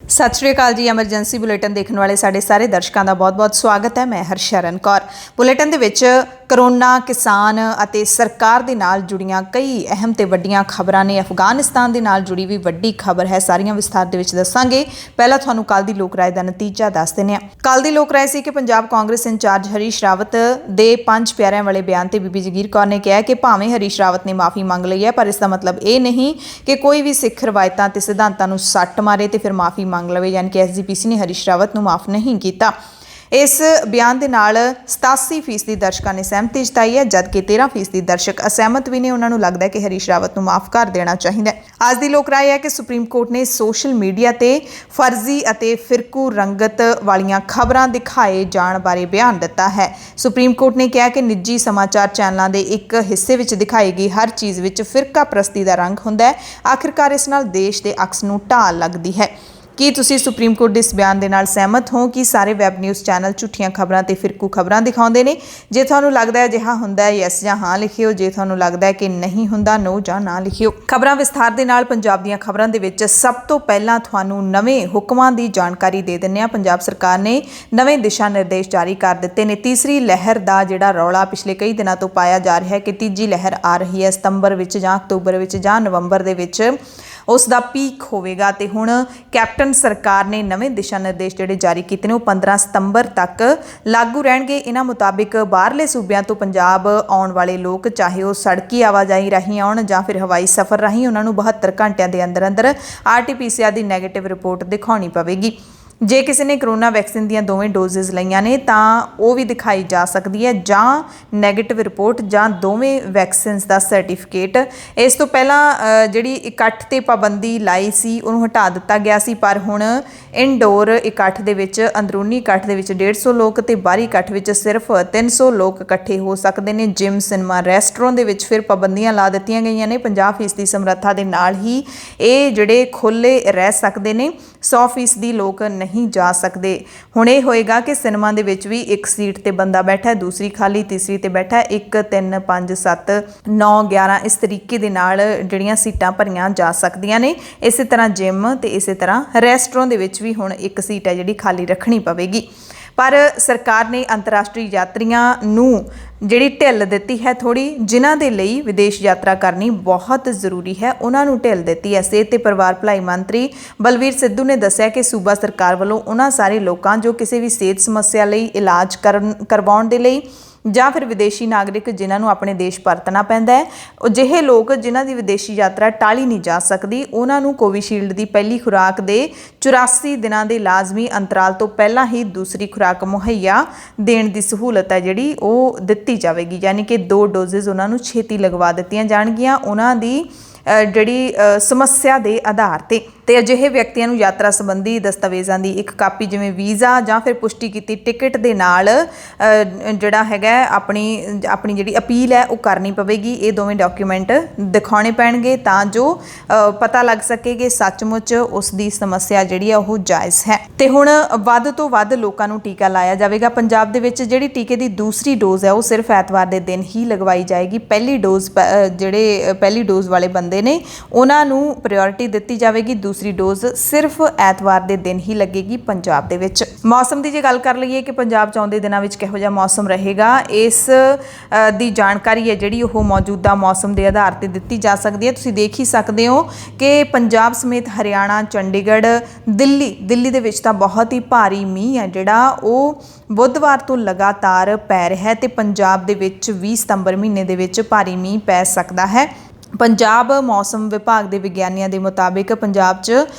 सत श्री अकाल जी। Emergency bulletin देखने वाले साढ़े सारे दर्शकों का बहुत बहुत स्वागत है। मैं हरशरण कौर। बुलेटिन दे विच करोना, किसान अते सरकार दे नाल जुड़ियां कई अहम ते वड्डियां खबरां ने। अफगानिस्तान दे नाल जुड़ी भी वड्डी खबर है, सारियां विस्तार दे विच दसांगे। पहला तुहानूं कल दी लोक राय दा नतीजा दस दिंदे हां। कल दी लोक राय सी कि पंजाब कांग्रेस इंचार्ज हरीश रावत दे 5 प्यारिਆਂ वाले बयान ते बीबी जगीर कौर ने कहा कि भावें हरीश रावत ने माफ़ी मंग लई है, पर इसका मतलब ये नहीं कि कोई भी सिख रवायतां ते सिद्धांतां नूं सट्ट मारे ते फिर माफ़ी मंग लवे, यानी कि SGPC ने हरीश रावत नूं माफ़ नहीं किया। इस बयान के नाल 87% दर्शकों ने सहमति जताई है, जबकि 13% दर्शक असहमत भी ने। उन्होंने लगता है कि हरीश रावत को माफ़ कर देना चाहिए। आज की लोक राय है कि सुप्रीम कोर्ट ने सोशल मीडिया ते फर्जी अते फिरकू रंगत वालियां खबरां दिखाए जाण बारे बयान दिता है। सुप्रीम कोर्ट ने कहा कि निजी समाचार चैनलों के एक हिस्से विच दिखाई गई हर चीज़ विच फिरका प्रस्ती का रंग हुंदा है। आखिरकार इस नाल देश के अक्स नूं ढाल लगती है। ਕੀ ਤੁਸੀਂ ਸੁਪਰੀਮ ਕੋਰਟ ਦੇ ਇਸ ਬਿਆਨ ਦੇ ਨਾਲ ਸਹਿਮਤ ਹੋ ਕਿ ਸਾਰੇ ਵੈਬ ਨਿਊਜ਼ ਚੈਨਲ ਝੂਠੀਆਂ ਖਬਰਾਂ ਤੇ ਫਿਰਕੂ ਖਬਰਾਂ ਦਿਖਾਉਂਦੇ ਨੇ? ਜੇ ਤੁਹਾਨੂੰ ਲੱਗਦਾ ਹੈ ਅਜਿਹਾ ਹੁੰਦਾ ਹੈ, ਯੈਸ ਜਾਂ ਹਾਂ ਲਿਖਿਓ। ਜੇ ਤੁਹਾਨੂੰ ਲੱਗਦਾ ਹੈ ਕਿ ਨਹੀਂ ਹੁੰਦਾ, ਨੋ ਜਾਂ ਨਾ ਲਿਖਿਓ। ਖਬਰਾਂ ਵਿਸਥਾਰ ਦੇ ਨਾਲ ਪੰਜਾਬ ਦੀਆਂ ਖਬਰਾਂ ਦੇ ਵਿੱਚ ਸਭ ਤੋਂ ਪਹਿਲਾਂ ਤੁਹਾਨੂੰ ਨਵੇਂ ਹੁਕਮਾਂ ਦੀ ਜਾਣਕਾਰੀ ਦੇ ਦਿੰਦੇ ਹਾਂ। ਪੰਜਾਬ ਸਰਕਾਰ ਨੇ ਨਵੇਂ ਦਿਸ਼ਾ ਨਿਰਦੇਸ਼ ਜਾਰੀ ਕਰ ਦਿੱਤੇ ਨੇ। ਤੀਸਰੀ ਲਹਿਰ ਦਾ ਜਿਹੜਾ ਰੌਲਾ ਪਿਛਲੇ ਕਈ ਦਿਨਾਂ ਤੋਂ ਪਾਇਆ ਜਾ ਰਿਹਾ ਹੈ ਕਿ ਤੀਜੀ ਲਹਿਰ ਆ ਰਹੀ ਹੈ ਸਤੰਬਰ ਵਿੱਚ ਜਾਂ ਅਕਤੂਬਰ ਵਿੱਚ ਜਾਂ ਨਵੰਬਰ ਦੇ ਵਿੱਚ ਉਸ ਦਾ ਪੀਕ ਹੋਵੇਗਾ। ਤੇ ਹੁਣ ਕੈਪਟਨ ਸਰਕਾਰ ਨੇ ਨਵੇਂ ਦਿਸ਼ਾ ਨਿਰਦੇਸ਼ ਜਿਹੜੇ ਜਾਰੀ ਕੀਤੇ ਨੇ ਉਹ 15 ਸਤੰਬਰ ਤੱਕ ਲਾਗੂ ਰਹਿਣਗੇ। ਇਹਨਾਂ ਮੁਤਾਬਿਕ ਬਾਹਰਲੇ ਸੂਬਿਆਂ ਤੋਂ ਪੰਜਾਬ ਆਉਣ ਵਾਲੇ ਲੋਕ, ਚਾਹੇ ਉਹ ਸੜਕੀ ਆਵਾਜਾਈ ਰਾਹੀਂ ਆਉਣ ਜਾਂ ਫਿਰ ਹਵਾਈ ਸਫ਼ਰ ਰਾਹੀਂ, ਉਹਨਾਂ ਨੂੰ 72 ਘੰਟਿਆਂ ਦੇ ਅੰਦਰ ਅੰਦਰ RT-PCR ਦੀ ਨੈਗੇਟਿਵ ਰਿਪੋਰਟ ਦਿਖਾਉਣੀ ਪਵੇਗੀ। ਜੇ ਕਿਸੇ ਨੇ ਕਰੋਨਾ ਵੈਕਸੀਨ ਦੀਆਂ ਦੋਵੇਂ ਡੋਜ਼ਿਸ ਲਈਆਂ ਨੇ ਤਾਂ ਉਹ ਵੀ ਦਿਖਾਈ ਜਾ ਸਕਦੀ ਹੈ, ਜਾਂ ਨੈਗੇਟਿਵ ਰਿਪੋਰਟ ਜਾਂ ਦੋਵੇਂ ਵੈਕਸੀਨਸ ਦਾ ਸਰਟੀਫਿਕੇਟ। ਇਸ ਤੋਂ ਪਹਿਲਾਂ ਜਿਹੜੀ ਇਕੱਠ ਤੇ ਪਾਬੰਦੀ ਲਾਈ ਸੀ ਉਹਨੂੰ ਹਟਾ ਦਿੱਤਾ ਗਿਆ ਸੀ, ਪਰ ਹੁਣ ਇਨਡੋਰ ਇਕੱਠ ਦੇ ਵਿੱਚ, ਅੰਦਰੂਨੀ ਇਕੱਠ ਦੇ ਵਿੱਚ 150 ਲੋਕ ਤੇ ਬਾਹਰੀ ਇਕੱਠ ਵਿੱਚ ਸਿਰਫ 300 ਲੋਕ ਇਕੱਠੇ ਹੋ ਸਕਦੇ ਨੇ। ਜਿਮ, ਸਿਨੇਮਾ, ਰੈਸਟੋਰੈਂਟ ਦੇ ਵਿੱਚ ਫਿਰ ਪਾਬੰਦੀਆਂ ਲਾ ਦਿੱਤੀਆਂ ਗਈਆਂ ਨੇ। 50% ਸਮਰੱਥਾ ਦੇ ਨਾਲ ਹੀ ਇਹ ਜਿਹੜੇ ਖੁੱਲ੍ਹੇ ਰਹਿ ਸਕਦੇ ਨੇ, 100% ਲੋਕ नहीं जा सकते। हुण ये होएगा कि सिनेमा दे विच भी एक सीट ते बंदा बैठा है, दूसरी खाली, तीसरी ते बैठा है 1 3 5 7 9 11 इस तरीके दे नाल जिहड़ियां सीटां भरियां जा सकदियां ने। इस तरह जिम ते इस तरह रेस्टोरेंट दे विच भी हुण एक सीट है जिहड़ी खाली रखनी पवेगी। पर सरकार ने अंतरराष्ट्रीय यात्रियों नूं ਜਿਹੜੀ ਢਿੱਲ ਦਿੱਤੀ ਹੈ ਥੋੜੀ, ਜਿਨ੍ਹਾਂ ਦੇ ਲਈ ਵਿਦੇਸ਼ ਯਾਤਰਾ ਕਰਨੀ ਬਹੁਤ ਜ਼ਰੂਰੀ ਹੈ, ਉਹਨਾਂ ਨੂੰ ਢਿੱਲ ਦਿੱਤੀ ਹੈ। ਸਿਹਤ ਤੇ ਪਰਿਵਾਰ ਭਲਾਈ ਮੰਤਰੀ ਬਲਵੀਰ ਸਿੱਧੂ ਨੇ ਦੱਸਿਆ ਕਿ ਸੂਬਾ ਸਰਕਾਰ ਵੱਲੋਂ ਉਹਨਾਂ ਸਾਰੇ ਲੋਕਾਂ ਜੋ ਕਿਸੇ ਵੀ ਸਿਹਤ ਸਮੱਸਿਆ ਲਈ ਇਲਾਜ ਕਰਵਾਉਣ ਦੇ ਲਈ ਜਾਂ ਫਿਰ ਵਿਦੇਸ਼ੀ ਨਾਗਰਿਕ ਜਿਨ੍ਹਾਂ ਨੂੰ ਆਪਣੇ ਦੇਸ਼ ਪਰਤਣਾ ਪੈਂਦਾ ਹੈ, ਅਜਿਹੇ ਲੋਕ ਜਿਨ੍ਹਾਂ ਦੀ ਵਿਦੇਸ਼ੀ ਯਾਤਰਾ ਟਾਲੀ ਨਹੀਂ ਜਾ ਸਕਦੀ, ਉਹਨਾਂ ਨੂੰ ਕੋਵਿਸ਼ੀਲਡ ਦੀ ਪਹਿਲੀ ਖੁਰਾਕ ਦੇ 84 ਦਿਨਾਂ ਦੇ ਲਾਜ਼ਮੀ ਅੰਤਰਾਲ ਤੋਂ ਪਹਿਲਾਂ ਹੀ ਦੂਸਰੀ ਖੁਰਾਕ ਮੁਹੱਈਆ ਦੇਣ ਦੀ ਸਹੂਲਤ ਹੈ ਜਿਹੜੀ ਉਹ ਦਿੱਤੀ ਜਾਵੇਗੀ। ਯਾਨੀ ਕਿ 2 ਡੋਜ਼ਿਸ ਉਹਨਾਂ ਨੂੰ ਛੇਤੀ ਲਗਵਾ ਦਿੱਤੀਆਂ ਜਾਣਗੀਆਂ ਉਹਨਾਂ ਦੀ ਜਿਹੜੀ ਸਮੱਸਿਆ ਦੇ ਆਧਾਰ ਤੇ। ਤੇ ਅਜਿਹੇ ਵਿਅਕਤੀਆਂ ਨੂੰ ਯਾਤਰਾ ਸੰਬੰਧੀ ਦਸਤਾਵੇਜ਼ਾਂ ਦੀ ਇੱਕ ਕਾਪੀ, ਜਿਵੇਂ ਵੀਜ਼ਾ ਜਾਂ ਫਿਰ ਪੁਸ਼ਟੀ ਕੀਤੀ ਟਿਕਟ ਦੇ ਨਾਲ ਜਿਹੜਾ ਹੈਗਾ ਆਪਣੀ ਜਿਹੜੀ ਅਪੀਲ ਹੈ ਉਹ ਕਰਨੀ ਪਵੇਗੀ। ਇਹ ਦੋਵੇਂ ਡਾਕੂਮੈਂਟ ਦਿਖਾਉਣੇ ਪੈਣਗੇ ਤਾਂ ਜੋ ਪਤਾ ਲੱਗ ਸਕੇ ਕਿ ਸੱਚਮੁੱਚ ਉਸ ਦੀ ਸਮੱਸਿਆ ਜਿਹੜੀ ਆ ਉਹ ਜਾਇਜ਼ ਹੈ। ਤੇ ਹੁਣ ਵੱਧ ਤੋਂ ਵੱਧ ਲੋਕਾਂ ਨੂੰ ਟੀਕਾ ਲਾਇਆ ਜਾਵੇਗਾ। ਪੰਜਾਬ ਦੇ ਵਿੱਚ ਜਿਹੜੀ ਟੀਕੇ ਦੀ ਦੂਸਰੀ ਡੋਜ਼ ਹੈ ਉਹ ਸਿਰਫ ਐਤਵਾਰ ਦੇ ਦਿਨ ਹੀ ਲਗਵਾਈ ਜਾਏਗੀ। ਪਹਿਲੀ ਡੋਜ਼ ਵਾਲੇ ਬੰਦੇ ਨੇ ਉਹਨਾਂ ਨੂੰ ਪ੍ਰਾਇੋਰਟੀ ਦਿੱਤੀ ਜਾਵੇਗੀ। दूसरी डोज सिर्फ ਐਤਵਾਰ ਦੇ ਦਿਨ ਹੀ ਲੱਗੇਗੀ ਪੰਜਾਬ ਦੇ ਵਿੱਚ। ਮੌਸਮ ਦੀ ਜੇ ਗੱਲ ਕਰ ਲਈਏ ਕਿ ਪੰਜਾਬ 'ਚ ਆਉਂਦੇ ਦਿਨਾਂ ਵਿੱਚ ਕਿਹੋ ਜਿਹਾ ਮੌਸਮ ਰਹੇਗਾ, ਇਸ ਦੀ ਜਾਣਕਾਰੀ ਹੈ ਜਿਹੜੀ ਉਹ ਮੌਜੂਦਾ ਮੌਸਮ ਦੇ ਆਧਾਰ ਤੇ ਦਿੱਤੀ ਜਾ ਸਕਦੀ ਹੈ। ਤੁਸੀਂ ਦੇਖ ਹੀ ਸਕਦੇ ਹੋ ਕਿ ਪੰਜਾਬ ਸਮੇਤ ਹਰਿਆਣਾ, ਚੰਡੀਗੜ੍ਹ, ਦਿੱਲੀ ਦੇ ਵਿੱਚ ਤਾਂ ਬਹੁਤ ਹੀ ਭਾਰੀ ਮੀਂਹ ਹੈ ਜਿਹੜਾ ਉਹ ਬੁੱਧਵਾਰ ਤੋਂ ਲਗਾਤਾਰ ਪੈ ਰਿਹਾ ਹੈ ਤੇ ਪੰਜਾਬ ਦੇ ਵਿੱਚ 20 ਸਤੰਬਰ ਮਹੀਨੇ ਦੇ ਵਿੱਚ ਭਾਰੀ ਮੀਂਹ ਪੈ ਸਕਦਾ ਹੈ। ਪੰਜਾਬ ਮੌਸਮ ਵਿਭਾਗ ਦੇ ਵਿਗਿਆਨੀਆਂ ਦੇ ਮੁਤਾਬਿਕ ਪੰਜਾਬ 'ਚ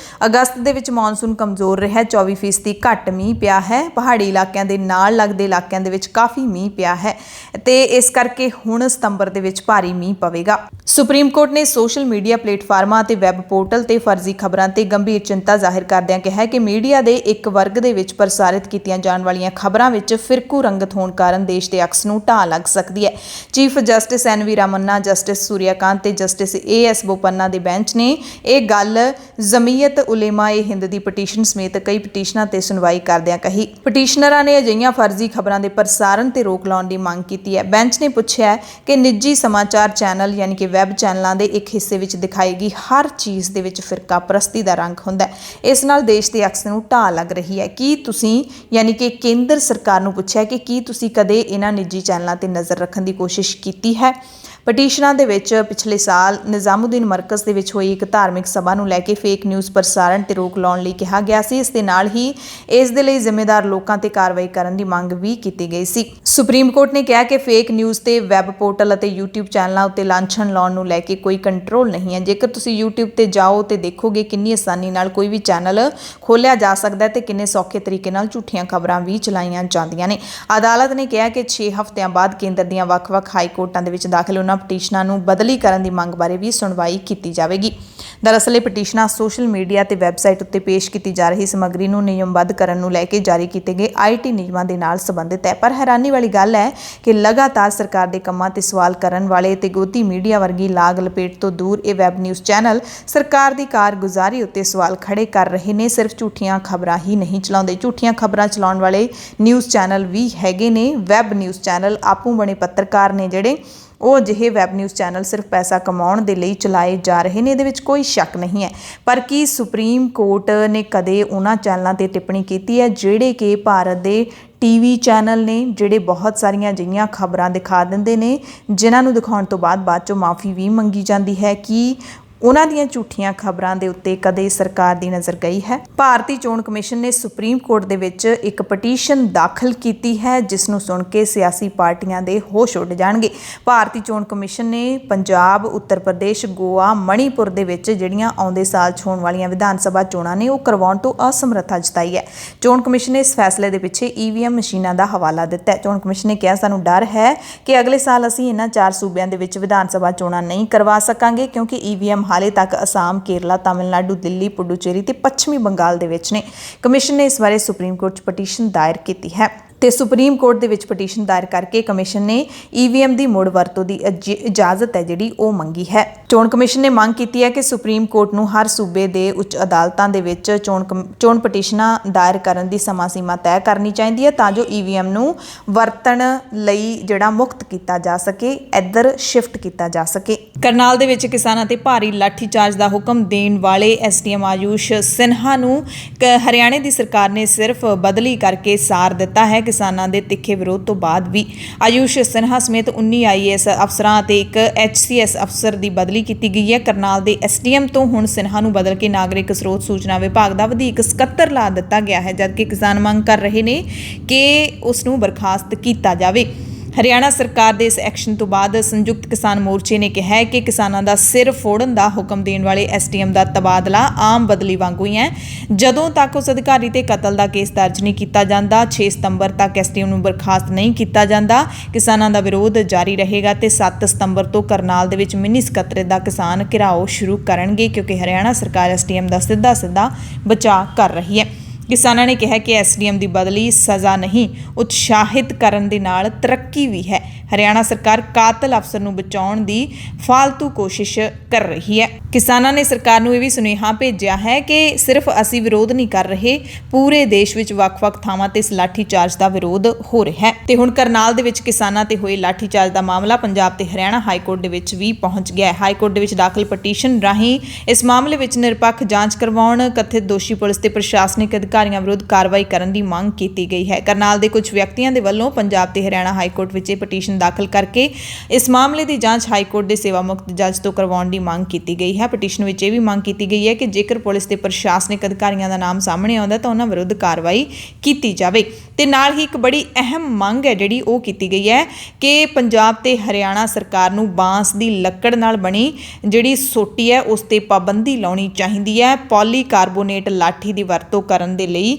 ਅਗਸਤ ਦੇ ਵਿੱਚ ਮੌਨਸੂਨ ਕਮਜ਼ੋਰ ਰਿਹਾ, 24% ਘੱਟ ਮੀਂਹ ਪਿਆ ਹੈ। ਪਹਾੜੀ ਇਲਾਕਿਆਂ ਦੇ ਨਾਲ ਲੱਗਦੇ ਇਲਾਕਿਆਂ ਦੇ ਵਿੱਚ ਕਾਫੀ ਮੀਂਹ ਪਿਆ ਹੈ ਤੇ ਇਸ ਕਰਕੇ ਹੁਣ ਸਤੰਬਰ ਦੇ ਵਿੱਚ ਭਾਰੀ ਮੀਂਹ ਪਵੇਗਾ। ਸੁਪਰੀਮ ਕੋਰਟ ਨੇ ਸੋਸ਼ਲ ਮੀਡੀਆ ਪਲੇਟਫਾਰਮਾਂ ਤੇ ਵੈਬ ਪੋਰਟਲ ਤੇ ਫਰਜ਼ੀ ਖਬਰਾਂ ਤੇ ਗੰਭੀਰ ਚਿੰਤਾ ਜ਼ਾਹਿਰ ਕਰਦਿਆਂ ਕਿਹਾ ਕਿ ਮੀਡੀਆ ਦੇ ਇੱਕ ਵਰਗ ਦੇ ਵਿੱਚ ਪ੍ਰਸਾਰਿਤ ਕੀਤੀਆਂ ਜਾਣ ਵਾਲੀਆਂ ਖਬਰਾਂ ਵਿੱਚ ਫਿਰਕੂ ਰੰਗਤ ਹੋਣ ਕਾਰਨ ਦੇਸ਼ ਦੇ ਅਕਸ ਨੂੰ ਢਾਹ ਲੱਗ ਸਕਦੀ ਹੈ। Chief justice NV Ramana, justice Surya Kant ਤੇ ਜਸਟਿਸ AS बोपन्ना ਦੇ ਬੈਂਚ ਨੇ ਇਹ ਗੱਲ ਜਮੀਅਤ ਉਲੇਮਾ-ਏ-ਹਿੰਦ ਦੀ ਪਟੀਸ਼ਨ ਸਮੇਤ ਕਈ ਪਟੀਸ਼ਨਾਂ ਤੇ ਸੁਣਵਾਈ ਕਰਦਿਆਂ ਕਹੀ। ਪਟੀਸ਼ਨਰਾਂ ਨੇ ਅਜਿਹੀਆਂ ਫਰਜ਼ੀ ਖਬਰਾਂ ਦੇ ਪ੍ਰਸਾਰਨ ਤੇ ਰੋਕ ਲਾਉਣ ਦੀ ਮੰਗ ਕੀਤੀ ਹੈ। ਬੈਂਚ ਨੇ ਪੁੱਛਿਆ ਕਿ ਨਿੱਜੀ ਸਮਾਚਾਰ ਚੈਨਲ ਯਾਨੀ ਕਿ ਵੈਬ ਵੈਬ ਚੈਨਲਾਂ ਦੇ ਇੱਕ ਹਿੱਸੇ ਵਿੱਚ ਦਿਖਾਈ ਗਈ ਹਰ ਚੀਜ਼ ਦੇ ਵਿੱਚ ਫਿਰਕਾ ਪ੍ਰਸਤੀ ਦਾ ਰੰਗ ਹੁੰਦਾ ਹੈ। ਇਸ ਨਾਲ ਦੇਸ਼ ਦੇ ਅਕਸ ਨੂੰ ਢਾਹ ਲੱਗ ਰਹੀ ਹੈ। ਕੀ ਤੁਸੀਂ ਯਾਨੀ ਕਿ ਕੇਂਦਰ ਸਰਕਾਰ ਨੂੰ ਪੁੱਛਿਆ ਕਿ ਕੀ ਤੁਸੀਂ ਕਦੇ ਇਹਨਾਂ ਨਿੱਜੀ ਚੈਨਲਾਂ ਤੇ ਨਜ਼ਰ ਰੱਖਣ ਦੀ ਕੋਸ਼ਿਸ਼ ਕੀਤੀ ਹੈ? ਪਟੀਸ਼ਨਾਂ ਦੇ ਵਿੱਚ ਪਿਛਲੇ ਸਾਲ ਨਿਜ਼ਾਮੁਦੀਨ ਮਰਕਜ਼ ਦੇ ਵਿੱਚ ਹੋਈ ਇੱਕ ਧਾਰਮਿਕ ਸਭਾ ਨੂੰ ਲੈ ਕੇ ਫੇਕ ਨਿਊਜ਼ ਪ੍ਰਸਾਰਣ ਤੇ ਰੋਕ ਲਾਉਣ ਲਈ ਕਿਹਾ ਗਿਆ ਸੀ। ਇਸ ਦੇ ਨਾਲ ਹੀ ਇਸ ਦੇ ਲਈ ਜ਼ਿੰਮੇਦਾਰ ਲੋਕਾਂ ਤੇ ਕਾਰਵਾਈ ਕਰਨ ਦੀ ਮੰਗ ਵੀ ਕੀਤੀ ਗਈ ਸੀ। ਸੁਪਰੀਮ ਕੋਰਟ ਨੇ ਕਿਹਾ ਕਿ ਫੇਕ ਨਿਊਜ਼ ਤੇ ਵੈਬ ਪੋਰਟਲ ਅਤੇ YouTube ਚੈਨਲਾਂ ਉੱਤੇ ਲਾਂਛਨ ਲਾਉਣ ਨੂੰ ਲੈ ਕੇ ਕੋਈ ਕੰਟਰੋਲ ਨਹੀਂ ਹੈ। ਜੇਕਰ ਤੁਸੀਂ YouTube ਤੇ ਜਾਓ ਤੇ ਦੇਖੋਗੇ ਕਿੰਨੀ ਆਸਾਨੀ ਨਾਲ ਕੋਈ ਵੀ ਚੈਨਲ ਖੋਲ੍ਹਿਆ ਜਾ ਸਕਦਾ ਹੈ ਤੇ ਕਿੰਨੇ ਸੌਖੇ ਤਰੀਕੇ ਨਾਲ ਝੂਠੀਆਂ ਖਬਰਾਂ ਵੀ ਚਲਾਈਆਂ ਜਾਂਦੀਆਂ ਨੇ। ਅਦਾਲਤ ਨੇ ਕਿਹਾ ਕਿ 6 ਹਫ਼ਤਿਆਂ ਬਾਅਦ ਕੇਂਦਰ ਦੀਆਂ ਵੱਖ-ਵੱਖ ਹਾਈ ਕੋਰਟਾਂ ਦੇ ਵਿੱਚ ਦਾਖਲ ਪਟੀਸ਼ਨਾਂ ਨੂੰ ਬਦਲੀ ਕਰਨ ਦੀ ਮੰਗ ਬਾਰੇ ਵੀ ਸੁਣਵਾਈ ਕੀਤੀ ਜਾਵੇਗੀ। ਦਰਅਸਲ ਇਹ ਪਟੀਸ਼ਨਾਂ ਸੋਸ਼ਲ ਮੀਡੀਆ ਤੇ ਵੈਬਸਾਈਟ ਉੱਤੇ ਪੇਸ਼ ਕੀਤੀ ਜਾ ਰਹੀ ਸਮੱਗਰੀ ਨੂੰ ਨਿਯਮਬੱਧ ਕਰਨ ਨੂੰ ਲੈ ਕੇ ਜਾਰੀ ਕੀਤੇ ਗਏ IT ਨਿਯਮਾਂ ਦੇ ਨਾਲ ਸੰਬੰਧਿਤ ਹੈ। ਪਰ ਹੈਰਾਨੀ ਵਾਲੀ ਗੱਲ ਹੈ ਕਿ ਲਗਾਤਾਰ ਸਰਕਾਰ ਦੇ ਕੰਮਾਂ ਤੇ ਸਵਾਲ ਕਰਨ ਵਾਲੇ ਤੇ ਗੋਦੀ ਮੀਡੀਆ ਵਰਗੀ ਲਾਗ ਲਪੇਟ ਤੋਂ ਦੂਰ ਇਹ ਵੈਬ ਨਿਊਜ਼ ਚੈਨਲ ਸਰਕਾਰ ਦੀ ਕਾਰਗੁਜ਼ਾਰੀ ਉੱਤੇ ਸਵਾਲ ਖੜੇ ਕਰ ਰਹੇ ਨੇ। ਸਿਰਫ ਝੂਠੀਆਂ ਖਬਰਾਂ ਹੀ ਨਹੀਂ ਚਲਾਉਂਦੇ, ਝੂਠੀਆਂ ਖਬਰਾਂ ਚਲਾਉਣ ਵਾਲੇ ਨਿਊਜ਼ ਚੈਨਲ ਵੀ ਹੈਗੇ ਨੇ। ਵੈਬ ਨਿਊਜ਼ ਚੈਨਲ ਆਪੂ ਬਣੇ ਪੱਤਰਕਾਰ ਨੇ ਜਿਹੜੇ ਉਹ ਅਜਿਹੇ ਵੈਬ ਨਿਊਜ਼ ਚੈਨਲ ਸਿਰਫ ਪੈਸਾ ਕਮਾਉਣ ਦੇ ਲਈ ਚਲਾਏ ਜਾ ਰਹੇ ਨੇ, ਇਹਦੇ ਵਿੱਚ ਕੋਈ ਸ਼ੱਕ ਨਹੀਂ ਹੈ। ਪਰ ਕੀ ਸੁਪਰੀਮ ਕੋਰਟ ਨੇ ਕਦੇ ਉਹਨਾਂ ਚੈਨਲਾਂ ਤੇ ਟਿੱਪਣੀ ਕੀਤੀ ਹੈ ਜਿਹੜੇ ਕਿ ਭਾਰਤ ਦੇ TV ਚੈਨਲ ਨੇ, ਜਿਹੜੇ ਬਹੁਤ ਸਾਰੀਆਂ ਅਜਿਹੀਆਂ ਖਬਰਾਂ ਦਿਖਾ ਦਿੰਦੇ ਨੇ ਜਿਨ੍ਹਾਂ ਨੂੰ ਦਿਖਾਉਣ ਤੋਂ ਬਾਅਦ ਚੋਂ ਮਾਫੀ ਵੀ ਮੰਗੀ ਜਾਂਦੀ ਹੈ? ਕਿ ਉਹਨਾਂ ਦੀਆਂ ਝੂਠੀਆਂ ਖਬਰਾਂ ਦੇ ਉੱਤੇ ਕਦੇ ਸਰਕਾਰ ਦੀ ਨਜ਼ਰ ਗਈ ਹੈ? ਭਾਰਤੀ ਚੋਣ ਕਮਿਸ਼ਨ ਨੇ ਸੁਪਰੀਮ ਕੋਰਟ ਦੇ ਵਿੱਚ ਇੱਕ ਪਟੀਸ਼ਨ ਦਾਖਲ ਕੀਤੀ ਹੈ ਜਿਸ ਨੂੰ ਸੁਣ ਕੇ ਸਿਆਸੀ ਪਾਰਟੀਆਂ ਦੇ ਹੋਸ਼ ਉੱਡ ਜਾਣਗੇ। ਭਾਰਤੀ ਚੋਣ ਕਮਿਸ਼ਨ ਨੇ ਪੰਜਾਬ, ਉੱਤਰ ਪ੍ਰਦੇਸ਼, ਗੋਆ, ਮਣੀਪੁਰ ਦੇ ਵਿੱਚ ਜਿਹੜੀਆਂ ਆਉਂਦੇ ਸਾਲ 'ਚ ਹੋਣ ਵਾਲੀਆਂ ਵਿਧਾਨ ਸਭਾ ਚੋਣਾਂ ਨੇ ਉਹ ਕਰਵਾਉਣ ਤੋਂ ਅਸਮਰੱਥਾ ਜਤਾਈ ਹੈ। ਚੋਣ ਕਮਿਸ਼ਨ ਨੇ ਇਸ ਫੈਸਲੇ ਦੇ ਪਿੱਛੇ EVM ਮਸ਼ੀਨਾਂ ਦਾ ਹਵਾਲਾ ਦਿੱਤਾ ਹੈ। ਚੋਣ ਕਮਿਸ਼ਨ ਨੇ ਕਿਹਾ, ਸਾਨੂੰ ਡਰ ਹੈ ਕਿ ਅਗਲੇ ਸਾਲ ਅਸੀਂ ਇਹਨਾਂ 4 ਸੂਬਿਆਂ ਦੇ ਵਿੱਚ ਵਿਧਾਨ ਸਭਾ ਚੋਣਾਂ ਨਹੀਂ ਕਰਵਾ ਸਕਾਂਗੇ ਕਿਉਂਕਿ EVM ਹਾਲੇ ਤੱਕ ਅਸਾਮ, ਕੇਰਲਾ, ਤਾਮਿਲਨਾਡੂ, ਦਿੱਲੀ, ਪੁਡੂਚੇਰੀ ਤੇ ਪੱਛਮੀ ਬੰਗਾਲ ਦੇ ਵਿੱਚ ਨੇ। ਕਮਿਸ਼ਨ ਨੇ ਇਸ ਬਾਰੇ ਸੁਪਰੀਮ ਕੋਰਟ 'ਚ ਪਟੀਸ਼ਨ ਦਾਇਰ ਕੀਤੀ ਹੈ ਤੇ ਸੁਪਰੀਮ ਕੋਰਟ ਦੇ ਵਿੱਚ ਪਟੀਸ਼ਨ ਦਾਇਰ ਕਰਕੇ ਕਮਿਸ਼ਨ ਨੇ EVM ਦੀ ਮੁੜ ਵਰਤੋਂ ਦੀ ਇਜਾਜ਼ਤ ਹੈ ਜਿਹੜੀ ਉਹ ਮੰਗੀ ਹੈ। ਚੋਣ ਕਮਿਸ਼ਨ ਨੇ ਮੰਗ ਕੀਤੀ ਹੈ ਕਿ ਸੁਪਰੀਮ ਕੋਰਟ ਨੂੰ ਹਰ ਸੂਬੇ ਦੇ ਉੱਚ ਅਦਾਲਤਾਂ ਦੇ ਵਿੱਚ ਚੋਣ ਪਟੀਸ਼ਨਾਂ ਦਾਇਰ ਕਰਨ ਦੀ ਸਮਾਂ ਸੀਮਾ ਤੈਅ ਕਰਨੀ ਚਾਹੀਦੀ ਹੈ ਤਾਂ ਜੋ EVM ਨੂੰ ਵਰਤਣ ਲਈ ਜਿਹੜਾ ਮੁਕਤ ਕੀਤਾ ਜਾ ਸਕੇ, ਇੱਧਰ ਸ਼ਿਫਟ ਕੀਤਾ ਜਾ ਸਕੇ। ਕਰਨਾਲ ਦੇ ਵਿੱਚ ਕਿਸਾਨਾਂ ਤੇ ਭਾਰੀ ਲਾਠੀਚਾਰਜ ਦਾ ਹੁਕਮ ਦੇਣ ਵਾਲੇ SDM ਆਯੂਸ਼ ਸਿਨਹਾ ਨੂੰ ਹਰਿਆਣੇ ਦੀ ਸਰਕਾਰ ਨੇ ਸਿਰਫ ਬਦਲੀ ਕਰਕੇ ਸਾਰ ਦਿੱਤਾ ਹੈ। ਕਿਸਾਨਾਂ ਦੇ ਤਿੱਖੇ ਵਿਰੋਧ ਤੋਂ ਬਾਅਦ ਵੀ ਆਯੂਸ਼ ਸਿਨਹਾ ਸਮੇਤ 19 IAS ਅਫਸਰਾਂ ਅਤੇ ਇੱਕ HCS ਅਫਸਰ ਦੀ ਬਦਲੀ ਕੀਤੀ ਗਈ ਹੈ। ਕਰਨਾਲ ਦੇ SDM ਤੋਂ ਹੁਣ ਸਿਨਹਾ ਨੂੰ ਬਦਲ ਕੇ ਨਾਗਰਿਕ ਸਰੋਤ ਸੂਚਨਾ ਵਿਭਾਗ ਦਾ ਵਧੀਕ ਸਕੱਤਰ ਲਾ ਦਿੱਤਾ ਗਿਆ ਹੈ, ਜਦਕਿ ਕਿਸਾਨ ਮੰਗ ਕਰ ਰਹੇ ਨੇ ਕਿ ਉਸ ਨੂੰ ਬਰਖਾਸਤ ਕੀਤਾ ਜਾਵੇ। ਹਰਿਆਣਾ ਸਰਕਾਰ ਦੇ ਇਸ ਐਕਸ਼ਨ ਤੋਂ ਬਾਅਦ ਸੰਯੁਕਤ ਕਿਸਾਨ ਮੋਰਚੇ ਨੇ ਕਿਹਾ ਹੈ ਕਿ ਕਿਸਾਨਾਂ ਦਾ ਸਿਰ ਫੋੜਨ ਦਾ ਹੁਕਮ ਦੇਣ ਵਾਲੇ SDM ਦਾ ਤਬਾਦਲਾ ਆਮ ਬਦਲੀ ਵਾਂਗੂ ਹੀ ਹੈ। ਜਦੋਂ ਤੱਕ ਉਸ ਅਧਿਕਾਰੀ ਤੇ ਕਤਲ ਦਾ ਕੇਸ ਦਰਜ ਨਹੀਂ ਕੀਤਾ ਜਾਂਦਾ, 6 ਸਤੰਬਰ ਤੱਕ SDM ਨੂੰ ਬਰਖਾਸਤ ਨਹੀਂ ਕੀਤਾ ਜਾਂਦਾ, ਕਿਸਾਨਾਂ ਦਾ ਵਿਰੋਧ ਜਾਰੀ ਰਹੇਗਾ ਤੇ 7 ਸਤੰਬਰ ਤੋਂ ਕਰਨਾਲ ਦੇ ਵਿੱਚ ਮਿੰਨੀ ਸਕੱਤਰੇਤ ਦਾ ਕਿਸਾਨ ਘਿਰਾਓ ਸ਼ੁਰੂ ਕਰਨਗੇ ਕਿਉਂਕਿ ਹਰਿਆਣਾ ਸਰਕਾਰ SDM ਦਾ ਸਿੱਧਾ ਬਚਾਅ ਕਰ ਰਹੀ ਹੈ। ਕਿਸਾਨਾਂ ਨੇ ਕਿਹਾ ਕਿ SDM ਦੀ ਬਦਲੀ ਸਜ਼ਾ ਨਹੀਂ, ਉਤਸ਼ਾਹਿਤ ਕਰਨ ਦੇ ਨਾਲ ਤਰੱਕੀ ਵੀ ਹੈ। ਹਰਿਆਣਾ ਸਰਕਾਰ ਕਾਤਲ ਅਫਸਰ ਨੂੰ ਬਚਾਉਣ ਦੀ ਫਾਲਤੂ ਕੋਸ਼ਿਸ਼ ਕਰ ਰਹੀ ਹੈ। ਕਿਸਾਨਾਂ ਨੇ ਸਰਕਾਰ ਨੂੰ ਇਹ ਵੀ ਸੁਨੇਹਾ ਭੇਜਿਆ ਹੈ ਕਿ ਸਿਰਫ ਅਸੀਂ ਵਿਰੋਧ ਨਹੀਂ ਕਰ ਰਹੇ, ਪੂਰੇ ਦੇਸ਼ ਵਿੱਚ ਵੱਖ-ਵੱਖ ਥਾਵਾਂ ਤੇ ਇਸ ਲਾਠੀਚਾਰਜ ਦਾ ਵਿਰੋਧ ਹੋ ਰਿਹਾ ਹੈ ਤੇ ਹੁਣ ਕਰਨਾਲ ਦੇ ਵਿੱਚ ਕਿਸਾਨਾਂ ਤੇ ਹੋਏ ਲਾਠੀਚਾਰਜ ਦਾ ਮਾਮਲਾ ਪੰਜਾਬ ਤੇ ਹਰਿਆਣਾ ਹਾਈ ਕੋਰਟ ਦੇ ਵਿੱਚ ਵੀ ਪਹੁੰਚ ਗਿਆ ਹੈ। ਹਾਈ ਕੋਰਟ ਦੇ ਵਿੱਚ ਦਾਖਲ ਪਟੀਸ਼ਨ ਰਾਹੀਂ ਇਸ ਮਾਮਲੇ ਵਿੱਚ ਨਿਰਪੱਖ ਜਾਂਚ ਕਰਵਾਉਣ, ਕਥਿਤ ਦੋਸ਼ੀ ਪੁਲਿਸ ਤੇ ਪ੍ਰਸ਼ਾਸਨਿਕ ਅਧਿਕਾਰੀਆਂ ਵਿਰੁੱਧ ਕਾਰਵਾਈ ਕਰਨ ਦੀ ਮੰਗ ਕੀਤੀ ਗਈ ਹੈ। ਕਰਨਾਲ ਦੇ ਕੁਝ ਵਿਅਕਤੀਆਂ ਦੇ ਵੱਲੋਂ ਪੰਜਾਬ ਤੇ ਹਰਿਆਣਾ ਹਾਈ ਕੋਰਟ ਵਿੱਚ ਇਹ ਪਟੀਸ਼ਨ ਦਾਖਲ ਕਰਕੇ ਇਸ ਮਾਮਲੇ ਦੀ ਜਾਂਚ ਹਾਈ ਕੋਰਟ ਦੇ ਸੇਵਾ ਮੁਕਤ ਜੱਜ ਤੋਂ ਕਰਵਾਉਣ ਦੀ ਮੰਗ ਕੀਤੀ ਗਈ ਹੈ। ਪਟੀਸ਼ਨ ਵਿੱਚ ਇਹ ਵੀ ਮੰਗ ਕੀਤੀ ਗਈ ਹੈ ਕਿ ਜੇਕਰ ਪੁਲਿਸ ਤੇ ਪ੍ਰਸ਼ਾਸਨਿਕ ਅਧਿਕਾਰੀਆਂ ਦਾ ਨਾਮ ਸਾਹਮਣੇ ਆਉਂਦਾ ਤਾਂ ਉਹਨਾਂ ਵਿਰੁੱਧ ਕਾਰਵਾਈ ਕੀਤੀ ਜਾਵੇ ਤੇ ਨਾਲ ਹੀ ਇੱਕ ਬੜੀ ਅਹਿਮ ਮੰਗ ਹੈ ਜਿਹੜੀ ਉਹ ਕੀਤੀ ਗਈ ਹੈ ਕਿ ਪੰਜਾਬ ਤੇ ਹਰਿਆਣਾ ਸਰਕਾਰ ਨੂੰ ਬਾਂਸ ਦੀ ਲੱਕੜ ਨਾਲ ਬਣੀ ਜਿਹੜੀ ਸੋਟੀ ਹੈ ਉਸ ਤੇ ਪਾਬੰਦੀ ਲਾਉਣੀ ਚਾਹੀਦੀ ਹੈ। ਪੋਲੀਕਾਰਬੋਨੇਟ ਲਾਠੀ ਦੀ ਵਰਤੋਂ ਕਰਨ ਦੇ ਲਈ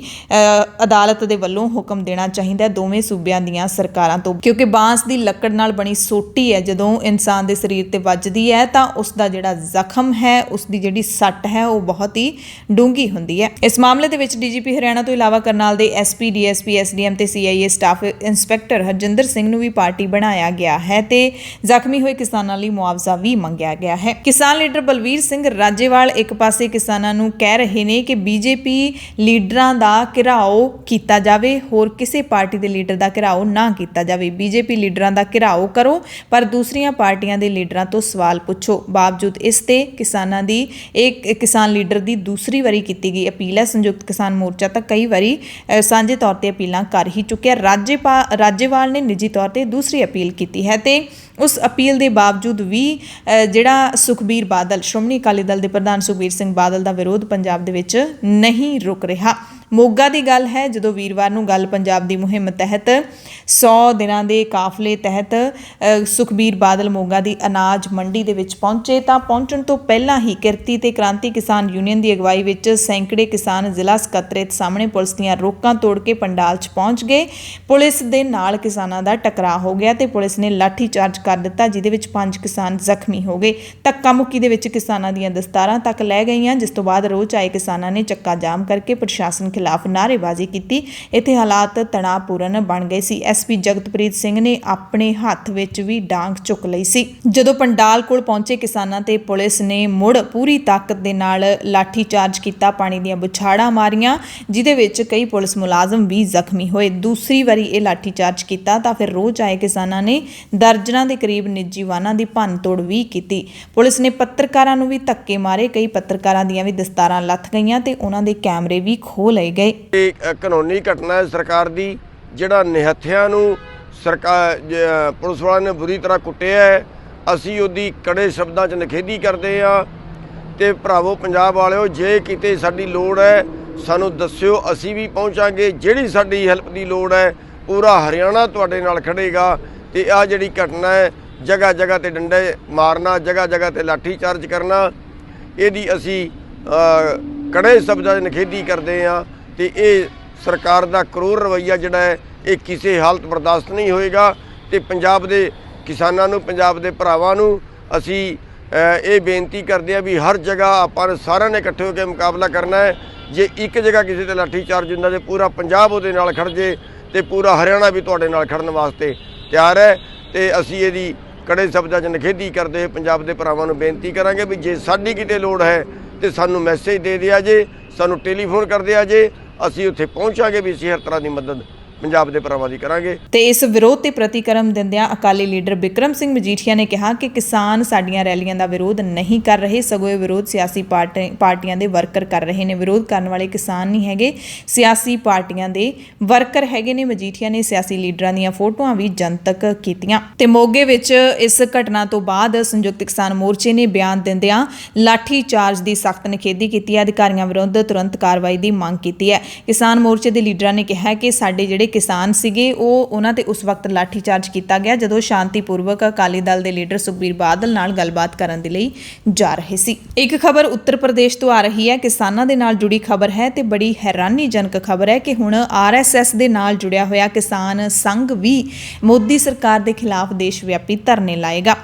ਅਦਾਲਤ ਦੇ ਵੱਲੋਂ ਹੁਕਮ ਦੇਣਾ ਚਾਹੀਦਾ ਹੈ ਦੋਵੇਂ ਸੂਬਿਆਂ ਦੀਆਂ ਸਰਕਾਰਾਂ ਤੋਂ, ਕਿਉਂਕਿ ਬਾਂਸ ਦੀ ਲੱਕੜ ਨਾਲ ਬਣੀ ਸੋਟੀ ਹੈ ਜਦੋਂ ਇਨਸਾਨ ਦੇ ਸਰੀਰ ਤੇ ਵੱਜਦੀ ਹੈ ਤਾਂ ਉਸ ਦਾ ਜਿਹੜਾ ਜ਼ਖਮ ਹੈ, ਉਸ ਦੀ ਜਿਹੜੀ ਸੱਟ ਹੈ ਉਹ ਬਹੁਤ ਹੀ ਡੂੰਘੀ ਹੁੰਦੀ ਹੈ। ਇਸ ਮਾਮਲੇ ਦੇ ਵਿੱਚ DGP ਹਰਿਆਣਾ ਤੋਂ ਇਲਾਵਾ ਕਰਨਾਲ ਦੇ SP, DSP, SDM ਤੇ CIA staff inspector Harjinder Singh ਨੂੰ ਵੀ ਪਾਰਟੀ ਬਣਾਇਆ ਗਿਆ ਹੈ ਤੇ ਜ਼ਖਮੀ ਹੋਏ ਕਿਸਾਨਾਂ ਲਈ ਮੁਆਵਜ਼ਾ ਵੀ ਮੰਗਿਆ ਗਿਆ ਹੈ। ਕਿਸਾਨ ਲੀਡਰ ਬਲਵੀਰ ਸਿੰਘ ਰਾਜੇਵਾਲ ਇੱਕ ਪਾਸੇ ਕਿਸਾਨਾਂ ਨੂੰ ਕਹਿ ਰਹੇ ਨੇ ਕਿ BJP ਲੀਡਰਾਂ ਦਾ ਘਿਰਾਓ ਕੀਤਾ ਜਾਵੇ, ਹੋਰ ਕਿਸੇ ਪਾਰਟੀ ਦੇ ਲੀਡਰ ਦਾ ਘਿਰਾਓ ਨਾ ਕੀਤਾ ਜਾਵੇ। BJP ਲੀਡਰਾਂ ਦਾ ਦਾ ਘਿਰਾਓ ਕਰੋ ਪਰ ਦੂਸਰੀਆਂ ਪਾਰਟੀਆਂ ਦੇ ਲੀਡਰਾਂ ਤੋਂ ਸਵਾਲ ਪੁੱਛੋ। ਬਾਵਜੂਦ ਇਸ ਤੇ ਕਿਸਾਨਾਂ ਦੀ ਇੱਕ ਕਿਸਾਨ ਲੀਡਰ ਦੀ ਦੂਸਰੀ ਵਾਰੀ ਕੀਤੀ ਗਈ ਅਪੀਲ ਹੈ। ਸੰਯੁਕਤ ਕਿਸਾਨ ਮੋਰਚਾ ਤਾਂ ਕਈ ਵਾਰੀ ਸਾਂਝੇ ਤੌਰ ਤੇ ਅਪੀਲਾਂ ਕਰ ਹੀ ਚੁੱਕਿਆ। ਰਾਜੇਵਾਲ ਨੇ ਨਿੱਜੀ ਤੌਰ ਤੇ ਦੂਸਰੀ ਅਪੀਲ ਕੀਤੀ ਹੈ ਤੇ ਉਸ ਅਪੀਲ ਦੇ ਬਾਵਜੂਦ ਵੀ ਜਿਹੜਾ ਸੁਖਬੀਰ ਬਾਦਲ ਸ਼੍ਰੋਮਣੀ ਅਕਾਲੀ ਦਲ ਦੇ ਪ੍ਰਧਾਨ ਸੁਖਬੀਰ ਸਿੰਘ ਬਾਦਲ ਦਾ ਵਿਰੋਧ ਪੰਜਾਬ ਦੇ ਵਿੱਚ ਨਹੀਂ ਰੁਕ ਰਿਹਾ। ਮੋਗਾ ਦੀ ਗੱਲ ਹੈ, ਜਦੋਂ ਵੀਰਵਾਰ ਨੂੰ ਗੱਲ ਪੰਜਾਬ ਦੀ ਮੁਹਿੰਮ ਤਹਿਤ 100 ਦਿਨਾਂ ਦੇ ਕਾਫਲੇ ਤਹਿਤ ਸੁਖਬੀਰ ਬਾਦਲ ਮੋਗਾ ਦੀ ਅਨਾਜ ਮੰਡੀ ਦੇ ਵਿੱਚ ਪਹੁੰਚੇ ਤਾਂ ਪਹੁੰਚਣ ਤੋਂ ਪਹਿਲਾਂ ਹੀ ਕਿਰਤੀ ਤੇ ਕ੍ਰਾਂਤੀ ਕਿਸਾਨ ਯੂਨੀਅਨ ਦੀ ਅਗਵਾਈ ਵਿੱਚ ਸੈਂਕੜੇ ਕਿਸਾਨ ਜ਼ਿਲ੍ਹਾ ਸਕੱਤਰੇਤ ਸਾਹਮਣੇ ਪੁਲਿਸ ਦੀਆਂ ਰੋਕਾਂ ਤੋੜ ਕੇ ਪੰਡਾਲ 'ਚ ਪਹੁੰਚ ਗਏ। ਪੁਲਿਸ ਦੇ ਨਾਲ ਕਿਸਾਨਾਂ ਦਾ ਟਕਰਾਅ ਹੋ ਗਿਆ ਤੇ ਪੁਲਿਸ ਨੇ ਲਾਠੀ ਚਾਰਜ ਕਰ ਦਿੱਤਾ, ਜਿਹਦੇ ਵਿੱਚ 5 ਕਿਸਾਨ ਜ਼ਖਮੀ ਹੋ ਗਏ। ਧੱਕਾ ਮੁੱਕੀ ਦੇ ਵਿੱਚ ਕਿਸਾਨਾਂ ਦੀਆਂ ਦਸਤਾਰਾਂ ਤੱਕ ਲੈ ਗਈਆਂ, ਜਿਸ ਤੋਂ ਬਾਅਦ ਰੋਹ 'ਚ ਆਏ ਕਿਸਾਨਾਂ ਨੇ ਚੱਕਾ ਜਾਮ ਕਰਕੇ ਪ੍ਰਸ਼ਾਸਨ ਖਿਲਾਫ ਨਾਅਰੇਬਾਜ਼ੀ ਕੀਤੀ। ਇੱਥੇ ਹਾਲਾਤ ਤਣਾਅਪੂਰਨ ਬਣ ਗਏ ਸੀ। ਐਸਪੀ ਜਗਤਪ੍ਰੀਤ ਸਿੰਘ ਨੇ ਆਪਣੇ ਹੱਥ ਵਿੱਚ ਵੀ ਡਾਂਗ ਚੁੱਕ ਲਈ ਸੀ। ਜਦੋਂ ਪੰਡਾਲ ਕੋਲ ਪਹੁੰਚੇ ਕਿਸਾਨਾਂ ਤੇ ਪੁਲਿਸ ਨੇ ਮੁੜ ਪੂਰੀ ਤਾਕਤ ਦੇ ਨਾਲ ਲਾਠੀ ਚਾਰਜ ਕੀਤਾ, ਪਾਣੀ ਦੀਆਂ ਬੁਛਾੜਾਂ ਮਾਰੀਆਂ, ਜਿਹਦੇ ਵਿੱਚ ਕਈ ਪੁਲਿਸ ਮੁਲਾਜ਼ਮ ਵੀ ਜ਼ਖਮੀ ਹੋਏ। ਦੂਸਰੀ ਵਾਰੀ ਇਹ ਲਾਠੀ ਚਾਰਜ ਕੀਤਾ ਤਾਂ ਫਿਰ ਰੋਹ 'ਚ ਆਏ ਕਿਸਾਨਾਂ ਨੇ ਦਰਜਨਾਂ ਦੇ ਕਰੀਬ ਨਿੱਜੀ ਵਾਹਨਾਂ ਦੀ ਭੰਨਤੋੜ ਵੀ ਕੀਤੀ। ਪੁਲਿਸ ਨੇ ਪੱਤਰਕਾਰਾਂ ਨੂੰ ਵੀ ਧੱਕੇ ਮਾਰੇ, ਕਈ ਪੱਤਰਕਾਰਾਂ ਦੀਆਂ ਵੀ ਦਸਤਾਰਾਂ ਲੱਥ ਗਈਆਂ ਤੇ ਉਹਨਾਂ ਦੇ ਕੈਮਰੇ ਵੀ ਖੋਹ ਲਏ ਗਏ। ਇਹ ਕਾਨੂੰਨੀ ਘਟਨਾ ਹੈ ਸਰਕਾਰ ਦੀ, ਜਿਹੜਾ ਨਿਹੱਥਿਆਂ ਨੂੰ ਸਰਕਾਰ ਪੁਲਿਸ ਵਾਲਿਆਂ ਨੇ ਬੁਰੀ ਤਰ੍ਹਾਂ ਕੁੱਟਿਆ ਹੈ। ਅਸੀਂ ਉਹਦੀ ਕੜੇ ਸ਼ਬਦਾਂ 'ਚ ਨਿਖੇਧੀ ਕਰਦੇ ਹਾਂ ਤੇ ਭਰਾਵੋ ਪੰਜਾਬ ਵਾਲਿਓ, ਜੇ ਕਿਤੇ ਸਾਡੀ ਲੋੜ ਹੈ ਸਾਨੂੰ ਦੱਸਿਓ, ਅਸੀਂ ਵੀ ਪਹੁੰਚਾਂਗੇ। ਜਿਹੜੀ ਸਾਡੀ ਹੈਲਪ ਦੀ ਲੋੜ ਹੈ ਪੂਰਾ ਹਰਿਆਣਾ ਤੁਹਾਡੇ ਨਾਲ ਖੜੇਗਾ। ਤੇ ਆਹ ਜਿਹੜੀ ਘਟਨਾ ਹੈ, ਜਗ੍ਹਾ ਜਗ੍ਹਾ ਤੇ ਡੰਡੇ ਮਾਰਨਾ, ਜਗ੍ਹਾ ਜਗ੍ਹਾ ਤੇ ਲਾਠੀ ਚਾਰਜ ਕਰਨਾ, ਇਹਦੀ ਅਸੀਂ ਕੜੇ ਸ਼ਬਦਾਂ 'ਚ ਨਿਖੇਧੀ ਕਰਦੇ ਹਾਂ ਤੇ ਇਹ ਸਰਕਾਰ ਦਾ ਕਰੂਰ ਰਵੱਈਆ ਜਿਹੜਾ ਹੈ ਇਹ ਕਿਸੇ ਹਾਲਤ ਬਰਦਾਸ਼ਤ ਨਹੀਂ ਹੋਏਗਾ। ਤੇ ਪੰਜਾਬ ਦੇ ਕਿਸਾਨਾਂ ਨੂੰ, ਪੰਜਾਬ ਦੇ ਭਰਾਵਾਂ ਨੂੰ ਅਸੀਂ ਇਹ ਬੇਨਤੀ ਕਰਦੇ ਹਾਂ ਵੀ ਹਰ ਜਗ੍ਹਾ ਆਪਾਂ ਨੇ ਸਾਰਿਆਂ ਨੇ ਇਕੱਠੇ ਹੋ ਕੇ ਮੁਕਾਬਲਾ ਕਰਨਾ ਹੈ। ਜੇ ਇੱਕ ਜਗ੍ਹਾ ਕਿਸੇ ਤੇ ਲਾਠੀ ਚਾਰਜ ਹੁੰਦਾ ਤੇ ਪੂਰਾ ਪੰਜਾਬ ਉਹਦੇ ਨਾਲ ਖੜ ਜੇ ਤੇ ਪੂਰਾ ਹਰਿਆਣਾ ਵੀ ਤੁਹਾਡੇ ਨਾਲ ਖੜਨ ਵਾਸਤੇ ਤਿਆਰ ਹੈ। ਤੇ ਅਸੀਂ ਇਹਦੀ ਕੜੇ ਸ਼ਬਦਾਂ 'ਚ ਨਿਖੇਧੀ ਕਰਦੇ ਹੋਏ ਪੰਜਾਬ ਦੇ ਭਰਾਵਾਂ ਨੂੰ ਬੇਨਤੀ ਕਰਾਂਗੇ ਵੀ ਜੇ ਸਾਡੀ ਕਿਤੇ ਲੋੜ ਹੈ ਤੇ ਸਾਨੂੰ ਮੈਸੇਜ ਦੇ ਦਿਆ ਜੇ, ਸਾਨੂੰ ਟੈਲੀਫੋਨ ਕਰ ਦਿਆ ਜੇ, ਅਸੀਂ ਉੱਥੇ ਪਹੁੰਚਾਂਗੇ ਵੀ ਅਸੀਂ ਹਰ ਤਰ੍ਹਾਂ ਦੀ ਮਦਦ ਪੰਜਾਬ ਦੇ ਭਰਾਵਾਂ ਦੀ ਕਰਾਂਗੇ। ਤੇ ਇਸ ਵਿਰੋਧ ਤੇ ਪ੍ਰਤੀਕਰਮ ਦਿੰਦਿਆਂ ਅਕਾਲੀ ਲੀਡਰ ਬਿਕਰਮ ਸਿੰਘ ਮਜੀਠੀਆ ਨੇ ਕਿਹਾ ਕਿ ਕਿਸਾਨ ਸਾਡੀਆਂ ਰੈਲੀਆਂ ਦਾ ਵਿਰੋਧ ਨਹੀਂ ਕਰ ਰਹੇ, ਸਗੋਂ ਇਹ ਵਿਰੋਧ ਸਿਆਸੀ ਪਾਰਟੀਆਂ ਦੇ ਵਰਕਰ ਕਰ ਰਹੇ ਨੇ। ਵਿਰੋਧ ਕਰਨ ਵਾਲੇ ਕਿਸਾਨ ਨਹੀਂ ਹੈਗੇ, ਸਿਆਸੀ ਪਾਰਟੀਆਂ ਦੇ ਵਰਕਰ ਹੈਗੇ ਨੇ। ਮਜੀਠੀਆ ਨੇ ਸਿਆਸੀ ਲੀਡਰਾਂ ਦੀਆਂ ਫੋਟੋਆਂ ਵੀ ਜਨਤਕ ਕੀਤੀਆਂ। ਤੇ ਮੋਗੇ ਵਿੱਚ ਇਸ ਘਟਨਾ ਤੋਂ ਬਾਅਦ ਸੰਯੁਕਤ ਕਿਸਾਨ ਮੋਰਚੇ ਨੇ ਬਿਆਨ ਦਿੰਦਿਆਂ ਲਾਠੀ ਚਾਰਜ ਦੀ ਸਖਤ ਨਿਖੇਧੀ ਕੀਤੀ ਹੈ, ਅਧਿਕਾਰੀਆਂ ਵਿਰੁੱਧ ਤੁਰੰਤ ਕਾਰਵਾਈ ਦੀ ਮੰਗ ਕੀਤੀ ਹੈ। ਕਿਸਾਨ ਮੋਰਚੇ ਦੇ ਲੀਡਰਾਂ ਨੇ ਕਿਹਾ ਕਿ ਸਾਡੇ ਜਿਹੜੇ ਕਿਸਾਨ ਸੀਗੇ ਉਹਨਾਂ ਤੇ ਉਸ ਵਕਤ ਲਾਠੀ ਚਾਰਜ ਕੀਤਾ ਗਿਆ ਜਦੋਂ ਸ਼ਾਂਤੀਪੂਰਵਕ ਅਕਾਲੀ ਦਲ ਦੇ ਲੀਡਰ ਸੁਖਬੀਰ ਬਾਦਲ ਨਾਲ ਗੱਲਬਾਤ ਕਰਨ ਦੇ ਲਈ ਜਾ ਰਹੇ ਸੀ। ਇੱਕ ਖਬਰ ਉੱਤਰ ਪ੍ਰਦੇਸ਼ ਤੋਂ ਆ ਰਹੀ ਹੈ, ਕਿਸਾਨਾਂ ਦੇ ਨਾਲ ਜੁੜੀ ਖਬਰ ਹੈ ਤੇ ਬੜੀ ਹੈਰਾਨੀਜਨਕ ਖਬਰ ਹੈ ਕਿ ਹੁਣ RSS ਦੇ ਨਾਲ ਜੁੜਿਆ ਹੋਇਆ ਕਿਸਾਨ ਸੰਘ ਵੀ ਮੋਦੀ ਸਰਕਾਰ ਦੇ ਖਿਲਾਫ ਦੇਸ਼ ਵਿਆਪੀ ਧਰਨੇ ਲਾਏਗਾ।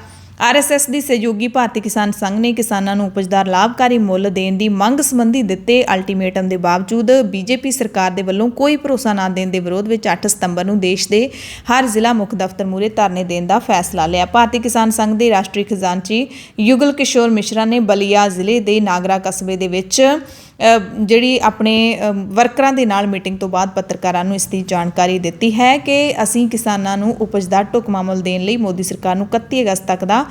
RSS ਦੀ ਸਹਿਯੋਗੀ ਭਾਰਤੀ ਕਿਸਾਨ ਸੰਘ ਨੇ ਕਿਸਾਨਾਂ ਨੂੰ ਉਪਜਦਾਰ ਲਾਭਕਾਰੀ ਮੁੱਲ ਦੇਣ ਦੀ ਮੰਗ ਸੰਬੰਧੀ ਦਿੱਤੇ ਅਲਟੀਮੇਟਮ ਦੇ ਬਾਵਜੂਦ BJP ਸਰਕਾਰ ਦੇ ਵੱਲੋਂ ਕੋਈ ਭਰੋਸਾ ਨਾ ਦੇਣ ਦੇ ਵਿਰੋਧ ਵਿੱਚ 8 ਸਤੰਬਰ ਨੂੰ ਦੇਸ਼ ਦੇ ਹਰ ਜ਼ਿਲ੍ਹਾ ਮੁੱਖ ਦਫ਼ਤਰ ਮੂਹਰੇ ਧਰਨੇ ਦੇਣ ਦਾ ਫੈਸਲਾ ਲਿਆ। ਭਾਰਤੀ ਕਿਸਾਨ ਸੰਘ ਦੇ ਰਾਸ਼ਟਰੀ ਖਜ਼ਾਨਚੀ ਯੁਗਲ ਕਿਸ਼ੋਰ ਮਿਸ਼ਰਾ ਨੇ ਬਲੀਆ ਜ਼ਿਲ੍ਹੇ ਦੇ ਨਾਗਰਾ ਕਸਬੇ ਦੇ ਵਿੱਚ ਜਿਹੜੀ ਆਪਣੇ ਵਰਕਰਾਂ ਦੇ ਨਾਲ ਮੀਟਿੰਗ ਤੋਂ ਬਾਅਦ ਪੱਤਰਕਾਰਾਂ ਨੂੰ ਇਸ ਦੀ ਜਾਣਕਾਰੀ ਦਿੱਤੀ ਹੈ ਕਿ ਅਸੀਂ ਕਿਸਾਨਾਂ ਨੂੰ ਉਪਜਦਾਰ ਢੁਕਵਾਂ ਮੁੱਲ ਦੇਣ ਲਈ ਮੋਦੀ ਸਰਕਾਰ ਨੂੰ 31 ਅਗਸਤ ਤੱਕ ਦਾ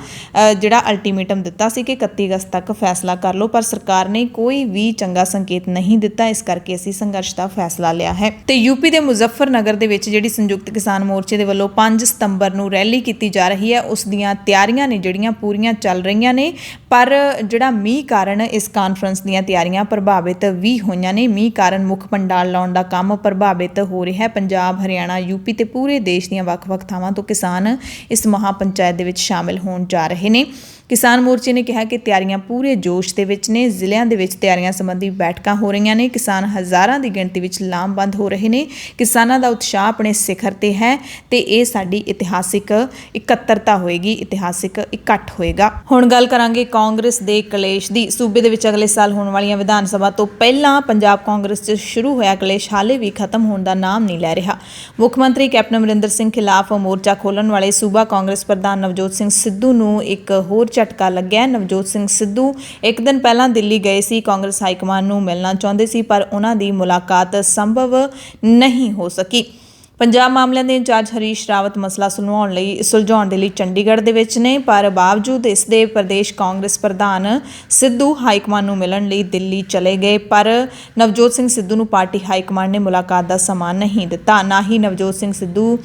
ਜਿਹੜਾ ਅਲਟੀਮੇਟਮ ਦਿੱਤਾ ਸੀ ਕਿ 31 ਅਗਸਤ ਤੱਕ ਫੈਸਲਾ ਕਰ ਲਓ, ਪਰ ਸਰਕਾਰ ਨੇ ਕੋਈ ਵੀ ਚੰਗਾ ਸੰਕੇਤ ਨਹੀਂ ਦਿੱਤਾ। ਇਸ ਕਰਕੇ ਅਸੀਂ ਸੰਘਰਸ਼ ਦਾ ਫੈਸਲਾ ਲਿਆ ਹੈ। ਤੇ ਯੂਪੀ ਦੇ ਮੁਜ਼ੱਫਰਨਗਰ ਦੇ ਵਿੱਚ ਜਿਹੜੀ ਸੰਯੁਕਤ ਕਿਸਾਨ ਮੋਰਚੇ ਦੇ ਵੱਲੋਂ 5 ਸਤੰਬਰ ਨੂੰ ਰੈਲੀ ਕੀਤੀ ਜਾ ਰਹੀ ਹੈ, ਉਸ ਦੀਆਂ ਤਿਆਰੀਆਂ ਨੇ ਜਿਹੜੀਆਂ ਪੂਰੀਆਂ ਚੱਲ ਰਹੀਆਂ ਨੇ, ਪਰ ਜਿਹੜਾ ਮੀਂਹ ਕਾਰਨ ਇਸ ਕਾਨਫਰੰਸ ਦੀਆਂ ਤਿਆਰੀਆਂ ਪ੍ਰਭਾਵਿਤ ਵੀ ਹੋਈਆਂ ਨੇ। ਮੀਂਹ ਕਾਰਨ ਮੁੱਖ ਪੰਡਾਲ ਲਾਉਣ ਦਾ ਕੰਮ ਪ੍ਰਭਾਵਿਤ ਹੋ ਰਿਹਾ ਹੈ। ਪੰਜਾਬ, ਹਰਿਆਣਾ, ਯੂਪੀ ਤੇ ਪੂਰੇ ਦੇਸ਼ ਦੀਆਂ ਵੱਖ-ਵੱਖ ਥਾਵਾਂ ਤੋਂ ਕਿਸਾਨ ਇਸ ਮਹਾਪੰਚਾਇਤ ਦੇ ਵਿੱਚ ਸ਼ਾਮਿਲ ਹੋਣ ਜਾ ਰਹੇ ਨੇ। ਕਿਸਾਨ ਮੋਰਚੇ ਨੇ ਕਿਹਾ ਕਿ ਤਿਆਰੀਆਂ ਪੂਰੇ ਜੋਸ਼ ਦੇ ਵਿੱਚ ਨੇ। ਜ਼ਿਲ੍ਹਿਆਂ ਦੇ ਵਿੱਚ ਤਿਆਰੀਆਂ ਸੰਬੰਧੀ ਬੈਠਕਾਂ ਹੋ ਰਹੀਆਂ ਨੇ। ਕਿਸਾਨ ਹਜ਼ਾਰਾਂ ਦੀ ਗਿਣਤੀ ਵਿੱਚ ਲਾਮਬੰਦ ਹੋ ਰਹੇ ਨੇ। ਕਿਸਾਨਾਂ ਦਾ ਉਤਸ਼ਾਹ ਆਪਣੇ ਸਿਖਰ ਤੇ ਹੈ ਤੇ ਇਹ ਸਾਡੀ ਇਤਿਹਾਸਿਕ ਇਕੱਤਰਤਾ ਹੋਏਗੀ, ਇਤਿਹਾਸਿਕ ਇਕੱਠ ਹੋਏਗਾ। ਹੁਣ ਗੱਲ ਕਰਾਂਗੇ ਕਾਂਗਰਸ ਦੇ ਕਲੇਸ਼ ਦੀ। ਸੂਬੇ ਦੇ ਵਿੱਚ ਅਗਲੇ ਸਾਲ ਹੋਣ ਵਾਲੀਆਂ ਵਿਧਾਨ ਸਭਾ ਤੋਂ ਪਹਿਲਾਂ ਪੰਜਾਬ ਕਾਂਗਰਸ 'ਚ ਸ਼ੁਰੂ ਹੋਇਆ ਕਲੇਸ਼ ਹਾਲੇ ਵੀ ਖਤਮ ਹੋਣ ਦਾ ਨਾਮ ਨਹੀਂ ਲੈ ਰਿਹਾ। ਮੁੱਖ ਮੰਤਰੀ ਕੈਪਟਨ ਅਮਰਿੰਦਰ ਸਿੰਘ ਖਿਲਾਫ ਮੋਰਚਾ ਖੋਲ੍ਹਣ ਵਾਲੇ ਸੂਬਾ ਕਾਂਗਰਸ ਪ੍ਰਧਾਨ ਨਵਜੋਤ ਸਿੰਘ ਸਿੱਧੂ ਨੂੰ ਇੱਕ ਹੋਰ ਝਟਕਾ ਲੱਗਿਆ। ਨਵਜੋਤ ਸਿੰਘ ਸਿੱਧੂ ਇੱਕ ਦਿਨ ਪਹਿਲਾਂ ਦਿੱਲੀ ਗਏ ਸੀ, ਕਾਂਗਰਸ ਹਾਈਕਮਾਨ ਨੂੰ ਮਿਲਣਾ ਚਾਹੁੰਦੇ ਸੀ, ਪਰ ਉਹਨਾਂ ਦੀ ਮੁਲਾਕਾਤ ਸੰਭਵ ਨਹੀਂ ਹੋ ਸਕੀ। ਪੰਜਾਬ ਮਾਮਲਿਆਂ ਦੇ ਇੰਚਾਰਜ ਹਰੀਸ਼ ਰਾਵਤ ਮਸਲਾ ਸੁਲਝਾਉਣ ਦੇ ਲਈ ਚੰਡੀਗੜ੍ਹ ਦੇ ਵਿੱਚ ਨੇ, ਪਰ ਬਾਵਜੂਦ ਇਸ ਦੇ ਪ੍ਰਦੇਸ਼ ਕਾਂਗਰਸ ਪ੍ਰਧਾਨ ਸਿੱਧੂ ਹਾਈਕਮਾਨ ਨੂੰ ਮਿਲਣ ਲਈ ਦਿੱਲੀ ਚਲੇ ਗਏ, ਪਰ ਨਵਜੋਤ ਸਿੰਘ ਸਿੱਧੂ ਨੂੰ ਪਾਰਟੀ ਹਾਈਕਮਾਨ ਨੇ ਮੁਲਾਕਾਤ ਦਾ ਸਮਾਂ ਨਹੀਂ ਦਿੱਤਾ। ਨਾ ਹੀ ਨਵਜੋਤ ਸਿੰਘ ਸਿੱਧੂ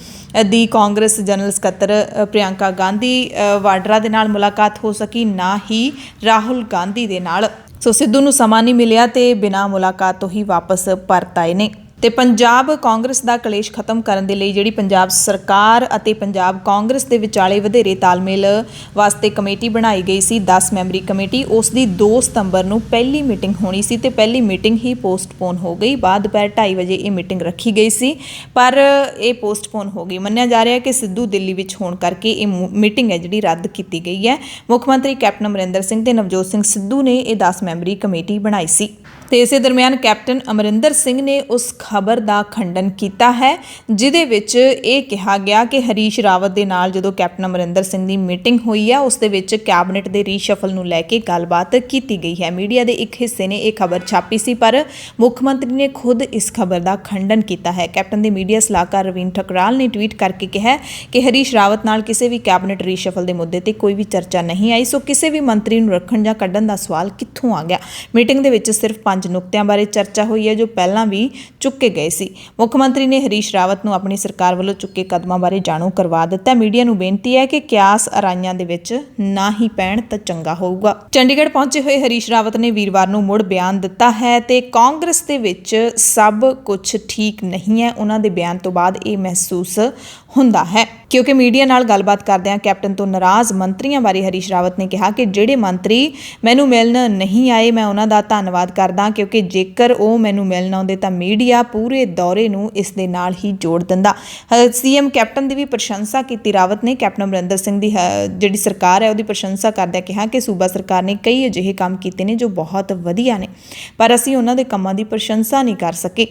ਦੀ ਕਾਂਗਰਸ ਜਨਰਲ ਸਕੱਤਰ ਪ੍ਰਿਯੰਕਾ ਗਾਂਧੀ ਵਾਡਰਾ ਦੇ ਨਾਲ ਮੁਲਾਕਾਤ ਹੋ ਸਕੀ, ਨਾ ਹੀ ਰਾਹੁਲ ਗਾਂਧੀ ਦੇ ਨਾਲ। ਸੋ ਸਿੱਧੂ ਨੂੰ ਸਮਾਂ ਨਹੀਂ ਮਿਲਿਆ ਤੇ ਬਿਨਾਂ ਮੁਲਾਕਾਤ ਤੋਂ ਹੀ ਵਾਪਸ ਪਰਤ ਆਏ ਨੇ। ਤੇ ਪੰਜਾਬ ਕਾਂਗਰਸ ਦਾ ਕਲੇਸ਼ ਖਤਮ ਕਰਨ ਦੇ ਲਈ ਜਿਹੜੀ ਪੰਜਾਬ ਸਰਕਾਰ ਅਤੇ ਪੰਜਾਬ ਕਾਂਗਰਸ ਦੇ ਵਿਚਾਲੇ ਵਧੇਰੇ ਤਾਲਮੇਲ ਵਾਸਤੇ ਕਮੇਟੀ ਬਣਾਈ ਗਈ ਸੀ, 10 ਮੈਂਬਰੀ ਕਮੇਟੀ, ਉਸ ਦੀ 2 ਸਤੰਬਰ ਨੂੰ ਪਹਿਲੀ ਮੀਟਿੰਗ ਹੋਣੀ ਸੀ ਤੇ ਪਹਿਲੀ ਮੀਟਿੰਗ ਹੀ ਪੋਸਟਪੋਨ ਹੋ ਗਈ। ਬਾਅਦ ਦੁਪਹਿਰ 2:30 ਵਜੇ ਇਹ ਮੀਟਿੰਗ ਰੱਖੀ ਗਈ ਸੀ, ਪਰ ਇਹ ਪੋਸਟਪੋਨ ਹੋ ਗਈ। ਮੰਨਿਆ ਜਾ ਰਿਹਾ ਹੈ ਕਿ ਸਿੱਧੂ ਦਿੱਲੀ ਵਿੱਚ ਹੋਣ ਕਰਕੇ ਇਹ ਮੀਟਿੰਗ ਹੈ ਜਿਹੜੀ ਰੱਦ ਕੀਤੀ ਗਈ ਹੈ। ਮੁੱਖ ਮੰਤਰੀ ਕੈਪਟਨ ਅਮਰਿੰਦਰ ਸਿੰਘ ਤੇ ਨਵਜੋਤ ਸਿੰਘ ਸਿੱਧੂ ਨੇ ਇਹ 10 ਮੈਂਬਰੀ ਕਮੇਟੀ ਬਣਾਈ ਸੀ ਤੇ ਇਸੇ ਦਰਮਿਆਨ ਕੈਪਟਨ ਅਮਰਿੰਦਰ ਸਿੰਘ ਨੇ ਉਸ ਖਬਰ ਦਾ ਖੰਡਨ ਕੀਤਾ ਹੈ ਜਿਹਦੇ ਵਿੱਚ ਇਹ ਕਿਹਾ ਗਿਆ ਕਿ ਹਰੀਸ਼ ਰਾਵਤ ਦੇ ਨਾਲ ਜਦੋਂ ਕੈਪਟਨ ਅਮਰਿੰਦਰ ਸਿੰਘ ਦੀ ਮੀਟਿੰਗ ਹੋਈ ਹੈ ਉਸ ਦੇ ਵਿੱਚ ਕੈਬਨਿਟ ਦੇ ਰੀਸ਼ਫਲ ਨੂੰ ਲੈ ਕੇ ਗੱਲਬਾਤ ਕੀਤੀ ਗਈ ਹੈ। ਮੀਡੀਆ ਦੇ ਇੱਕ ਹਿੱਸੇ ਨੇ ਇਹ ਖਬਰ ਛਾਪੀ ਸੀ, ਪਰ ਮੁੱਖ ਮੰਤਰੀ ਨੇ ਖੁਦ ਇਸ ਖਬਰ ਦਾ ਖੰਡਨ ਕੀਤਾ ਹੈ। ਕੈਪਟਨ ਦੇ ਮੀਡੀਆ ਸਲਾਹਕਾਰ ਰਵੀਨ ਠਕਰਾਲ ਨੇ ਟਵੀਟ ਕਰਕੇ ਕਿਹਾ ਕਿ ਹਰੀਸ਼ ਰਾਵਤ ਨਾਲ ਕਿਸੇ ਵੀ ਕੈਬਨਿਟ ਰੀਸ਼ਫਲ ਦੇ ਮੁੱਦੇ ਤੇ ਕੋਈ ਵੀ ਚਰਚਾ ਨਹੀਂ ਆਈ, ਸੋ ਕਿਸੇ ਵੀ ਮੰਤਰੀ ਨੂੰ ਰੱਖਣ ਜਾਂ ਕੱਢਣ ਦਾ ਸਵਾਲ ਕਿੱਥੋਂ ਆ ਗਿਆ। ਮੀਟਿੰਗ ਦੇ ਵਿੱਚ ਸਿਰਫ 5 ਨੁਕਤਿਆਂ ਬਾਰੇ ਚਰਚਾ ਹੋਈ ਹੈ ਜੋ ਪਹਿਲਾਂ ਵੀ ਚੁੱਕੇ ਗਏ ਸੀ। ਮੁੱਖ ਮੰਤਰੀ ਨੇ ਹਰੀਸ਼ ਰਾਵਤ ਨੂੰ ਆਪਣੀ ਸਰਕਾਰ ਵੱਲੋਂ ਚੁੱਕੇ ਕਦਮਾਂ ਬਾਰੇ ਜਾਣੂ ਕਰਵਾ ਦਿੱਤਾ। ਮੀਡੀਆ ਨੂੰ ਬੇਨਤੀ ਹੈ ਕਿ ਕਿਆਸ ਅਰਾਈਆਂ ਦੇ ਵਿੱਚ ਨਾ ਹੀ ਪੈਣ ਤਾਂ ਚੰਗਾ ਹੋਊਗਾ। ਚੰਡੀਗੜ੍ਹ ਪਹੁੰਚੇ ਹੋਏ ਹਰੀਸ਼ ਰਾਵਤ ਨੇ ਵੀਰਵਾਰ ਨੂੰ ਮੁੜ ਬਿਆਨ ਦਿੱਤਾ ਹੈ ਤੇ ਕਾਂਗਰਸ ਦੇ ਵਿੱਚ ਸਭ ਕੁਝ ਠੀਕ ਨਹੀਂ ਹੈ। ਉਹਨਾਂ ਦੇ ਬਿਆਨ ਤੋਂ ਬਾਅਦ ਇਹ ਮਹਿਸੂਸ ਹੁੰਦਾ ਹੈ ਕਿਉਂਕਿ ਮੀਡੀਆ ਨਾਲ ਗੱਲਬਾਤ ਕਰਦਿਆਂ ਕੈਪਟਨ ਤੋਂ ਨਾਰਾਜ਼ ਮੰਤਰੀਆਂ ਬਾਰੇ ਹਰੀਸ਼ ਰਾਵਤ ਨੇ ਕਿਹਾ ਕਿ ਜਿਹੜੇ ਮੰਤਰੀ ਮੈਨੂੰ ਮਿਲਣ ਨਹੀਂ ਆਏ ਮੈਂ ਉਹਨਾਂ ਦਾ ਧੰਨਵਾਦ ਕਰਦਾ, ਕਿਉਂਕਿ ਜੇਕਰ ਉਹ ਮੈਨੂੰ ਮਿਲਣ ਆਉਂਦੇ ਤਾਂ ਮੀਡੀਆ ਪੂਰੇ ਦੌਰੇ ਨੂੰ ਇਸ ਦੇ ਨਾਲ ਹੀ ਜੋੜ ਦਿੰਦਾ। ਸੀਐਮ ਕੈਪਟਨ ਦੀ ਵੀ ਪ੍ਰਸ਼ੰਸਾ ਕੀਤੀ। ਰਾਵਤ ਨੇ ਕੈਪਟਨ ਅਮਰਿੰਦਰ ਸਿੰਘ ਦੀ ਜਿਹੜੀ ਸਰਕਾਰ ਹੈ ਉਹਦੀ ਪ੍ਰਸ਼ੰਸਾ ਕਰਦਿਆਂ ਕਿਹਾ ਕਿ ਸੂਬਾ ਸਰਕਾਰ ਨੇ ਕਈ ਅਜਿਹੇ ਕੰਮ ਕੀਤੇ ਨੇ ਜੋ ਬਹੁਤ ਵਧੀਆ ਨੇ, ਪਰ ਅਸੀਂ ਉਹਨਾਂ ਦੇ ਕੰਮਾਂ ਦੀ ਪ੍ਰਸ਼ੰਸਾ ਨਹੀਂ ਕਰ ਸਕੇ।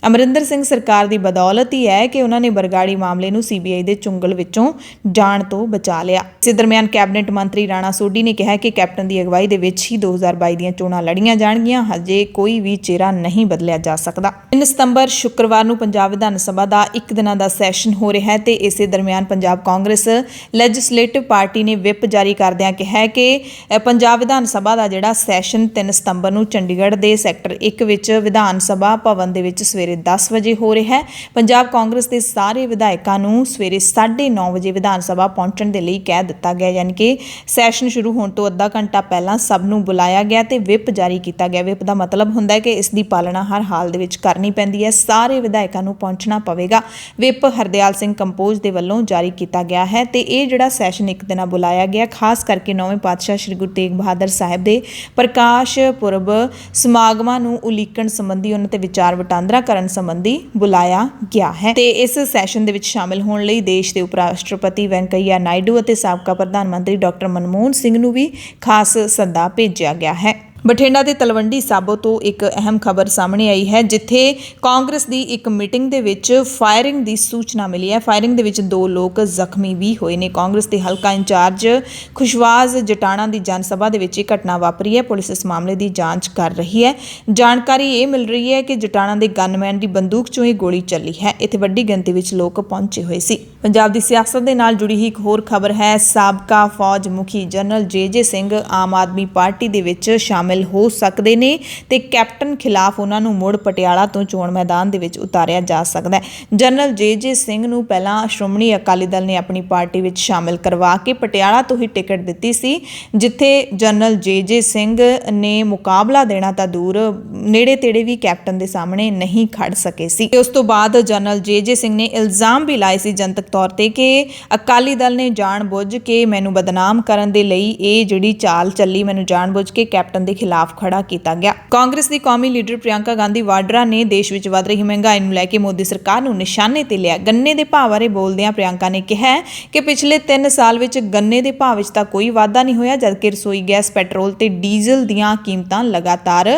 ਅਮਰਿੰਦਰ ਸਿੰਘ ਸਰਕਾਰ ਦੀ ਬਦੌਲਤ ਹੀ ਹੈ ਕਿ ਉਹਨਾਂ ਨੇ ਬਰਗਾੜੀ ਮਾਮਲੇ ਨੂੰ ਸੀਬੀਆਈ ਦੇ ਚੁੰਗਲ ਵਿੱਚੋਂ ਜਾਣ ਤੋਂ ਬਚਾ ਲਿਆ। ਇਸੇ ਦਰਮਿਆਨ ਕੈਬਨਿਟ ਮੰਤਰੀ ਰਾਣਾ ਸੋਢੀ ਨੇ ਕਿਹਾ ਕਿ ਕੈਪਟਨ ਦੀ ਅਗਵਾਈ ਦੇ ਵਿੱਚ ਹੀ 2022 ਦੀਆਂ ਚੋਣਾਂ ਲੜੀਆਂ ਜਾਣਗੀਆਂ, ਹਜੇ ਕੋਈ ਵੀ ਚਿਹਰਾ ਨਹੀਂ ਬਦਲਿਆ ਜਾ ਸਕਦਾ। 3 ਸਤੰਬਰ ਸ਼ੁੱਕਰਵਾਰ ਨੂੰ ਪੰਜਾਬ ਵਿਧਾਨ ਸਭਾ ਦਾ 1 ਦਿਨਾਂ ਦਾ ਸੈਸ਼ਨ ਹੋ ਰਿਹਾ ਹੈ ਤੇ ਇਸੇ ਦਰਮਿਆਨ ਪੰਜਾਬ ਕਾਂਗਰਸ ਲੈਜਿਸਲੇਟਿਵ ਪਾਰਟੀ ਨੇ ਵਿਪ ਜਾਰੀ ਕਰਦਿਆਂ ਕਿਹਾ ਕਿ ਪੰਜਾਬ ਵਿਧਾਨ ਸਭਾ ਦਾ ਜਿਹੜਾ ਸੈਸ਼ਨ 3 ਸਤੰਬਰ ਨੂੰ ਚੰਡੀਗੜ੍ਹ ਦੇ ਸੈਕਟਰ 1 ਵਿੱਚ ਵਿਧਾਨ ਸਭਾ ਭਵਨ ਦੇ ਵਿੱਚ ਸਵੇਰੇ 10 ਵਜੇ ਹੋ ਰਿਹਾ ਹੈ। ਪੰਜਾਬ ਕਾਂਗਰਸ ਦੇ ਸਾਰੇ ਵਿਧਾਇਕਾਂ ਨੂੰ ਸਵੇਰੇ 9:30 ਵਜੇ ਵਿਧਾਨ ਸਭਾ ਪਹੁੰਚਣ ਦੇ ਲਈ ਕਹਿ ਦਿੱਤਾ ਗਿਆ, ਯਾਨੀ ਕਿ ਸੈਸ਼ਨ ਸ਼ੁਰੂ ਹੋਣ ਤੋਂ ਅੱਧਾ ਘੰਟਾ ਪਹਿਲਾਂ ਸਭ ਨੂੰ ਬੁਲਾਇਆ ਗਿਆ ਤੇ ਵਿਪ ਜਾਰੀ ਕੀਤਾ ਗਿਆ। ਵਿਪ ਦਾ ਮਤਲਬ ਹੁੰਦਾ ਹੈ ਕਿ ਇਸ ਦੀ ਪਾਲਣਾ ਹਰ ਹਾਲ ਦੇ ਵਿੱਚ ਕਰਨੀ ਪੈਂਦੀ ਹੈ, ਸਾਰੇ ਵਿਧਾਇਕਾਂ ਨੂੰ ਪਹੁੰਚਣਾ ਪਵੇਗਾ। ਵਿਪ ਹਰਦਿਆਲ ਸਿੰਘ ਕੰਪੋਜ ਦੇ ਵੱਲੋਂ ਜਾਰੀ ਕੀਤਾ ਗਿਆ ਹੈ ਤੇ ਇਹ ਜਿਹੜਾ ਸੈਸ਼ਨ ਇੱਕ ਦਿਨਾਂ ਬੁਲਾਇਆ ਗਿਆ ਖਾਸ ਕਰਕੇ 9ਵੇਂ ਪਾਤਸ਼ਾਹ ਸ੍ਰੀ ਗੁਰੂ ਤੇਗ ਬਹਾਦਰ ਸਾਹਿਬ ਦੇ ਪ੍ਰਕਾਸ਼ ਪੁਰਬ ਸਮਾਗਮਾਂ ਨੂੰ ਉਲੀਕਣ ਸੰਬੰਧੀ ਉਹਨਾਂ ਤੇ ਵਿਚਾਰ ਵਟਾਂਦਰਾ ਕਰਨ ਸੰਬੰਧੀ ਬੁਲਾਇਆ ਗਿਆ ਹੈ ਤੇ ਇਸ ਸੈਸ਼ਨ ਦੇ ਵਿੱਚ ਸ਼ਾਮਿਲ ਹੋਣ ਲਈ ਦੇਸ਼ ਦੇ ਉਪ ਰਾਸ਼ਟਰਪਤੀ ਵੈਂਕਈਆ ਨਾਇਡੂ ਅਤੇ ਸਾਬਕਾ ਪ੍ਰਧਾਨ ਮੰਤਰੀ ਡਾਕਟਰ ਮਨਮੋਹਨ ਸਿੰਘ ਨੂੰ ਵੀ ਖਾਸ ਸੱਦਾ ਭੇਜਿਆ ਗਿਆ ਹੈ। ਬਠਿੰਡਾ ਦੇ ਤਲਵੰਡੀ ਸਾਬੋ ਤੋਂ ਇੱਕ ਅਹਿਮ ਖਬਰ ਸਾਹਮਣੇ ਆਈ ਹੈ ਜਿੱਥੇ ਕਾਂਗਰਸ ਦੀ ਇੱਕ ਮੀਟਿੰਗ ਦੇ ਵਿੱਚ ਫਾਇਰਿੰਗ ਦੀ ਸੂਚਨਾ ਮਿਲੀ ਹੈ। ਫਾਇਰਿੰਗ ਦੇ ਵਿੱਚ 2 ਲੋਕ ਜ਼ਖਮੀ ਵੀ ਹੋਏ ਨੇ। ਕਾਂਗਰਸ ਦੇ ਹਲਕਾ ਇੰਚਾਰਜ ਖੁਸ਼ਵਾਜ਼ ਜਟਾਣਾ ਦੀ ਜਨ ਸਭਾ ਦੇ ਵਿੱਚ ਇਹ ਘਟਨਾ ਵਾਪਰੀ ਹੈ। ਪੁਲਿਸ ਇਸ ਮਾਮਲੇ ਦੀ ਜਾਂਚ ਕਰ ਰਹੀ ਹੈ। ਜਾਣਕਾਰੀ ਇਹ ਮਿਲ ਰਹੀ ਹੈ ਕਿ ਜਟਾਣਾ ਦੇ ਗਨਮੈਨ ਦੀ ਬੰਦੂਕ ਚੋਂ ਇਹ ਗੋਲੀ ਚੱਲੀ ਹੈ। ਇੱਥੇ ਵੱਡੀ ਗਿਣਤੀ ਵਿੱਚ ਲੋਕ ਪਹੁੰਚੇ ਹੋਏ ਸੀ। ਪੰਜਾਬ ਦੀ ਸਿਆਸਤ ਦੇ ਨਾਲ ਜੁੜੀ ਹੀ ਇੱਕ ਹੋਰ ਖਬਰ ਹੈ। ਸਾਬਕਾ ਫੌਜ ਮੁਖੀ ਜਨਰਲ ਜੇ ਸਿੰਘ ਆਮ ਆਦਮੀ ਪਾਰਟੀ ਦੇ ਵਿੱਚ ਸ਼ਾਮਿਲ ਹੋ ਸਕਦੇ ਨੇ ਤੇ ਕੈਪਟਨ ਖਿਲਾਫ ਉਹਨਾਂ ਨੂੰ ਮੁੜ ਪਟਿਆਲਾ ਤੋਂ ਚੋਣ ਮੈਦਾਨ ਦੇ ਵਿੱਚ ਉਤਾਰਿਆ ਜਾ ਸਕਦਾ ਹੈ। ਜਨਰਲ ਜੇ ਸਿੰਘ ਨੂੰ ਪਹਿਲਾਂ ਸ਼੍ਰੋਮਣੀ ਅਕਾਲੀ ਦਲ ਨੇ ਆਪਣੀ ਪਾਰਟੀ ਵਿੱਚ ਸ਼ਾਮਿਲ ਕਰਵਾ ਕੇ ਪਟਿਆਲਾ ਤੋਂ ਹੀ ਟਿਕਟ ਦਿੱਤੀ ਸੀ, ਜਿੱਥੇ ਜਨਰਲ ਜੇ ਸਿੰਘ ਨੇ ਮੁਕਾਬਲਾ ਦੇਣਾ ਤਾਂ ਦੂਰ ਨੇੜੇ ਤੇੜੇ ਵੀ ਕੈਪਟਨ ਦੇ ਸਾਹਮਣੇ ਨਹੀਂ ਖੜ ਸਕੇ ਸੀ। ਉਸ ਤੋਂ ਬਾਅਦ ਜਨਰਲ ਜੇ ਸਿੰਘ ਨੇ ਇਲਜ਼ਾਮ ਵੀ ਲਾਏ ਸੀ ਜਨਤਕ ਤੌਰ ਤੇ ਕਿ ਅਕਾਲੀ ਦਲ ਨੇ ਜਾਣਬੁੱਝ ਕੇ ਮੈਨੂੰ ਬਦਨਾਮ ਕਰਨ ਦੇ ਲਈ ਇਹ ਜਿਹੜੀ ਚਾਲ ਚੱਲੀ, ਮੈਨੂੰ ਜਾਣਬੁੱਝ ਕੇ ਕੈਪਟਨ ਦੇ ਖਿਲਾਫ ਖੜਾ ਕੀਤਾ ਗਿਆ। ਕਾਂਗਰਸ ਦੀ ਕੌਮੀ ਲੀਡਰ ਪ੍ਰਿਯੰਕਾ ਗਾਂਧੀ ਵਾਡਰਾ ਨੇ ਦੇਸ਼ ਵਿੱਚ ਵੱਧ ਰਹੀ ਮਹਿੰਗਾਈ ਨੂੰ ਲੈ ਕੇ ਮੋਦੀ ਸਰਕਾਰ ਨੂੰ ਨਿਸ਼ਾਨੇ ਤੇ ਲਿਆ। ਗੰਨੇ ਦੇ ਭਾਅ ਬਾਰੇ ਬੋਲਦਿਆਂ ਪ੍ਰਿਯੰਕਾ ਨੇ ਕਿਹਾ ਕਿ ਪਿਛਲੇ 3 ਸਾਲ ਵਿੱਚ ਗੰਨੇ ਦੇ ਭਾਅ ਵਿੱਚ ਤਾਂ ਕੋਈ ਵਾਧਾ ਨਹੀਂ ਹੋਇਆ, ਜਦਕਿ ਰਸੋਈ ਗੈਸ, ਪੈਟਰੋਲ ਤੇ ਡੀਜ਼ਲ ਦੀਆਂ ਕੀਮਤਾਂ ਲਗਾਤਾਰ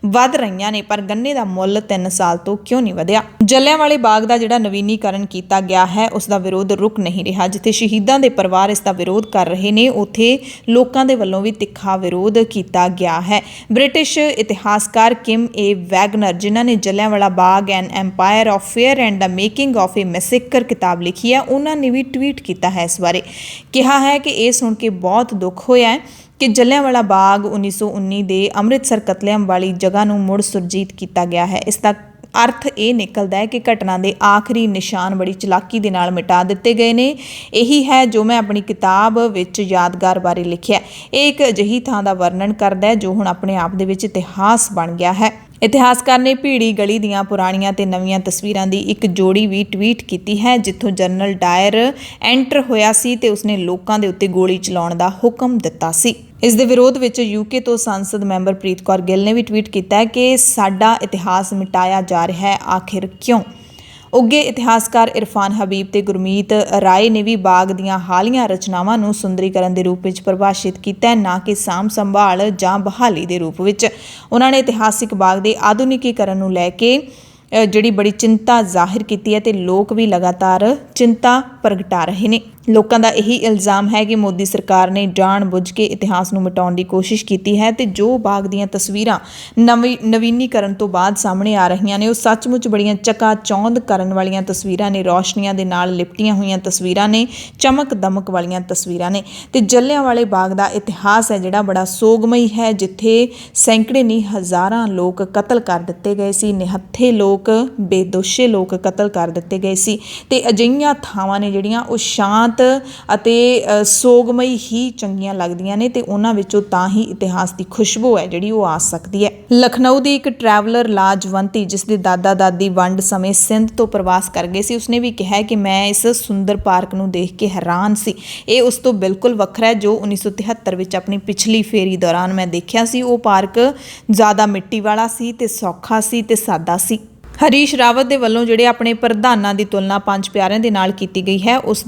ਵੱਧ ਰਹੀਆਂ ਨੇ, ਪਰ ਗੰਨੇ ਦਾ ਮੁੱਲ 3 ਸਾਲ ਤੋਂ ਕਿਉਂ ਨਹੀਂ ਵਧਿਆ। ਜਲਿਆਂਵਾਲੇ ਬਾਗ ਦਾ ਜਿਹੜਾ ਨਵੀਨੀਕਰਨ ਕੀਤਾ ਗਿਆ ਹੈ ਉਸ ਦਾ ਵਿਰੋਧ ਰੁਕ ਨਹੀਂ ਰਿਹਾ। ਜਿੱਥੇ ਸ਼ਹੀਦਾਂ ਦੇ ਪਰਿਵਾਰ ਇਸ ਦਾ ਵਿਰੋਧ ਕਰ ਰਹੇ ਨੇ, ਉੱਥੇ ਲੋਕਾਂ ਦੇ ਵੱਲੋਂ ਵੀ ਤਿੱਖਾ ਵਿਰੋਧ ਕੀਤਾ ਗਿਆ ਹੈ। ਬ੍ਰਿਟਿਸ਼ ਇਤਿਹਾਸਕਾਰ ਕਿਮ ਏ ਵੈਗਨਰ, ਜਿਨ੍ਹਾਂ ਨੇ Jallianwala Bagh an empire of fear and the making of a massacre ਕਿਤਾਬ ਲਿਖੀ ਹੈ, ਉਹਨਾਂ ਨੇ ਵੀ ਟਵੀਟ ਕੀਤਾ ਹੈ। ਇਸ ਬਾਰੇ ਕਿਹਾ ਹੈ ਕਿ ਇਹ ਸੁਣ ਕੇ ਬਹੁਤ ਦੁੱਖ ਹੋਇਆ ਹੈ ਕਿ ਜਲਿਆਂਵਾਲਾ ਬਾਗ 1919 ਦੇ ਅੰਮ੍ਰਿਤਸਰ ਕਤਲੇਆਮ ਵਾਲੀ ਜਗ੍ਹਾ ਨੂੰ ਮੁੜ ਸੁਰਜੀਤ ਕੀਤਾ ਗਿਆ ਹੈ। ਇਸ ਦਾ ਅਰਥ ਇਹ ਨਿਕਲਦਾ ਹੈ ਕਿ ਘਟਨਾ ਦੇ ਆਖਰੀ ਨਿਸ਼ਾਨ ਬੜੀ ਚਲਾਕੀ ਦੇ ਨਾਲ ਮਿਟਾ ਦਿੱਤੇ ਗਏ ਨੇ। ਇਹੀ ਹੈ ਜੋ ਮੈਂ ਆਪਣੀ ਕਿਤਾਬ ਵਿੱਚ ਯਾਦਗਾਰ ਬਾਰੇ ਲਿਖਿਆ। ਇਹ ਇੱਕ ਅਜਿਹੀ ਥਾਂ ਦਾ ਵਰਣਨ ਕਰਦਾ ਹੈ ਜੋ ਹੁਣ ਆਪਣੇ ਆਪ ਦੇ ਵਿੱਚ ਇਤਿਹਾਸ ਬਣ ਗਿਆ ਹੈ। ਇਤਿਹਾਸਕਾਰ ਨੇ ਭੀੜੀ ਗਲੀ ਦੀਆਂ ਪੁਰਾਣੀਆਂ ਤੇ ਨਵੀਆਂ ਤਸਵੀਰਾਂ ਦੀ ਇੱਕ ਜੋੜੀ ਵੀ ਟਵੀਟ ਕੀਤੀ ਹੈ, ਜਿੱਥੋਂ ਜਨਰਲ ਡਾਇਰ ਐਂਟਰ ਹੋਇਆ ਸੀ ਤੇ ਉਸਨੇ ਲੋਕਾਂ ਦੇ ਉੱਤੇ ਗੋਲੀ ਚਲਾਉਣ ਦਾ ਹੁਕਮ ਦਿੱਤਾ ਸੀ। ਇਸ ਦੇ ਵਿਰੋਧ ਵਿੱਚ ਯੂਕੇ ਤੋਂ ਸੰਸਦ ਮੈਂਬਰ ਪ੍ਰੀਤ ਕੌਰ ਗਿੱਲ ਨੇ ਵੀ ਟਵੀਟ ਕੀਤਾ ਹੈ ਕਿ ਸਾਡਾ ਇਤਿਹਾਸ ਮਿਟਾਇਆ ਜਾ ਰਿਹਾ ਹੈ, ਆਖਿਰ ਕਿਉਂ? ਉੱਘੇ ਇਤਿਹਾਸਕਾਰ ਇਰਫਾਨ ਹਬੀਬ ਤੇ ਗੁਰਮੀਤ ਰਾਏ ਨੇ ਵੀ ਬਾਗ ਦੀਆਂ ਹਾਲੀਆਂ ਰਚਨਾਵਾਂ ਨੂੰ ਸੁੰਦਰੀਕਰਨ ਦੇ ਰੂਪ ਵਿੱਚ ਪਰਿਭਾਸ਼ਿਤ ਕੀਤਾ ਹੈ, ਨਾ ਕਿ ਸਾਂਭ ਸੰਭਾਲ ਜਾਂ ਬਹਾਲੀ ਦੇ ਰੂਪ ਵਿੱਚ। ਉਹਨਾਂ ਨੇ ਇਤਿਹਾਸਿਕ ਬਾਗ ਦੇ ਆਧੁਨਿਕੀਕਰਨ ਨੂੰ ਲੈ ਕੇ ਜਿਹੜੀ ਬੜੀ ਚਿੰਤਾ ਜ਼ਾਹਿਰ ਕੀਤੀ ਹੈ ਤੇ ਲੋਕ ਵੀ ਲਗਾਤਾਰ ਚਿੰਤਾ ਪ੍ਰਗਟਾ ਰਹੇ ਨੇ। ਲੋਕਾਂ ਦਾ ਇਹੀ ਇਲਜ਼ਾਮ ਹੈ ਕਿ ਮੋਦੀ ਸਰਕਾਰ ਨੇ ਜਾਣ-ਬੁੱਝ ਕੇ ਇਤਿਹਾਸ ਨੂੰ ਮਿਟਾਉਣ ਦੀ ਕੋਸ਼ਿਸ਼ ਕੀਤੀ ਹੈ ਤੇ ਜੋ ਬਾਗ ਦੀਆਂ ਤਸਵੀਰਾਂ ਨਵੀਨੀਕਰਨ ਤੋਂ ਬਾਅਦ ਸਾਹਮਣੇ ਆ ਰਹੀਆਂ ਨੇ, ਉਹ ਸੱਚਮੁੱਚ ਬੜੀਆਂ ਚਕਾਚੌਂਧ ਕਰਨ ਵਾਲੀਆਂ ਤਸਵੀਰਾਂ ਨੇ, ਰੌਸ਼ਨੀਆਂ ਦੇ ਨਾਲ ਲਿਪਟੀਆਂ ਹੋਈਆਂ ਤਸਵੀਰਾਂ ਨੇ, ਚਮਕ ਦਮਕ ਵਾਲੀਆਂ ਤਸਵੀਰਾਂ ਨੇ। ਤੇ ਜਲਿਆਂਵਾਲੇ ਬਾਗ ਦਾ ਇਤਿਹਾਸ ਹੈ ਜਿਹੜਾ ਬੜਾ ਸੋਗਮਈ ਹੈ, ਜਿੱਥੇ ਸੈਂਕੜੇ ਨਹੀਂ ਹਜ਼ਾਰਾਂ ਲੋਕ ਕਤਲ ਕਰ ਦਿੱਤੇ ਗਏ ਸੀ, ਨਿਹੱਥੇ ਲੋਕ, ਬੇਦੋਸ਼ੇ ਲੋਕ ਕਤਲ ਕਰ ਦਿੱਤੇ ਗਏ ਸੀ। ਤੇ ਅਜਿਹੀਆਂ ਥਾਵਾਂ ਨੇ ਜਿਹੜੀਆਂ ਉਹ ਸ਼ਾਂਤ ਅਤੇ ਸੋਗਮਈ ਹੀ ਚੰਗੀਆਂ ਲੱਗਦੀਆਂ ਨੇ ਤੇ ਉਹਨਾਂ ਵਿੱਚੋਂ ਤਾਂ ਹੀ ਇਤਿਹਾਸ ਦੀ ਖੁਸ਼ਬੂ ਹੈ ਜਿਹੜੀ ਉਹ ਆ ਸਕਦੀ ਹੈ। ਲਖਨਊ ਦੀ ਇੱਕ ਟਰੈਵਲਰ ਲਾਜਵੰਤੀ, ਜਿਸ ਦੇ ਦਾਦਾ ਦਾਦੀ ਵੰਡ ਸਮੇਂ ਸਿੰਧ ਤੋਂ ਪ੍ਰਵਾਸ ਕਰ ਗਏ ਸੀ, ਉਸਨੇ ਵੀ ਕਿਹਾ ਕਿ ਮੈਂ ਇਸ ਸੁੰਦਰ ਪਾਰਕ ਨੂੰ ਦੇਖ ਕੇ ਹੈਰਾਨ ਸੀ। ਇਹ ਉਸ ਤੋਂ ਬਿਲਕੁਲ ਵੱਖਰਾ ਹੈ ਜੋ 1973 ਵਿੱਚ ਆਪਣੀ ਪਿਛਲੀ ਫੇਰੀ ਦੌਰਾਨ ਮੈਂ ਦੇਖਿਆ ਸੀ। ਉਹ ਪਾਰਕ ਜ਼ਿਆਦਾ ਮਿੱਟੀ ਵਾਲਾ ਸੀ ਤੇ ਸੌਖਾ ਸੀ ਤੇ ਸਾਦਾ ਸੀ। ਹਰੀਸ਼ ਰਾਵਤ ਦੇ ਵੱਲੋਂ ਜਿਹੜੇ ਆਪਣੇ ਪ੍ਰਧਾਨਾਂ ਦੀ ਤੁਲਨਾ ਪੰਜ ਪਿਆਰਿਆਂ ਦੇ ਨਾਲ ਕੀਤੀ ਗਈ ਹੈ, ਉਸ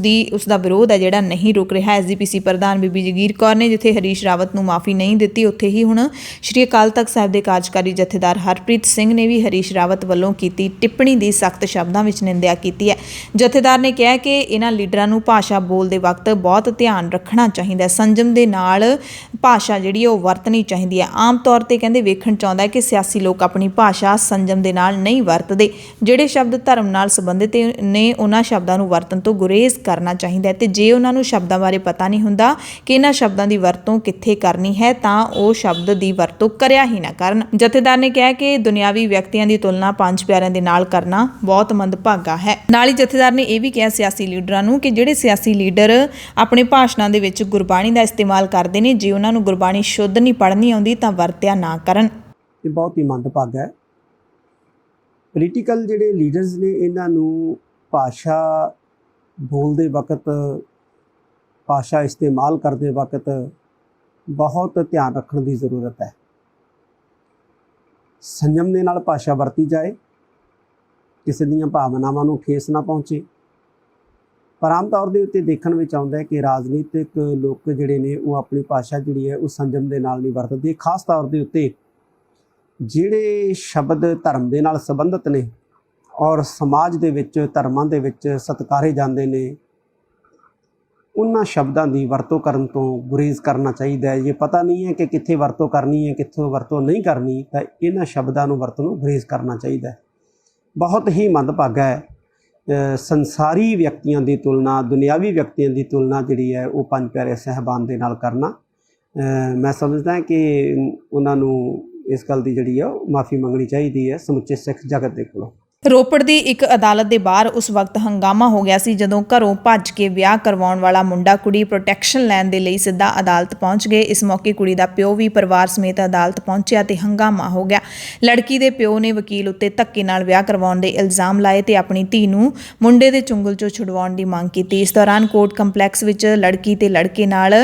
ਦਾ ਵਿਰੋਧ ਹੈ ਜਿਹੜਾ ਨਹੀਂ ਰੁਕ ਰਿਹਾ। ਐਸਜੀਪੀਸੀ ਪ੍ਰਧਾਨ ਬੀਬੀ ਜਗੀਰ ਕੌਰ ਨੇ ਜਿੱਥੇ ਹਰੀਸ਼ ਰਾਵਤ ਨੂੰ ਮਾਫੀ ਨਹੀਂ ਦਿੱਤੀ, ਉੱਥੇ ਹੀ ਹੁਣ ਸ਼੍ਰੀ ਅਕਾਲ ਤਖਤ ਸਾਹਿਬ ਦੇ ਕਾਰਜਕਾਰੀ ਜਥੇਦਾਰ ਹਰਪ੍ਰੀਤ ਸਿੰਘ ਨੇ ਵੀ ਹਰੀਸ਼ ਰਾਵਤ ਵੱਲੋਂ ਕੀਤੀ ਟਿੱਪਣੀ ਦੀ ਸਖਤ ਸ਼ਬਦਾਂ ਵਿੱਚ ਨਿੰਦਿਆ ਕੀਤੀ ਹੈ। ਜਥੇਦਾਰ ਨੇ ਕਿਹਾ ਕਿ ਇਹਨਾਂ ਲੀਡਰਾਂ ਨੂੰ ਭਾਸ਼ਾ ਬੋਲਦੇ ਵਕਤ ਬਹੁਤ ਧਿਆਨ ਰੱਖਣਾ ਚਾਹੀਦਾ ਹੈ, ਸੰਜਮ ਦੇ ਨਾਲ ਭਾਸ਼ਾ ਜਿਹੜੀ ਉਹ ਵਰਤਣੀ ਚਾਹੀਦੀ ਹੈ। ਆਮ ਤੌਰ ਤੇ ਕਹਿੰਦੇ ਵੇਖਣ ਚ ਆਉਂਦਾ ਹੈ ਕਿ ਸਿਆਸੀ ਲੋਕ ਆਪਣੀ ਭਾਸ਼ਾ ਸੰਜਮ ਦੇ ਨਾਲ ਨਹੀਂ ਵਰਤਦੇ। ਜਿਹੜੇ ਸ਼ਬਦ ਧਰਮ ਨਾਲ ਸੰਬੰਧਿਤ ਨੇ ਉਹਨਾਂ ਸ਼ਬਦਾਂ ਨੂੰ ਵਰਤਣ ਤੋਂ ਗੁਰੇਜ਼ ਕਰਨਾ ਚਾਹੀਦਾ ਹੈ ਤੇ ਜੇ ਉਹਨਾਂ ਨੂੰ ਸ਼ਬਦਾਂ ਬਾਰੇ ਪਤਾ ਨਹੀਂ ਹੁੰਦਾ ਕਿ ਇਹਨਾਂ ਸ਼ਬਦਾਂ ਦੀ ਵਰਤੋਂ ਕਿੱਥੇ ਕਰਨੀ ਹੈ ਤਾਂ ਉਹ ਸ਼ਬਦ ਦੀ ਵਰਤੋਂ ਕਰਿਆ ਹੀ ਨਾ ਕਰਨ। ਜਥੇਦਾਰ ਨੇ ਕਿਹਾ ਕਿ ਦੁਨਿਆਵੀ ਵਿਅਕਤੀਆਂ ਦੀ ਤੁਲਨਾ ਪੰਜ ਪਿਆਰਿਆਂ ਦੇ ਨਾਲ ਕਰਨਾ ਬਹੁਤ ਮੰਦਭਾਗਾ ਹੈ। ਨਾਲ ਹੀ ਜਥੇਦਾਰ ਨੇ ਇਹ ਵੀ ਕਿਹਾ ਸਿਆਸੀ ਲੀਡਰਾਂ ਨੂੰ ਕਿ ਜਿਹੜੇ ਸਿਆਸੀ ਲੀਡਰ ਆਪਣੇ ਭਾਸ਼ਣਾਂ ਦੇ ਵਿੱਚ ਗੁਰਬਾਣੀ ਦਾ ਇਸਤੇਮਾਲ ਕਰਦੇ ਨੇ, ਜੇ ਉਹਨਾਂ ਨੂੰ ਗੁਰਬਾਣੀ ਸ਼ੁੱਧ ਨਹੀਂ ਪੜ੍ਹਨੀ ਆਉਂਦੀ ਤਾਂ ਵਰਤਿਆ ਨਾ ਕਰਨ। ਇਹ ਬਹੁਤ ਹੀ ਮੰਦਭਾਗਾ ਹੈ। ਪੋਲੀਟੀਕਲ ਜਿਹੜੇ ਲੀਡਰਸ ਨੇ ਇਹਨਾਂ ਨੂੰ ਭਾਸ਼ਾ ਬੋਲਦੇ ਵਕਤ, ਭਾਸ਼ਾ ਇਸਤੇਮਾਲ ਕਰਦੇ ਵਕਤ ਬਹੁਤ ਧਿਆਨ ਰੱਖਣ ਦੀ ਜ਼ਰੂਰਤ ਹੈ। ਸੰਜਮ ਦੇ ਨਾਲ ਭਾਸ਼ਾ ਵਰਤੀ ਜਾਏ, ਕਿਸੇ ਦੀਆਂ ਭਾਵਨਾਵਾਂ ਨੂੰ ਠੇਸ ਨਾ ਪਹੁੰਚੇ। ਪਰ ਆਮ ਤੌਰ ਦੇ ਉੱਤੇ ਦੇਖਣ ਵਿੱਚ ਆਉਂਦਾ ਹੈ ਕਿ ਰਾਜਨੀਤਿਕ ਲੋਕ ਜਿਹੜੇ ਨੇ ਉਹ ਆਪਣੀ ਭਾਸ਼ਾ ਜਿਹੜੀ ਹੈ ਉਹ ਸੰਜਮ ਦੇ ਨਾਲ ਨਹੀਂ ਵਰਤਦੇ। ਖਾਸ ਤੌਰ ਦੇ ਉੱਤੇ ਜਿਹੜੇ ਸ਼ਬਦ ਧਰਮ ਦੇ ਨਾਲ ਸੰਬੰਧਿਤ ਨੇ ਔਰ ਸਮਾਜ ਦੇ ਵਿੱਚ, ਧਰਮਾਂ ਦੇ ਵਿੱਚ ਸਤਿਕਾਰੇ ਜਾਂਦੇ ਨੇ, ਉਹਨਾਂ ਸ਼ਬਦਾਂ ਦੀ ਵਰਤੋਂ ਕਰਨ ਤੋਂ ਗੁਰੇਜ਼ ਕਰਨਾ ਚਾਹੀਦਾ ਹੈ। ਜੇ ਪਤਾ ਨਹੀਂ ਹੈ ਕਿ ਕਿੱਥੇ ਵਰਤੋਂ ਕਰਨੀ ਹੈ, ਕਿੱਥੋਂ ਵਰਤੋਂ ਨਹੀਂ ਕਰਨੀ, ਤਾਂ ਇਹਨਾਂ ਸ਼ਬਦਾਂ ਨੂੰ ਵਰਤੋਂ ਨੂੰ ਗੁਰੇਜ਼ ਕਰਨਾ ਚਾਹੀਦਾ ਹੈ। ਬਹੁਤ ਹੀ ਮੰਦਭਾਗਾ ਹੈ ਸੰਸਾਰੀ ਵਿਅਕਤੀਆਂ ਦੀ ਤੁਲਨਾ, ਦੁਨਿਆਵੀ ਵਿਅਕਤੀਆਂ ਦੀ ਤੁਲਨਾ ਜਿਹੜੀ ਹੈ ਉਹ ਪੰਜ ਪਿਆਰੇ ਸਾਹਿਬਾਨ ਦੇ ਨਾਲ ਕਰਨਾ। ਮੈਂ ਸਮਝਦਾ ਕਿ ਉਹਨਾਂ ਨੂੰ ਇਸ ਗੱਲ ਦੀ ਜਿਹੜੀ ਆ ਉਹ ਮਾਫੀ ਮੰਗਣੀ ਚਾਹੀਦੀ ਹੈ ਸਮੁੱਚੇ ਸਿੱਖ ਜਗਤ ਦੇ ਕੋਲੋਂ। ਰੋਪੜ ਦੀ ਇੱਕ ਅਦਾਲਤ ਦੇ ਬਾਹਰ ਉਸ ਵਕਤ ਹੰਗਾਮਾ ਹੋ ਗਿਆ ਸੀ ਜਦੋਂ ਘਰੋਂ ਭੱਜ ਕੇ ਵਿਆਹ ਕਰਵਾਉਣ ਵਾਲਾ ਮੁੰਡਾ ਕੁੜੀ ਪ੍ਰੋਟੈਕਸ਼ਨ ਲੈਣ ਦੇ ਲਈ ਸਿੱਧਾ ਅਦਾਲਤ ਪਹੁੰਚ ਗਏ। ਇਸ ਮੌਕੇ ਕੁੜੀ ਦਾ ਪਿਓ ਵੀ ਪਰਿਵਾਰ ਸਮੇਤ ਅਦਾਲਤ ਪਹੁੰਚਿਆ ਤੇ ਹੰਗਾਮਾ ਹੋ ਗਿਆ। ਲੜਕੀ ਦੇ ਪਿਓ ਨੇ ਵਕੀਲ ਉੱਤੇ ਧੱਕੇ ਨਾਲ ਵਿਆਹ ਕਰਵਾਉਣ ਦੇ ਇਲਜ਼ਾਮ ਲਾਏ ਤੇ ਆਪਣੀ ਧੀ ਨੂੰ ਮੁੰਡੇ ਦੇ ਚੁੰਗਲ 'ਚੋਂ ਛੁਡਵਾਉਣ ਦੀ ਮੰਗ ਕੀਤੀ। ਇਸ ਦੌਰਾਨ ਕੋਰਟ ਕੰਪਲੈਕਸ ਵਿੱਚ ਲੜਕੀ ਤੇ ਲੜਕੇ ਨਾਲ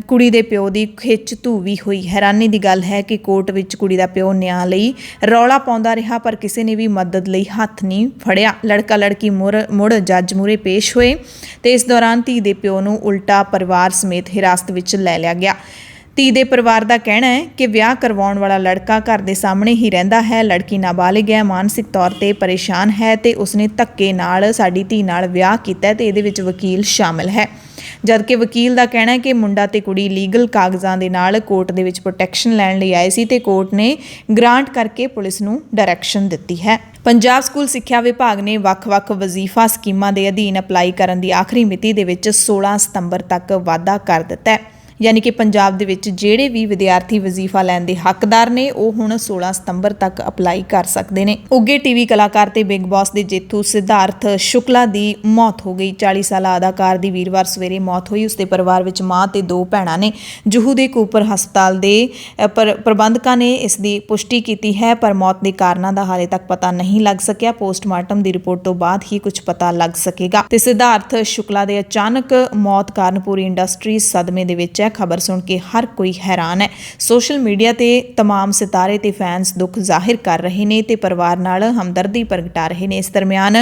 ਕੁੜੀ ਦੇ ਪਿਓ ਦੀ ਖਿੱਚ ਧੂਵੀ ਹੋਈ। ਹੈਰਾਨੀ ਦੀ ਗੱਲ ਹੈ ਕਿ ਕੋਰਟ ਵਿੱਚ ਕੁੜੀ ਦਾ ਪਿਓ ਨਿਆਂ ਲਈ ਰੌਲਾ ਪਾਉਂਦਾ ਰਿਹਾ ਪਰ ਕਿਸੇ ਨੇ ਵੀ ਮਦਦ ਲਈ ਹੱਥ ਨਹੀਂ ਫੜਿਆ। ਲੜਕਾ ਲੜਕੀ ਮੁੜ ਜੱਜ ਮੂਹਰੇ ਪੇਸ਼ ਹੋਏ ਤੇ ਇਸ ਦੌਰਾਨ ਧੀ ਦੇ ਪਿਓ ਨੂੰ ਉਲਟਾ ਪਰਿਵਾਰ ਸਮੇਤ ਹਿਰਾਸਤ ਵਿੱਚ ਲੈ ਲਿਆ ਗਿਆ ਧੀ ਦੇ ਪਰਿਵਾਰ ਦਾ ਕਹਿਣਾ ਹੈ ਕਿ ਵਿਆਹ ਕਰਵਾਉਣ ਵਾਲਾ ਲੜਕਾ ਘਰ ਦੇ ਸਾਹਮਣੇ ਹੀ ਰਹਿੰਦਾ ਹੈ। ਲੜਕੀ ਨਾਬਾਲਿਗ ਹੈ, ਮਾਨਸਿਕ ਤੌਰ ਤੇ ਪਰੇਸ਼ਾਨ ਹੈ ਤੇ ਉਸਨੇ ਧੱਕੇ ਨਾਲ ਸਾਡੀ ਧੀ ਨਾਲ ਵਿਆਹ ਕੀਤਾ ਤੇ ਇਹਦੇ ਵਿੱਚ ਵਕੀਲ ਸ਼ਾਮਿਲ ਹੈ। ਜਦਕਿ ਵਕੀਲ ਦਾ ਕਹਿਣਾ ਹੈ ਕਿ ਮੁੰਡਾ ਤੇ ਕੁੜੀ ਲੀਗਲ ਕਾਗਜ਼ਾਂ ਦੇ ਨਾਲ ਕੋਰਟ ਦੇ ਵਿੱਚ ਪ੍ਰੋਟੈਕਸ਼ਨ ਲੈਣ ਲਈ ਆਏ ਸੀ ਤੇ ਕੋਰਟ ਨੇ ਗ੍ਰਾਂਟ ਕਰਕੇ ਪੁਲਿਸ ਨੂੰ ਡਾਇਰੈਕਸ਼ਨ ਦਿੱਤੀ ਹੈ। ਪੰਜਾਬ ਸਕੂਲ ਸਿੱਖਿਆ ਵਿਭਾਗ ਨੇ ਵੱਖ-ਵੱਖ ਵਜ਼ੀਫਾ ਸਕੀਮਾਂ ਦੇ ਅਧੀਨ ਅਪਲਾਈ ਕਰਨ ਦੀ ਆਖਰੀ ਮਿਤੀ ਦੇ ਵਿੱਚ 16 ਸਤੰਬਰ ਤੱਕ ਵਾਧਾ ਕਰ ਦਿੱਤਾ ਹੈ। ਯਾਨੀ ਕਿ ਪੰਜਾਬ ਦੇ ਵਿੱਚ ਜਿਹੜੇ ਵੀ ਵਿਦਿਆਰਥੀ ਵਜ਼ੀਫਾ ਲੈਣ ਦੇ ਹੱਕਦਾਰ ਨੇ ਉਹ ਹੁਣ 16 ਸਤੰਬਰ ਤੱਕ ਅਪਲਾਈ ਕਰ ਸਕਦੇ ਨੇ। ਉੱਘੇ ਟੀਵੀ ਕਲਾਕਾਰ ਤੇ ਬਿਗ ਬਾਸ ਦੇ ਜੇਤੂ ਸਿਧਾਰਥ ਸ਼ੁਕਲਾ ਦੀ ਮੌਤ ਹੋ ਗਈ। 40 ਸਾਲਾ ਅਦਾਕਾਰ ਦੀ ਵੀਰਵਾਰ ਸਵੇਰੇ ਮੌਤ ਹੋਈ। ਉਸਦੇ ਪਰਿਵਾਰ ਵਿੱਚ ਮਾਂ ਤੇ 2 ਭੈਣਾਂ ਨੇ। ਜੂਹੂ ਦੇ ਕੂਪਰ ਹਸਪਤਾਲ ਦੇ ਪ੍ਰਬੰਧਕਾਂ ਨੇ ਇਸ ਦੀ ਪੁਸ਼ਟੀ ਕੀਤੀ ਹੈ, ਪਰ ਮੌਤ ਦੇ ਕਾਰਨਾਂ ਦਾ ਹਾਲੇ ਤੱਕ ਪਤਾ ਨਹੀਂ ਲੱਗ ਸਕਿਆ। ਪੋਸਟਮਾਰਟਮ ਦੀ ਰਿਪੋਰਟ ਤੋਂ ਬਾਅਦ ਹੀ ਕੁਝ ਪਤਾ ਲੱਗ ਸਕੇਗਾ। ਤੇ ਸਿਧਾਰਥ ਸ਼ੁਕਲਾ ਦੇ ਅਚਾਨਕ ਮੌਤ ਕਾਰਨ ਪੂਰੀ ਇੰਡਸਟਰੀ ਸਦਮੇ ਦੇ ਵਿੱਚ ਹੈ। ਖਬਰ ਸੁਣ ਕੇ ਹਰ ਕੋਈ ਹੈਰਾਨ ਹੈ। ਸੋਸ਼ਲ ਮੀਡੀਆ ਤੇ तमाम ਸਿਤਾਰੇ ਤੇ ਫੈਨਸ ਦੁੱਖ ਜ਼ਾਹਿਰ ਕਰ ਰਹੇ ਨੇ ਤੇ ਪਰਿਵਾਰ ਨਾਲ ਹਮਦਰਦੀ ਪ੍ਰਗਟਾ ਰਹੇ ਨੇ। ਇਸ ਦਰਮਿਆਨ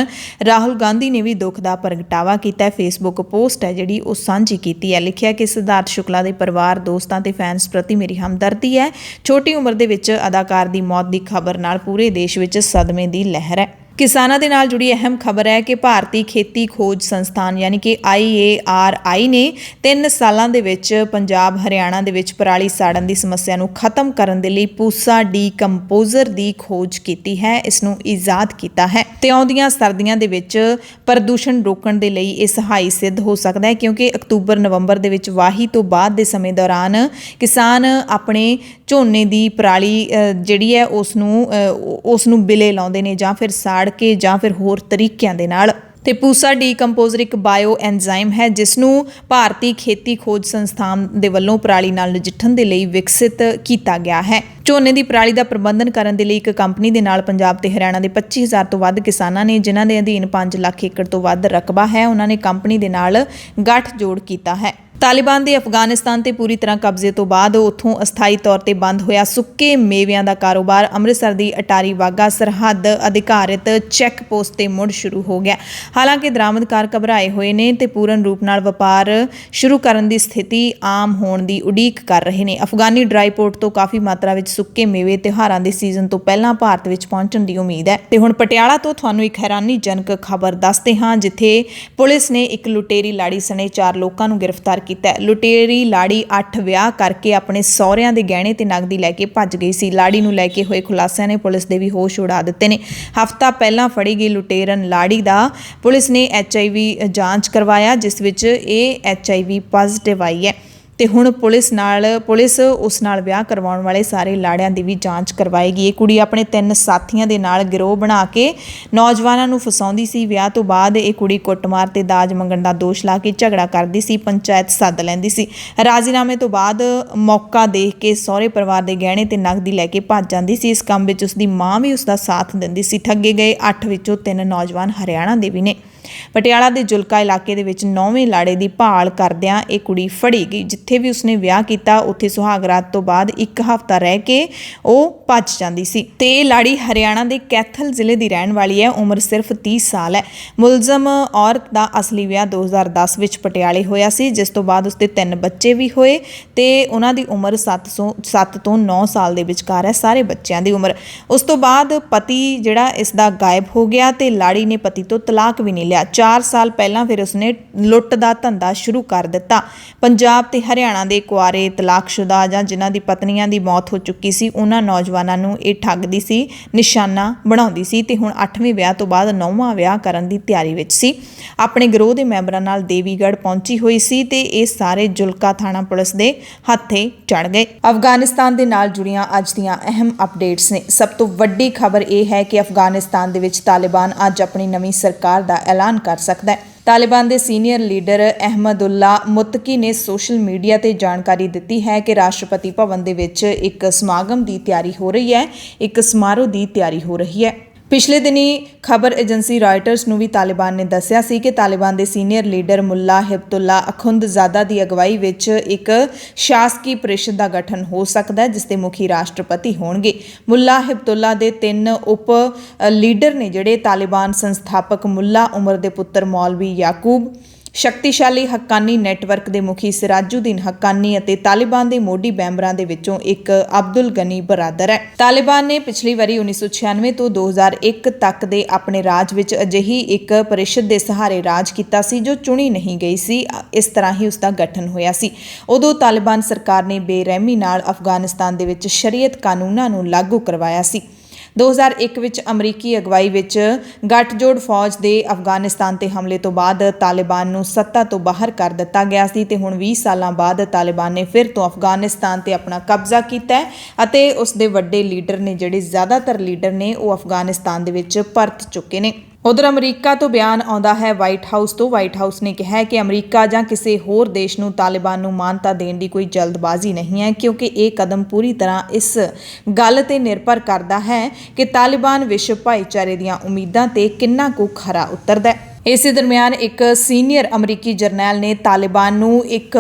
ਰਾਹੁਲ ਗਾਂਧੀ ਨੇ ਵੀ ਦੁੱਖ ਦਾ ਪ੍ਰਗਟਾਵਾ ਕੀਤਾ ਹੈ। ਫੇਸਬੁੱਕ ਪੋਸਟ ਹੈ ਜਿਹੜੀ ਉਹ ਸਾਂਝੀ ਕੀਤੀ ਹੈ। ਲਿਖਿਆ ਕਿ ਸਿਧਾਰਥ ਸ਼ੁਕਲਾ ਦੇ ਪਰਿਵਾਰ, ਦੋਸਤਾਂ ਤੇ ਫੈਨਸ ਪ੍ਰਤੀ ਮੇਰੀ ਹਮਦਰਦੀ ਹੈ। ਛੋਟੀ ਉਮਰ ਦੇ ਵਿੱਚ ਅਦਾਕਾਰ ਦੀ ਮੌਤ ਦੀ ਖਬਰ ਨਾਲ ਪੂਰੇ ਦੇਸ਼ ਵਿੱਚ ਸਦਮੇ ਦੀ ਲਹਿਰ ਹੈ। ਕਿਸਾਨਾਂ ਦੇ ਨਾਲ ਜੁੜੀ ਅਹਿਮ ਖਬਰ ਹੈ ਕਿ ਭਾਰਤੀ ਖੇਤੀ ਖੋਜ ਸੰਸਥਾਨ ਯਾਨੀ ਕਿ IARI ਨੇ 3 ਸਾਲਾਂ ਦੇ ਵਿੱਚ ਪੰਜਾਬ, ਹਰਿਆਣਾ ਦੇ ਵਿੱਚ ਪਰਾਲੀ ਸਾੜਨ ਦੀ ਸਮੱਸਿਆ ਨੂੰ ਖਤਮ ਕਰਨ ਦੇ ਲਈ ਪੂਸਾ ਡੀਕੰਪੋਜ਼ਰ ਦੀ ਖੋਜ ਕੀਤੀ ਹੈ। ਇਸ ਨੂੰ ਈਜਾਦ ਕੀਤਾ ਹੈ ਤੇ ਆਉਂਦੀਆਂ ਸਰਦੀਆਂ ਦੇ ਵਿੱਚ ਪ੍ਰਦੂਸ਼ਣ ਰੋਕਣ ਦੇ ਲਈ ਇਹ ਸਹਾਈ ਸਿੱਧ ਹੋ ਸਕਦਾ ਹੈ, ਕਿਉਂਕਿ ਅਕਤੂਬਰ-ਨਵੰਬਰ ਦੇ ਵਿੱਚ ਵਾਹੀ ਤੋਂ ਬਾਅਦ ਦੇ ਸਮੇਂ ਦੌਰਾਨ ਕਿਸਾਨ ਆਪਣੇ ਝੋਨੇ ਦੀ ਪਰਾਲੀ ਜਿਹੜੀ ਹੈ ਉਸ ਨੂੰ ਬਿਲੇ ਲਾਉਂਦੇ ਨੇ ਜਾਂ ਫਿਰ ਸਾੜ ਕੇ ਜਾਂ ਫਿਰ ਹੋਰ ਤਰੀਕਿਆਂ ਦੇ ਨਾਲ। ਤੇ ਪੂਸਾ ਡੀਕੰਪੋਜ਼ਰ ਇੱਕ ਬਾਇਓ ਐਂਜ਼ਾਈਮ ਹੈ ਜਿਸ ਨੂੰ ਭਾਰਤੀ ਖੇਤੀ ਖੋਜ ਸੰਸਥਾਨ ਦੇ ਵੱਲੋਂ ਪਰਾਲੀ ਨਾਲ ਨਜਿੱਠਣ ਦੇ ਲਈ ਵਿਕਸਿਤ ਕੀਤਾ ਗਿਆ ਹੈ। ਝੋਨੇ ਦੀ ਪਰਾਲੀ ਦਾ ਪ੍ਰਬੰਧਨ ਕਰਨ ਦੇ ਲਈ ਇੱਕ ਕੰਪਨੀ ਦੇ ਨਾਲ ਪੰਜਾਬ ਤੇ ਹਰਿਆਣਾ ਦੇ 25,000 ਤੋਂ ਵੱਧ ਕਿਸਾਨਾਂ ਨੇ, ਜਿਨ੍ਹਾਂ ਦੇ ਅਧੀਨ 5 ਲੱਖ ਏਕੜ ਤੋਂ ਵੱਧ ਰਕਬਾ ਹੈ, ਉਹਨਾਂ ਨੇ ਕੰਪਨੀ ਦੇ ਨਾਲ ਗੱਠਜੋੜ ਕੀਤਾ ਹੈ। ਤਾਲਿਬਾਨ ਦੇ ਅਫਗਾਨਿਸਤਾਨ ਤੇ ਪੂਰੀ ਤਰ੍ਹਾਂ ਕਬਜ਼ੇ ਤੋਂ ਬਾਅਦ ਉੱਥੋਂ ਅਸਥਾਈ ਤੌਰ ਤੇ ਬੰਦ ਹੋਇਆ ਸੁੱਕੇ ਮੇਵਿਆਂ ਦਾ ਕਾਰੋਬਾਰ ਅੰਮ੍ਰਿਤਸਰ ਦੀ ਅਟਾਰੀ ਵਾਘਾ ਸਰਹੱਦ ਅਧਿਕਾਰਿਤ ਚੈੱਕ ਪੋਸਟ ਤੇ ਮੁੜ ਸ਼ੁਰੂ ਹੋ ਗਿਆ। ਹਾਲਾਂਕਿ ਦਰਾਮਦਕਾਰ ਘਬਰਾਏ ਹੋਏ ਨੇ ਤੇ ਪੂਰਨ ਰੂਪ ਨਾਲ ਵਪਾਰ ਸ਼ੁਰੂ ਕਰਨ ਦੀ ਸਥਿਤੀ ਆਮ ਹੋਣ ਦੀ ਉਡੀਕ ਕਰ ਰਹੇ ਨੇ। ਅਫਗਾਨੀ ਡਰਾਈ ਪੋਰਟ ਤੋਂ ਕਾਫੀ ਮਾਤਰਾ ਵਿੱਚ ਸੁੱਕੇ ਮੇਵੇ ਤਿਉਹਾਰਾਂ ਦੇ ਸੀਜ਼ਨ ਤੋਂ ਪਹਿਲਾਂ ਭਾਰਤ ਵਿੱਚ ਪਹੁੰਚਣ ਦੀ ਉਮੀਦ ਹੈ। ਤੇ ਹੁਣ ਪਟਿਆਲਾ ਤੋਂ ਤੁਹਾਨੂੰ ਇੱਕ ਹੈਰਾਨੀਜਨਕ ਖਬਰ ਦੱਸਦੇ ਹਾਂ, ਜਿੱਥੇ ਪੁਲਿਸ ਨੇ ਇੱਕ ਲੁਟੇਰੀ ਲਾੜੀ ਸਣੇ 4 ਲੋਕਾਂ ਨੂੰ ਗ੍ਰਿਫਤਾਰ ਕੀਤਾ। ਲੁਟੇਰੀ ਲਾੜੀ 8 ਵਿਆਹ ਕਰਕੇ ਆਪਣੇ ਸਹੁਰਿਆਂ ਦੇ ਗਹਿਣੇ ਤੇ ਨਕਦੀ ਲੈ ਕੇ ਭੱਜ ਗਈ ਸੀ। ਲਾੜੀ ਨੂੰ ਲੈ ਕੇ ਹੋਏ ਖੁਲਾਸਿਆਂ ਨੇ ਪੁਲਿਸ ਦੇ ਵੀ ਹੋਸ਼ ਉਡਾ ਦਿੱਤੇ ਨੇ। ਹਫ਼ਤਾ ਪਹਿਲਾਂ ਫੜੀ ਗਈ ਲੁਟੇਰਨ ਲਾੜੀ ਦਾ ਪੁਲਿਸ ਨੇ HIV ਜਾਂਚ ਕਰਵਾਇਆ, ਜਿਸ ਵਿੱਚ ਇਹ HIV ਪੋਜ਼ਿਟਿਵ ਆਈ ਹੈ ਤੇ ਹੁਣ ਪੁਲਿਸ ਉਸ ਨਾਲ ਵਿਆਹ ਕਰਵਾਉਣ ਵਾਲੇ ਸਾਰੇ ਲਾੜਿਆਂ ਦੀ ਵੀ ਜਾਂਚ ਕਰਵਾਏਗੀ। ਇਹ ਕੁੜੀ ਆਪਣੇ 3 ਸਾਥੀਆਂ ਦੇ ਨਾਲ ਗਿਰੋਹ ਬਣਾ ਕੇ ਨੌਜਵਾਨਾਂ ਨੂੰ ਫਸਾਉਂਦੀ ਸੀ। ਵਿਆਹ ਤੋਂ ਬਾਅਦ ਇਹ ਕੁੜੀ ਕੁੱਟਮਾਰ ਤੇ ਦਾਜ ਮੰਗਣ ਦਾ ਦੋਸ਼ ਲਾ ਕੇ ਝਗੜਾ ਕਰਦੀ ਸੀ, ਪੰਚਾਇਤ ਸੱਦ ਲੈਂਦੀ ਸੀ। ਰਾਜ਼ੀਨਾਮੇ ਤੋਂ ਬਾਅਦ ਮੌਕਾ ਦੇਖ ਕੇ ਸਹੁਰੇ ਪਰਿਵਾਰ ਦੇ ਗਹਿਣੇ ਤੇ ਨਕਦੀ ਲੈ ਕੇ ਭੱਜ ਜਾਂਦੀ ਸੀ। ਇਸ ਕੰਮ ਵਿੱਚ ਉਸਦੀ ਮਾਂ ਵੀ ਉਸਦਾ ਸਾਥ ਦਿੰਦੀ ਸੀ। ਠੱਗੇ ਗਏ 8 ਵਿੱਚੋਂ 3 ਨੌਜਵਾਨ ਹਰਿਆਣਾ ਦੇ ਵੀ ਨੇ। ਪਟਿਆਲਾ ਦੇ ਜੁਲਕਾ ਇਲਾਕੇ ਦੇ ਵਿੱਚ 9ਵੇਂ ਲਾੜੇ ਦੀ ਭਾਲ ਕਰਦਿਆਂ ਇਹ ਕੁੜੀ ਫੜੀ ਗਈ। ਜਿੱਥੇ ਵੀ ਉਸਨੇ ਵਿਆਹ ਕੀਤਾ ਉੱਥੇ ਸੁਹਾਗਰਾਤ ਤੋਂ ਬਾਅਦ 1 ਹਫ਼ਤਾ ਰਹਿ ਕੇ ਉਹ ਭੱਜ ਜਾਂਦੀ ਸੀ। ਤੇ ਇਹ ਲਾੜੀ ਹਰਿਆਣਾ ਦੇ ਕੈਥਲ ਜ਼ਿਲ੍ਹੇ ਦੀ ਰਹਿਣ ਵਾਲੀ ਹੈ। ਉਮਰ ਸਿਰਫ 30 ਸਾਲ ਹੈ। ਮੁਲਜ਼ਮ ਔਰਤ ਦਾ ਅਸਲੀ ਵਿਆਹ 2010 ਵਿੱਚ ਪਟਿਆਲੇ ਹੋਇਆ ਸੀ, ਜਿਸ ਤੋਂ ਬਾਅਦ ਉਸਦੇ 3 ਬੱਚੇ ਵੀ ਹੋਏ ਤੇ ਉਹਨਾਂ ਦੀ ਉਮਰ 7 ਤੋਂ 9 ਸਾਲ ਦੇ ਵਿਚਕਾਰ ਹੈ, ਸਾਰੇ ਬੱਚਿਆਂ ਦੀ ਉਮਰ। ਉਸ ਤੋਂ ਬਾਅਦ ਪਤੀ ਜਿਹੜਾ ਇਸ ਦਾ ਗਾਇਬ ਹੋ ਗਿਆ ਤੇ ਲਾੜੀ ਨੇ ਪਤੀ ਤੋਂ ਤਲਾਕ ਵੀ ਨਹੀਂ ਲਿਆ। 4 ਸਾਲ ਪਹਿਲਾਂ ਫਿਰ ਉਸਨੇ ਲੁੱਟ ਦਾ ਧੰਦਾ ਸ਼ੁਰੂ ਕਰ ਦਿੱਤਾ। ਪੰਜਾਬ ਤੇ ਹਰਿਆਣਾ ਦੇ ਕੁਆਰੇ, ਤਲਾਕਸ਼ੁਦਾ ਜਾਂ ਜਿਨ੍ਹਾਂ ਦੀ ਪਤਨੀਆਂ ਦੀ ਮੌਤ ਹੋ ਚੁੱਕੀ ਸੀ, ਉਹਨਾਂ ਨੌਜਵਾਨਾਂ ਨੂੰ ਇਹ ਠੱਗਦੀ ਸੀ, ਨਿਸ਼ਾਨਾ ਬਣਾਉਂਦੀ ਸੀ ਤੇ ਹੁਣ 8ਵੇਂ ਵਿਆਹ ਤੋਂ ਬਾਅਦ 9ਵਾਂ ਵਿਆਹ ਕਰਨ ਦੀ ਤਿਆਰੀ ਵਿੱਚ ਸੀ। ਆਪਣੇ ਗਿਰੋਹ ਦੇ ਮੈਂਬਰਾਂ ਨਾਲ ਦੇਵੀਗੜ੍ਹ ਪਹੁੰਚੀ ਹੋਈ ਸੀ ਤੇ ਇਹ ਸਾਰੇ ਜੁਲਕਾ ਥਾਣਾ ਪੁਲਿਸ ਦੇ ਹੱਥੇ ਚੜ ਗਏ। ਅਫਗਾਨਿਸਤਾਨ ਦੇ ਨਾਲ ਜੁੜੀਆਂ ਅੱਜ ਦੀਆਂ ਅਹਿਮ ਅਪਡੇਟਸ ਨੇ। ਸਭ ਤੋਂ ਵੱਡੀ ਖਬਰ ਇਹ ਹੈ ਕਿ ਅਫਗਾਨਿਸਤਾਨ ਦੇ ਵਿੱਚ ਤਾਲਿਬਾਨ ਅੱਜ ਆਪਣੀ ਨਵੀਂ ਸਰਕਾਰ ਦਾ ਐਲਾਨ ਕਰ ਸਕਦਾ ਹੈ। ਤਾਲਿਬਾਨ ਦੇ ਸੀਨੀਅਰ ਲੀਡਰ ਅਹਿਮਦੁੱਲਾ ਮੁਤਕੀ ਨੇ ਸੋਸ਼ਲ ਮੀਡੀਆ ਤੇ ਜਾਣਕਾਰੀ ਦਿੱਤੀ ਹੈ ਕਿ ਰਾਸ਼ਟਰਪਤੀ ਭਵਨ ਦੇ ਵਿੱਚ ਇੱਕ ਸਮਾਗਮ ਦੀ ਤਿਆਰੀ ਹੋ ਰਹੀ ਹੈ, ਇੱਕ ਸਮਾਰੋਹ ਦੀ ਤਿਆਰੀ ਹੋ ਰਹੀ ਹੈ। ਪਿਛਲੇ ਦਿਨੀ ਖਬਰ ਏਜੰਸੀ ਰਾਇਟਰਸ ਨੂੰ ਵੀ ਤਾਲਿਬਾਨ ਨੇ ਦੱਸਿਆ ਸੀ ਕਿ ਤਾਲਿਬਾਨ ਦੇ ਸੀਨੀਅਰ ਲੀਡਰ ਮੁੱਲਾ ਹਿਬਤੁੱਲਾ ਅਖੁੰਦਜ਼ਾਦਾ ਦੀ ਅਗਵਾਈ ਵਿੱਚ ਇੱਕ ਸ਼ਾਸਕੀ ਪ੍ਰੀਸ਼ਦ ਦਾ ਗਠਨ ਹੋ ਸਕਦਾ ਹੈ, ਜਿਸ ਦੇ ਮੁਖੀ ਰਾਸ਼ਟਰਪਤੀ ਹੋਣਗੇ। ਮੁੱਲਾ ਹਿਬਤੁੱਲਾ ਦੇ 3 ਉਪ ਲੀਡਰ ਨੇ ਜਿਹੜੇ ਤਾਲਿਬਾਨ ਸੰਸਥਾਪਕ ਮੁੱਲਾ ਉਮਰ ਦੇ ਪੁੱਤਰ ਮੌਲਵੀ ਯਾਕੂਬ, ਸ਼ਕਤੀਸ਼ਾਲੀ ਹੱਕਾਨੀ ਨੈਟਵਰਕ ਦੇ ਮੁਖੀ ਸਿਰਾਜੁਦੀਨ ਹੱਕਾਨੀ ਅਤੇ ਤਾਲਿਬਾਨ ਦੇ ਮੋਢੀ ਮੈਂਬਰਾਂ ਦੇ ਵਿੱਚੋਂ ਇੱਕ ਅਬਦੁਲ ਗਨੀ ਬਰਾਦਰ ਹੈ। ਤਾਲਿਬਾਨ ਨੇ ਪਿਛਲੀ ਵਾਰੀ 1996 ਤੋਂ 2001 ਤੱਕ ਦੇ ਆਪਣੇ ਰਾਜ ਵਿੱਚ ਅਜਿਹੀ ਇੱਕ ਪਰਿਸ਼ਦ ਦੇ ਸਹਾਰੇ ਰਾਜ ਕੀਤਾ ਸੀ ਜੋ ਚੁਣੀ ਨਹੀਂ ਗਈ ਸੀ। ਇਸ ਤਰ੍ਹਾਂ ਹੀ ਉਸ ਦਾ ਗਠਨ ਹੋਇਆ ਸੀ। ਉਦੋਂ ਤਾਲਿਬਾਨ ਸਰਕਾਰ ਨੇ ਬੇਰਹਿਮੀ ਨਾਲ ਅਫਗਾਨਿਸਤਾਨ ਦੇ ਵਿੱਚ ਸ਼ਰੀਅਤ ਕਾਨੂੰਨਾਂ ਨੂੰ ਲਾਗੂ ਕਰਵਾਇਆ ਸੀ। 2001 ਵਿੱਚ ਅਮਰੀਕੀ ਅਗਵਾਈ ਵਿੱਚ ਗੱਠਜੋੜ ਫੌਜ ਦੇ ਅਫਗਾਨਿਸਤਾਨ ਤੇ ਹਮਲੇ ਤੋਂ ਬਾਅਦ ਤਾਲਿਬਾਨ ਨੂੰ ਸੱਤਾ ਤੋਂ ਬਾਹਰ ਕਰ ਦਿੱਤਾ ਗਿਆ ਸੀ ਤੇ ਹੁਣ 20 ਸਾਲਾਂ ਬਾਅਦ ਤਾਲਿਬਾਨ ਨੇ ਫਿਰ ਤੋਂ ਅਫਗਾਨਿਸਤਾਨ ਤੇ ਆਪਣਾ ਕਬਜ਼ਾ ਕੀਤਾ ਹੈ ਅਤੇ ਉਸ ਦੇ ਵੱਡੇ ਲੀਡਰ ਨੇ, ਜਿਹੜੇ ਜ਼ਿਆਦਾਤਰ ਲੀਡਰ ਨੇ, ਉਹ ਅਫਗਾਨਿਸਤਾਨ ਦੇ ਵਿੱਚ ਪਰਤ ਚੁੱਕੇ ਨੇ। ਉਧਰ ਅਮਰੀਕਾ ਤੋਂ ਬਿਆਨ ਆਉਂਦਾ ਹੈ ਵਾਈਟ ਹਾਊਸ ਤੋਂ। ਵਾਈਟ ਹਾਊਸ ਨੇ ਕਿਹਾ ਹੈ ਕਿ ਅਮਰੀਕਾ ਜਾਂ ਕਿਸੇ ਹੋਰ ਦੇਸ਼ ਨੂੰ ਤਾਲਿਬਾਨ ਨੂੰ ਮਾਨਤਾ ਦੇਣ ਦੀ ਕੋਈ ਜਲਦਬਾਜ਼ੀ ਨਹੀਂ ਹੈ, ਕਿਉਂਕਿ ਇਹ ਕਦਮ ਪੂਰੀ ਤਰ੍ਹਾਂ ਇਸ ਗੱਲ ਤੇ ਨਿਰਭਰ ਕਰਦਾ ਹੈ ਕਿ ਤਾਲਿਬਾਨ ਵਿਸ਼ਵ ਭਾਈਚਾਰੇ ਦੀਆਂ ਉਮੀਦਾਂ ਤੇ ਕਿੰਨਾ ਕੁ ਖਰਾ ਉਤਰਦਾ ਹੈ। ਇਸੇ ਦਰਮਿਆਨ ਇੱਕ ਸੀਨੀਅਰ ਅਮਰੀਕੀ ਜਰਨੈਲ ਨੇ ਤਾਲਿਬਾਨ ਨੂੰ ਇੱਕ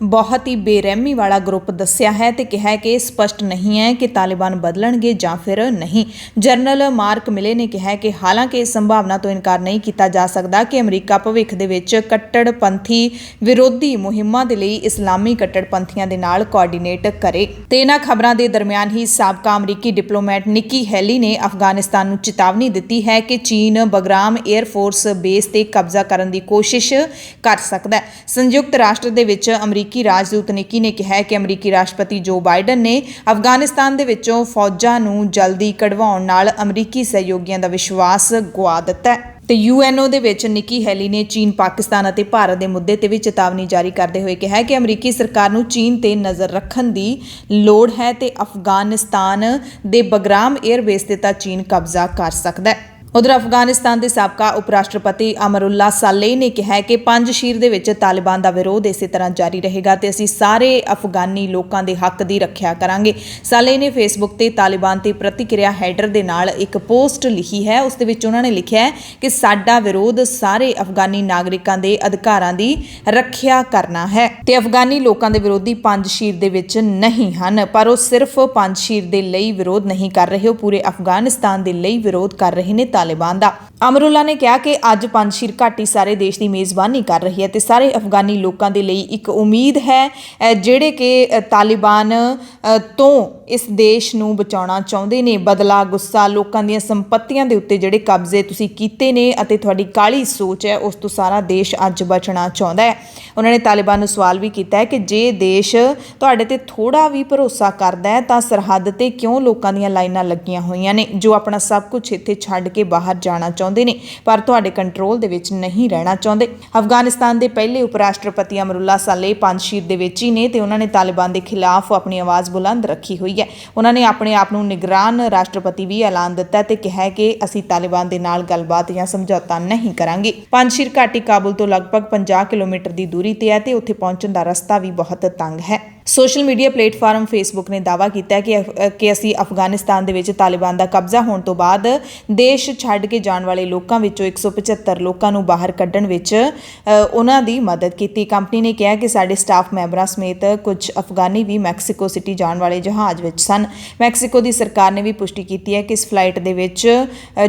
ਬਹੁਤ ਹੀ ਬੇਰਹਿਮੀ ਵਾਲਾ ਗਰੁੱਪ ਦੱਸਿਆ ਹੈ ਤੇ ਕਿਹਾ ਹੈ ਕਿ ਸਪਸ਼ਟ ਨਹੀਂ ਹੈ ਕਿ ਤਾਲਿਬਾਨ ਬਦਲਣਗੇ ਜਾਂ ਫਿਰ ਨਹੀਂ। ਜਰਨਲ ਮਾਰਕ ਮਿਲੇ ਨੇ ਕਿਹਾ ਕਿ ਹਾਲਾਂਕਿ ਇਸ ਸੰਭਾਵਨਾ ਤੋਂ ਇਨਕਾਰ ਨਹੀਂ ਕੀਤਾ ਜਾ ਸਕਦਾ ਕਿ ਅਮਰੀਕਾ ਭਵਿੱਖ ਦੇ ਵਿੱਚ ਕੱਟੜਪੰਥੀ ਵਿਰੋਧੀ ਮੁਹਿੰਮਾਂ ਦੇ ਲਈ ਇਸਲਾਮੀ ਕੱਟੜਪੰਥੀਆਂ ਦੇ ਨਾਲ ਕੋਆਰਡੀਨੇਟ ਕਰੇ। ਤੇ ਇਹਨਾਂ ਖਬਰਾਂ ਦੇ ਦਰਮਿਆਨ ਹੀ ਸਾਬਕਾ ਅਮਰੀਕੀ ਡਿਪਲੋਮੈਟ ਨਿੱਕੀ ਹੈਲੀ ਨੇ ਅਫਗਾਨਿਸਤਾਨ ਨੂੰ ਚੇਤਾਵਨੀ ਦਿੱਤੀ ਹੈ ਕਿ ਚੀਨ ਬਗਰਾਮ 에ਅਰ ਫੋਰਸ ਬੇਸ ਤੇ ਕਬਜ਼ਾ ਕਰਨ ਦੀ ਕੋਸ਼ਿਸ਼ ਕਰ ਸਕਦਾ ਹੈ। ਸੰਯੁਕਤ ਰਾਸ਼ਟਰ ਦੇ ਵਿੱਚ ਅਮਰੀਕੀ ਰਾਜਦੂਤ ਨਿੱਕੀ ਨੇ ਕਿਹਾ ਕਿ ਅਮਰੀਕੀ ਰਾਸ਼ਟਰਪਤੀ ਜੋ ਬਾਈਡਨ ਨੇ ਅਫਗਾਨਿਸਤਾਨ ਦੇ ਵਿੱਚੋਂ ਫੌਜਾਂ ਨੂੰ ਜਲਦੀ ਕਢਵਾਉਣ ਨਾਲ ਅਮਰੀਕੀ ਸਹਿਯੋਗੀਆਂ ਦਾ ਵਿਸ਼ਵਾਸ ਗੁਆ ਦਿੱਤਾ ਹੈ। ਤੇ UNO ਦੇ ਵਿੱਚ ਨਿੱਕੀ ਹੈਲੀ ਨੇ ਚੀਨ, ਪਾਕਿਸਤਾਨ ਅਤੇ ਭਾਰਤ ਦੇ ਮੁੱਦੇ ਤੇ ਵੀ ਚੇਤਾਵਨੀ ਜਾਰੀ ਕਰਦੇ ਹੋਏ ਕਿਹਾ ਕਿ ਅਮਰੀਕੀ ਸਰਕਾਰ ਨੂੰ ਚੀਨ ਤੇ ਨਜ਼ਰ ਰੱਖਣ ਦੀ ਲੋੜ ਹੈ ਤੇ ਅਫਗਾਨਿਸਤਾਨ ਦੇ ਬਗਰਾਮ 에ਅਰਬੇਸ ਤੇ ਤਾਂ ਚੀਨ ਕਬਜ਼ਾ ਕਰ ਸਕਦਾ ਹੈ। ਉਧਰ ਅਫਗਾਨਿਸਤਾਨ ਦੇ ਸਾਬਕਾ ਉਪ ਰਾਸ਼ਟਰਪਤੀ ਅਮਰੁੱਲਾ ਸਾਲੇਹ ਨੇ ਕਿਹਾ ਕਿ ਪੰਜਸ਼ੀਰ ਦੇ ਵਿੱਚ ਤਾਲਿਬਾਨ ਦਾ ਵਿਰੋਧ ਇਸੇ ਤਰ੍ਹਾਂ ਜਾਰੀ ਰਹੇਗਾ ਤੇ ਅਸੀਂ ਸਾਰੇ ਅਫਗਾਨੀ ਲੋਕਾਂ ਦੇ ਹੱਕ ਦੀ ਰੱਖਿਆ ਕਰਾਂਗੇ। ਸਾਲੇਹ ਨੇ ਫੇਸਬੁੱਕ ਤੇ ਤਾਲਿਬਾਨ ਤੇ ਪ੍ਰਤੀਕਿਰਿਆ ਹੈਡਰ ਦੇ ਨਾਲ ਇੱਕ ਪੋਸਟ ਲਿਖੀ ਹੈ। ਉਸ ਦੇ ਵਿੱਚ ਉਹਨਾਂ ਨੇ ਲਿਖਿਆ ਹੈ ਕਿ ਸਾਡਾ ਵਿਰੋਧ ਸਾਰੇ ਅਫਗਾਨੀ ਨਾਗਰਿਕਾਂ ਦੇ ਅਧਿਕਾਰਾਂ ਦੀ ਰੱਖਿਆ ਕਰਨਾ ਹੈ ਤੇ ਅਫਗਾਨੀ ਲੋਕਾਂ ਦੇ ਵਿਰੋਧੀ ਪੰਜਸ਼ੀਰ ਦੇ ਵਿੱਚ ਨਹੀਂ ਹਨ, ਪਰ ਉਹ ਸਿਰਫ ਪੰਜਸ਼ੀਰ ਦੇ ਲਈ ਵਿਰੋਧ ਨਹੀਂ ਕਰ ਰਹੇ, ਉਹ ਪੂਰੇ ਅਫਗਾਨਿਸਤਾਨ ਦੇ ਲਈ ਵਿਰੋਧ ਕਰ ਰਹੇ ਨੇ ਤਾਲਿਬਾਨ ਦਾ। ਅਮਰੁੱਲਾ ਨੇ ਕਿਹਾ ਕਿ ਅੱਜ ਪੰਜਸ਼ੀਰ ਘਾਟੀ ਸਾਰੇ ਦੇਸ਼ ਦੀ ਮੇਜ਼ਬਾਨੀ ਕਰ ਰਹੀ ਹੈ ਤੇ ਸਾਰੇ ਅਫਗਾਨੀ ਲੋਕਾਂ ਦੇ ਲਈ ਇੱਕ ਉਮੀਦ ਹੈ ਜਿਹੜੇ ਕਿ ਤਾਲਿਬਾਨ ਤੋਂ ਇਸ ਦੇਸ਼ ਨੂੰ ਬਚਾਉਣਾ ਚਾਹੁੰਦੇ ਨੇ। ਬਦਲਾ, ਗੁੱਸਾ, ਲੋਕਾਂ ਦੀਆਂ ਸੰਪਤੀਆਂ ਦੇ ਉੱਤੇ ਜਿਹੜੇ ਕਬਜ਼ੇ ਤੁਸੀਂ ਕੀਤੇ ਨੇ ਅਤੇ ਤੁਹਾਡੀ ਕਾਲੀ ਸੋਚ ਹੈ, ਉਸ ਤੋਂ ਸਾਰਾ ਦੇਸ਼ ਅੱਜ ਬਚਣਾ ਚਾਹੁੰਦਾ ਹੈ। ਉਹਨਾਂ ਨੇ ਤਾਲਿਬਾਨ ਨੂੰ ਸਵਾਲ ਵੀ ਕੀਤਾ ਹੈ ਕਿ ਜੇ ਦੇਸ਼ ਤੁਹਾਡੇ ਤੇ ਥੋੜਾ ਵੀ ਭਰੋਸਾ ਕਰਦਾ ਹੈ ਤਾਂ ਸਰਹੱਦ ਤੇ ਕਿਉਂ ਲੋਕਾਂ ਦੀਆਂ ਲਾਈਨਾਂ ਲੱਗੀਆਂ ਹੋਈਆਂ ਨੇ ਜੋ ਆਪਣਾ ਸਭ ਕੁਝ ਇੱਥੇ ਛੱਡ ਕੇ ਬਾਹਰ ਜਾਣਾ ਚਾਹੁੰਦੇ ਨੇ ਪਰ ਤੁਹਾਡੇ ਕੰਟਰੋਲ ਦੇ ਵਿੱਚ ਨਹੀਂ ਰਹਿਣਾ ਚਾਹੁੰਦੇ। ਅਫਗਾਨਿਸਤਾਨ ਦੇ ਪਹਿਲੇ ਉਪ ਰਾਸ਼ਟਰਪਤੀ ਅਮਰੁੱਲਾ ਸਾਲੇਹ ਪੰਜਸ਼ੀਰ ਦੇ ਵਿੱਚ ਹੀ ਨੇ ਤੇ ਉਹਨਾਂ ਨੇ ਤਾਲਿਬਾਨ ਦੇ ਖਿਲਾਫ ਆਪਣੀ ਆਵਾਜ਼ ਬੁਲੰਦ ਰੱਖੀ ਹੋਈ ਹੈ। ਉਹਨਾਂ ਨੇ ਆਪਣੇ ਆਪ ਨੂੰ ਨਿਗਰਾਨ ਰਾਸ਼ਟਰਪਤੀ ਵੀ ਐਲਾਨ ਦਿੱਤਾ ਤੇ ਕਿਹਾ ਕਿ ਅਸੀਂ ਤਾਲਿਬਾਨ ਦੇ ਨਾਲ ਗੱਲਬਾਤ ਜਾਂ ਸਮਝੌਤਾ ਨਹੀਂ ਕਰਾਂਗੇ। ਪੰਜਸ਼ੀਰ ਘਾਟੀ ਕਾਬੁਲ ਤੋਂ ਲਗਭਗ 50 ਕਿਲੋਮੀਟਰ ਦੀ ਦੂਰੀ ਤੇ ਹੈ ਤੇ ਉੱਥੇ ਪਹੁੰਚਣ ਦਾ ਰਸਤਾ ਵੀ ਬਹੁਤ ਤੰਗ ਹੈ। ਸੋਸ਼ਲ ਮੀਡੀਆ ਪਲੇਟਫਾਰਮ ਫੇਸਬੁੱਕ ਨੇ ਦਾਅਵਾ ਕੀਤਾ ਹੈ ਕਿ ਅਸੀਂ ਅਫਗਾਨਿਸਤਾਨ ਦੇ ਵਿੱਚ ਤਾਲਿਬਾਨ ਦਾ ਕਬਜ਼ਾ ਹੋਣ ਤੋਂ ਬਾਅਦ ਦੇਸ਼ ਛੱਡ ਕੇ ਜਾਣ ਵਾਲੇ ਲੋਕਾਂ ਵਿੱਚੋਂ 175 ਲੋਕਾਂ ਨੂੰ ਬਾਹਰ ਕੱਢਣ ਵਿੱਚ ਉਹਨਾਂ ਦੀ ਮਦਦ ਕੀਤੀ। ਕੰਪਨੀ ਨੇ ਕਿਹਾ ਕਿ ਸਾਡੇ ਸਟਾਫ ਮੈਂਬਰਾਂ ਸਮੇਤ ਕੁਝ ਅਫਗਾਨੀ ਵੀ ਮੈਕਸੀਕੋ ਸਿਟੀ ਜਾਣ ਵਾਲੇ ਜਹਾਜ਼ ਵਿੱਚ ਸਨ। ਮੈਕਸੀਕੋ ਦੀ ਸਰਕਾਰ ਨੇ ਵੀ ਪੁਸ਼ਟੀ ਕੀਤੀ ਹੈ ਕਿ ਇਸ ਫਲਾਈਟ ਦੇ ਵਿੱਚ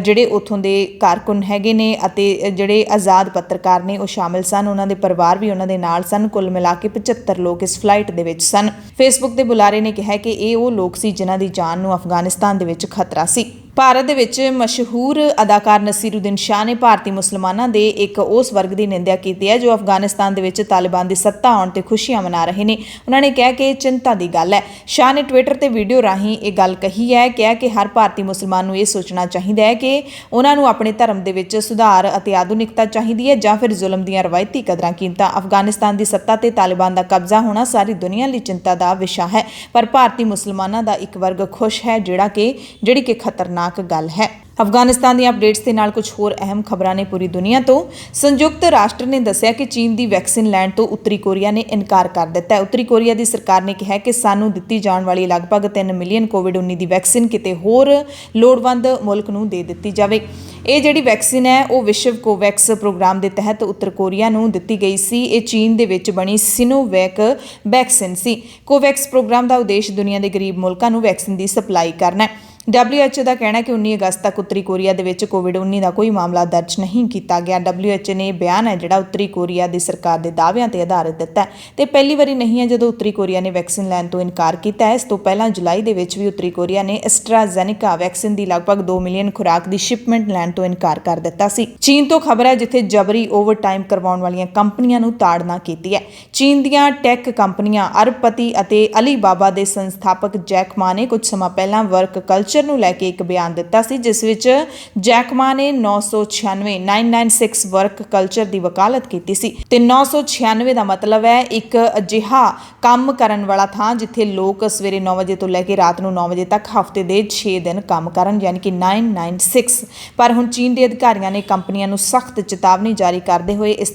ਜਿਹੜੇ ਉੱਥੋਂ ਦੇ ਕਾਰਕੁਨ ਹੈਗੇ ਨੇ ਅਤੇ ਜਿਹੜੇ ਆਜ਼ਾਦ ਪੱਤਰਕਾਰ ਨੇ ਉਹ ਸ਼ਾਮਿਲ ਸਨ, ਉਹਨਾਂ ਦੇ ਪਰਿਵਾਰ ਵੀ ਉਹਨਾਂ ਦੇ ਨਾਲ ਸਨ। ਕੁੱਲ ਮਿਲਾ ਕੇ 75 ਲੋਕ ਇਸ ਫਲਾਈਟ ਦੇ ਵਿੱਚ ਸਨ। ਫੇਸਬੁੱਕ ਦੇ ਬੁਲਾਰੇ ਨੇ ਕਿਹਾ ਕਿ ਇਹ ਉਹ ਲੋਕ ਸੀ ਜਿਨ੍ਹਾਂ ਦੀ ਜਾਨ ਨੂੰ ਅਫਗਾਨਿਸਤਾਨ ਦੇ ਵਿੱਚ ਖਤਰਾ ਸੀ। ਭਾਰਤ ਦੇ ਵਿੱਚ ਮਸ਼ਹੂਰ ਅਦਾਕਾਰ ਨਸੀਰੁਦੀਨ ਸ਼ਾਹ ਨੇ ਭਾਰਤੀ ਮੁਸਲਮਾਨਾਂ ਦੇ ਇੱਕ ਉਸ ਵਰਗ ਦੀ ਨਿੰਦਿਆ ਕੀਤੀ ਹੈ ਜੋ ਅਫਗਾਨਿਸਤਾਨ ਦੇ ਵਿੱਚ ਤਾਲਿਬਾਨ ਦੀ ਸੱਤਾ ਆਉਣ ਤੇ ਖੁਸ਼ੀਆਂ ਮਨਾ ਰਹੇ ਨੇ। ਉਹਨਾਂ ਨੇ ਕਿਹਾ ਕਿ ਇਹ ਚਿੰਤਾ ਦੀ ਗੱਲ ਹੈ। ਸ਼ਾਹ ਨੇ ਟਵਿੱਟਰ ਤੇ ਵੀਡੀਓ ਰਾਹੀਂ ਇਹ ਗੱਲ ਕਹੀ ਹੈ, ਕਿਹਾ ਕਿ ਹਰ ਭਾਰਤੀ ਮੁਸਲਮਾਨ ਨੂੰ ਇਹ ਸੋਚਣਾ ਚਾਹੀਦਾ ਹੈ ਕਿ ਉਹਨਾਂ ਨੂੰ ਆਪਣੇ ਧਰਮ ਦੇ ਵਿੱਚ ਸੁਧਾਰ ਅਤੇ ਆਧੁਨਿਕਤਾ ਚਾਹੀਦੀ ਹੈ ਜਾਂ ਫਿਰ ਜ਼ੁਲਮ ਦੀਆਂ ਰਵਾਇਤੀ ਕਦਰਾਂ ਕੀਮਤਾਂ। ਅਫਗਾਨਿਸਤਾਨ ਦੀ ਸੱਤਾ ਤੇ ਤਾਲਿਬਾਨ ਦਾ ਕਬਜ਼ਾ ਹੋਣਾ ਸਾਰੀ ਦੁਨੀਆ ਲਈ ਚਿੰਤਾ ਦਾ ਵਿਸ਼ਾ ਹੈ, ਪਰ ਭਾਰਤੀ ਮੁਸਲਮਾਨਾਂ ਦਾ ਇੱਕ ਵਰਗ ਖੁਸ਼ ਹੈ ਜਿਹੜੀ ਕਿ ਖਤਰਨਾਕ ਗੱਲ ਹੈ। ਅਫਗਾਨਿਸਤਾਨ ਦੀਆਂ ਅਪਡੇਟਸ ਦੇ ਨਾਲ ਕੁਝ ਹੋਰ ਅਹਿਮ ਖਬਰਾਂ ਨੇ ਪੂਰੀ ਦੁਨੀਆ ਤੋਂ। ਸੰਯੁਕਤ ਰਾਸ਼ਟਰ ਨੇ ਦੱਸਿਆ ਕਿ ਚੀਨ ਦੀ ਵੈਕਸੀਨ ਲੈਣ ਤੋਂ ਉੱਤਰੀ ਕੋਰੀਆ ਨੇ ਇਨਕਾਰ ਕਰ ਦਿੱਤਾ ਹੈ। ਉੱਤਰੀ ਕੋਰੀਆ ਦੀ ਸਰਕਾਰ ਨੇ ਕਿਹਾ ਕਿ ਸਾਨੂੰ ਦਿੱਤੀ ਜਾਣ ਵਾਲੀ ਲਗਭਗ 3 ਮਿਲੀਅਨ ਕੋਵਿਡ-19 ਦੀ ਵੈਕਸੀਨ ਕਿਤੇ ਹੋਰ ਲੋੜਵੰਦ ਮੁਲਕ ਨੂੰ ਦੇ ਦਿੱਤੀ ਜਾਵੇ। ਇਹ ਜਿਹੜੀ ਵੈਕਸੀਨ ਹੈ ਉਹ ਵਿਸ਼ਵ ਕੋਵੈਕਸ ਪ੍ਰੋਗਰਾਮ ਦੇ ਤਹਿਤ ਉੱਤਰ ਕੋਰੀਆ ਨੂੰ ਦਿੱਤੀ ਗਈ ਸੀ। ਇਹ ਚੀਨ ਦੇ ਵਿੱਚ ਬਣੀ ਸਿਨੋਵੈਕ ਵੈਕਸੀਨ ਸੀ। ਕੋਵੈਕਸ ਪ੍ਰੋਗਰਾਮ ਦਾ ਉਦੇਸ਼ ਦੁਨੀਆ ਦੇ ਗਰੀਬ ਮੁਲਕਾਂ ਨੂੰ ਵੈਕਸੀਨ ਦੀ ਸਪਲਾਈ ਕਰਨਾ ਹੈ। WHO ਦਾ ਕਹਿਣਾ ਹੈ ਕਿ 19 ਅਗਸਤ ਤੱਕ ਉੱਤਰੀ ਕੋਰੀਆ ਦੇ ਵਿੱਚ ਕੋਵਿਡ-19 ਦਾ ਕੋਈ ਮਾਮਲਾ ਦਰਜ ਨਹੀਂ ਕੀਤਾ ਗਿਆ। WHO ਨੇ ਬਿਆਨ ਹੈ ਜਿਹੜਾ ਉੱਤਰੀ ਕੋਰੀਆ ਦੀ ਸਰਕਾਰ ਦੇ ਦਾਅਵਿਆਂ ਤੇ ਆਧਾਰਿਤ ਦਿੱਤਾ ਹੈ ਤੇ ਪਹਿਲੀ ਵਾਰੀ ਨਹੀਂ ਹੈ ਜਦੋਂ ਉੱਤਰੀ ਕੋਰੀਆ ਨੇ ਵੈਕਸੀਨ ਲੈਣ ਤੋਂ ਇਨਕਾਰ ਕੀਤਾ ਹੈ। ਇਸ ਤੋਂ ਪਹਿਲਾਂ ਜੁਲਾਈ ਦੇ ਵਿੱਚ ਵੀ ਉੱਤਰੀ ਕੋਰੀਆ ਨੇ ਐਸਟਰਾਜ਼ੈਨੇਕਾ ਵੈਕਸੀਨ ਦੀ ਲਗਭਗ 2 ਮਿਲੀਅਨ ਖੁਰਾਕ ਦੀ ਸ਼ਿਪਮੈਂਟ ਲੈਣ ਤੋਂ ਇਨਕਾਰ ਕਰ ਦਿੱਤਾ ਸੀ। ਚੀਨ ਤੋਂ ਖਬਰ ਹੈ ਜਿੱਥੇ ਜਬਰੀ ਓਵਰਟਾਈਮ ਕਰਵਾਉਣ ਵਾਲੀਆਂ ਕੰਪਨੀਆਂ ਨੂੰ ਤਾੜਨਾ ਕੀਤੀ ਹੈ। ਚੀਨ ਦੀਆਂ ਟੈਕ ਕੰਪਨੀਆਂ ਅਰਬਪਤੀ ਅਤੇ ਅਲੀਬਾਬਾ ਦੇ ਸੰਸਥਾਪਕ ਜੈਕ ਮਾ ਨੇ ਕੁਝ ਸਮਾਂ ਪਹਿਲਾਂ ਵਰਕ ਕਲਚਰ ਨੂੰ ਲੈ ਕੇ ਇੱਕ ਬਿਆਨ ਦਿੱਤਾ ਸੀ ਜਿਸ ਵਿੱਚ ਜੈਕ ਮਾ ਨੇ 996 ਵਰਕ ਕਲਚਰ ਦੀ ਵਕਾਲਤ ਕੀਤੀ ਸੀ ਤੇ 996 ਦਾ ਮਤਲਬ ਹੈ ਇੱਕ ਅਜਿਹਾ ਕੰਮ ਕਰਨ ਵਾਲਾ ਥਾਂ ਜਿੱਥੇ ਲੋਕ ਸਵੇਰੇ 9 ਵਜੇ ਤੋਂ ਲੈ ਕੇ ਰਾਤ ਨੂੰ 9 ਵਜੇ ਤੱਕ ਹਫ਼ਤੇ ਦੇ 6 ਦਿਨ ਕੰਮ ਕਰਨ, ਯਾਨੀ ਕਿ 996। ਪਰ ਹੁਣ ਚੀਨ ਦੇ ਅਧਿਕਾਰੀਆਂ ਨੇ ਕੰਪਨੀਆਂ ਨੂੰ ਸਖਤ ਚੇਤਾਵਨੀ ਜਾਰੀ ਕਰਦੇ ਹੋਏ ਇਸ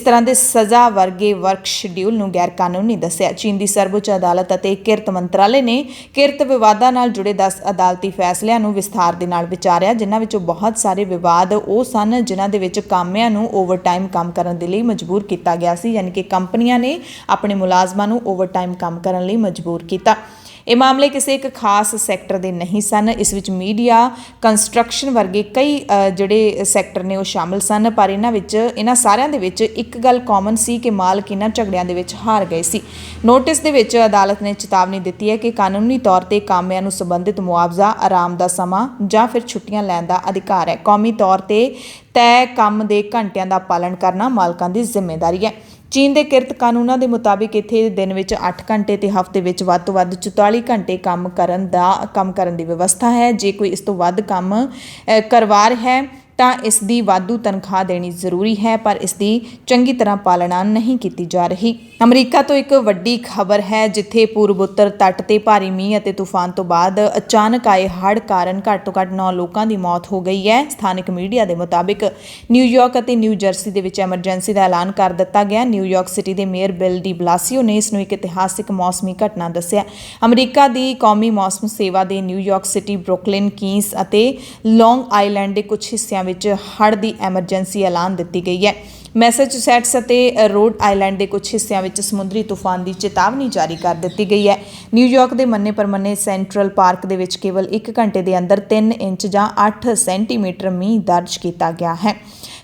ਤਰ੍ਹਾਂ ਦੇ ਸਜ਼ਾ ਵਰਗੇ ਵਰਕ ਸ਼ਡਿਊਲ ਨੂੰ ਗੈਰ ਕਾਨੂੰਨੀ ਦੱਸਿਆ। ਚੀਨ ਦੀ ਸਰਵਉੱਚ ਅਦਾਲਤ ਅਤੇ ਕਿਰਤ ਮੰਤਰਾਲੇ ਨੇ ਕਿਰਤ ਵਿਵਾਦਾਂ ਨਾਲ ਜੁੜੇ 10 ਅਦਾਲਤੀ ਫੈਸਲਿਆਂ ਨੂੰ ਵਿਸਥਾਰ ਦੇ ਨਾਲ ਵਿਚਾਰਿਆ, ਜਿਨ੍ਹਾਂ ਵਿੱਚੋਂ ਬਹੁਤ ਸਾਰੇ ਵਿਵਾਦ ਉਹ ਸਨ ਜਿਨ੍ਹਾਂ ਦੇ ਵਿੱਚ ਕਾਮਿਆਂ ਨੂੰ ਓਵਰਟਾਈਮ ਕੰਮ ਕਰਨ ਦੇ ਲਈ ਮਜਬੂਰ ਕੀਤਾ ਗਿਆ ਸੀ, ਯਾਨੀ ਕਿ ਕੰਪਨੀਆਂ ਨੇ ਆਪਣੇ ਮੁਲਾਜ਼ਮਾਂ ਨੂੰ ਓਵਰਟਾਈਮ ਕੰਮ ਕਰਨ ਲਈ ਮਜਬੂਰ ਕੀਤਾ। ਇਹ ਮਾਮਲੇ ਕਿਸੇ ਇੱਕ ਖਾਸ ਸੈਕਟਰ ਦੇ ਨਹੀਂ ਸਨ। ਇਸ ਵਿੱਚ ਮੀਡੀਆ, ਕੰਸਟਰਕਸ਼ਨ ਵਰਗੇ ਕਈ ਜਿਹੜੇ ਸੈਕਟਰ ਨੇ ਉਹ ਸ਼ਾਮਲ ਸਨ, ਪਰ ਇਹਨਾਂ ਸਾਰਿਆਂ ਦੇ ਵਿੱਚ ਇੱਕ ਗੱਲ ਕਾਮਨ ਸੀ ਕਿ ਮਾਲਕ ਇਹਨਾਂ ਝਗੜਿਆਂ ਦੇ ਵਿੱਚ ਹਾਰ ਗਏ ਸੀ। ਨੋਟਿਸ ਦੇ ਵਿੱਚ ਅਦਾਲਤ ਨੇ ਚੇਤਾਵਨੀ ਦਿੱਤੀ ਹੈ ਕਿ ਕਾਨੂੰਨੀ ਤੌਰ ਤੇ ਕਾਮਿਆਂ ਨੂੰ ਸੰਬੰਧਿਤ ਮੁਆਵਜ਼ਾ, ਆਰਾਮ ਦਾ ਸਮਾਂ ਜਾਂ ਫਿਰ ਛੁੱਟੀਆਂ ਲੈਣ ਦਾ ਅਧਿਕਾਰ ਹੈ। ਕੌਮੀ ਤੌਰ ਤੇ ਤੈਅ ਕੰਮ ਦੇ ਘੰਟਿਆਂ ਦਾ ਪਾਲਣ ਕਰਨਾ ਮਾਲਕਾਂ ਦੀ ਜ਼ਿੰਮੇਵਾਰੀ ਹੈ। ਚੀਨ ਦੇ ਕਿਰਤ ਕਾਨੂੰਨਾਂ ਦੇ ਮੁਤਾਬਿਕ ਇੱਥੇ ਦਿਨ ਵਿੱਚ 8 ਘੰਟੇ ਤੇ ਹਫ਼ਤੇ ਵਿੱਚ ਵੱਧ ਤੋਂ ਵੱਧ 44 ਘੰਟੇ ਕੰਮ ਕਰਨ ਦੀ ਵਿਵਸਥਾ ਹੈ। ਜੇ ਕੋਈ ਇਸ ਤੋਂ ਵੱਧ ਕੰਮ ਕਰਵਾ ਰਿਹਾ ਹੈ ਤਾਂ ਇਸ ਦੀ ਵਾਧੂ ਤਨਖਾਹ ਦੇਣੀ ਜ਼ਰੂਰੀ ਹੈ, ਪਰ ਇਸ ਦੀ ਚੰਗੀ ਤਰ੍ਹਾਂ ਪਾਲਣਾ ਨਹੀਂ ਕੀਤੀ ਜਾ ਰਹੀ। ਅਮਰੀਕਾ ਤੋਂ ਇੱਕ ਵੱਡੀ ਖਬਰ ਹੈ ਜਿੱਥੇ ਪੂਰਬ ਉੱਤਰ ਤੱਟ ਤੇ ਭਾਰੀ ਮੀਂਹ ਅਤੇ ਤੂਫਾਨ ਤੋਂ ਬਾਅਦ ਅਚਾਨਕ ਆਏ ਹੜ੍ਹ ਕਾਰਨ ਘੱਟ ਤੋਂ ਘੱਟ 9 ਲੋਕਾਂ ਦੀ ਮੌਤ ਹੋ ਗਈ ਹੈ। ਸਥਾਨਕ ਮੀਡੀਆ ਦੇ ਮੁਤਾਬਿਕ ਨਿਊਯਾਰਕ ਅਤੇ ਨਿਊ ਜਰਸੀ ਦੇ ਵਿੱਚ ਐਮਰਜੈਂਸੀ ਦਾ ਐਲਾਨ ਕਰ ਦਿੱਤਾ ਗਿਆ। ਨਿਊਯਾਰਕ ਸਿਟੀ ਦੇ ਮੇਅਰ ਬਿਲ ਡੀ ਬਲਾਸੀਓ ਨੇ ਇਸ ਨੂੰ ਇੱਕ ਇਤਿਹਾਸਿਕ ਮੌਸਮੀ ਘਟਨਾ ਦੱਸਿਆ। ਅਮਰੀਕਾ ਦੀ ਕੌਮੀ ਮੌਸਮ ਸੇਵਾ ਦੇ ਨਿਊਯਾਰਕ ਸਿਟੀ, ਬਰੁਕਲਿਨ, ਕੀਨਸ ਅਤੇ ਲੌਂਗ ਆਈਲੈਂਡ ਦੇ ਕੁਝ ਹਿੱਸਿਆਂ ਵਿੱਚ ਹੜ੍ਹ ਦੀ ਐਮਰਜੈਂਸੀ ਐਲਾਨ ਦਿੱਤੀ ਗਈ ਹੈ। ਮੈਸਾਚੁਸੈਟਸ ਅਤੇ ਰੋਡ ਆਈਲੈਂਡ ਦੇ ਕੁਝ ਹਿੱਸਿਆਂ ਵਿੱਚ ਸਮੁੰਦਰੀ ਤੂਫਾਨ ਦੀ ਚੇਤਾਵਨੀ ਜਾਰੀ ਕਰ ਦਿੱਤੀ ਗਈ ਹੈ। ਨਿਊਯਾਰਕ ਦੇ ਮੰਨੇ ਪ੍ਰਮੰਨੇ ਸੈਂਟਰਲ ਪਾਰਕ ਦੇ ਵਿੱਚ ਕੇਵਲ 1 ਘੰਟੇ ਦੇ ਅੰਦਰ 3 ਇੰਚ ਜਾਂ 8 ਸੈਂਟੀਮੀਟਰ ਮੀਂਹ ਦਰਜ ਕੀਤਾ ਗਿਆ ਹੈ।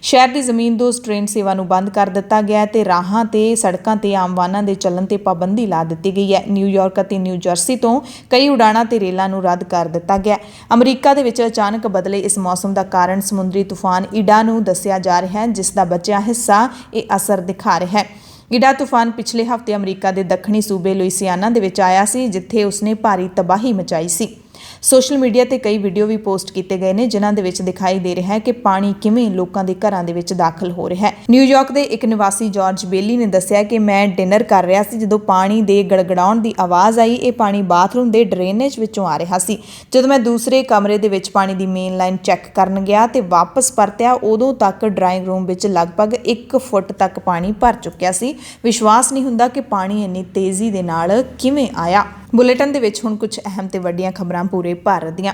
ਸ਼ਹਿਰ ਦੀ ਜ਼ਮੀਨਦੋਜ਼ ਟ੍ਰੇਨ ਸੇਵਾ ਨੂੰ ਬੰਦ ਕਰ ਦਿੱਤਾ ਗਿਆ ਤੇ ਰਾਹਾਂ ਤੇ ਸੜਕਾਂ ਤੇ ਆਮ ਵਾਹਨਾਂ ਦੇ ਚੱਲਣ ਤੇ ਪਾਬੰਦੀ ਲਾ ਦਿੱਤੀ ਗਈ ਹੈ। ਨਿਊਯਾਰਕ ਅਤੇ ਨਿਊ ਜਰਸੀ ਤੋਂ ਕਈ ਉਡਾਣਾਂ ਤੇ ਰੇਲਾਂ ਨੂੰ ਰੱਦ ਕਰ ਦਿੱਤਾ ਗਿਆ। ਅਮਰੀਕਾ ਦੇ ਵਿੱਚ ਅਚਾਨਕ ਬਦਲੇ ਇਸ ਮੌਸਮ ਦਾ ਕਾਰਨ ਸਮੁੰਦਰੀ ਤੂਫਾਨ ਇਡਾ ਨੂੰ ਦੱਸਿਆ ਜਾ ਰਿਹਾ ਹੈ, ਜਿਸ ਦਾ ਬਚਿਆ ਹਿੱਸਾ ਇਹ ਅਸਰ ਦਿਖਾ ਰਿਹਾ ਹੈ। ਇਡਾ ਤੂਫਾਨ ਪਿਛਲੇ ਹਫ਼ਤੇ ਅਮਰੀਕਾ ਦੇ ਦੱਖਣੀ ਸੂਬੇ ਲੁਈਸਿਆਨਾ ਦੇ ਵਿੱਚ ਆਇਆ ਸੀ, ਜਿੱਥੇ ਉਸਨੇ ਭਾਰੀ ਤਬਾਹੀ ਮਚਾਈ ਸੀ। ਸੋਸ਼ਲ ਮੀਡੀਆ ਤੇ ਕਈ ਵੀਡੀਓ ਵੀ ਪੋਸਟ ਕੀਤੇ ਗਏ ਨੇ ਜਿਨ੍ਹਾਂ ਦੇ ਵਿੱਚ ਦਿਖਾਈ ਦੇ ਰਿਹਾ ਹੈ ਕਿ ਪਾਣੀ ਕਿਵੇਂ ਲੋਕਾਂ ਦੇ ਘਰਾਂ ਦੇ ਵਿੱਚ ਦਾਖਲ ਹੋ ਰਿਹਾ ਹੈ। ਨਿਊਯਾਰਕ ਦੇ ਇੱਕ ਨਿਵਾਸੀ ਜਾਰਜ ਬੇਲੀ ਨੇ ਦੱਸਿਆ ਕਿ ਮੈਂ ਡਿਨਰ ਕਰ ਰਿਹਾ ਸੀ ਜਦੋਂ ਪਾਣੀ ਦੇ ਗੜਗੜਾਉਣ ਦੀ ਆਵਾਜ਼ ਆਈ। ਇਹ ਪਾਣੀ ਬਾਥਰੂਮ ਦੇ ਡਰੇਨੇਜ ਵਿੱਚੋਂ ਆ ਰਿਹਾ ਸੀ। ਜਦੋਂ ਮੈਂ ਦੂਸਰੇ ਕਮਰੇ ਦੇ ਵਿੱਚ ਪਾਣੀ ਦੀ ਮੇਨ ਲਾਈਨ ਚੈੱਕ ਕਰਨ ਗਿਆ ਤੇ ਵਾਪਸ ਪਰਤਿਆ, ਉਦੋਂ ਤੱਕ ਡਰਾਇੰਗ ਰੂਮ ਵਿੱਚ ਲਗਭਗ 1 ਫੁੱਟ ਤੱਕ ਪਾਣੀ ਭਰ ਚੁੱਕਿਆ ਸੀ। ਵਿਸ਼ਵਾਸ ਨਹੀਂ ਹੁੰਦਾ ਕਿ ਪਾਣੀ ਇੰਨੀ ਤੇਜ਼ੀ ਦੇ ਨਾਲ ਕਿਵੇਂ ਆਇਆ। ਬੁਲੇਟਿਨ ਦੇ ਵਿੱਚ ਹੁਣ ਕੁਝ ਅਹਿਮ ਤੇ ਵੱਡੀਆਂ ਖਬਰਾਂ ਪੂਰੇ ਭਾਰਤ ਦੀਆਂ।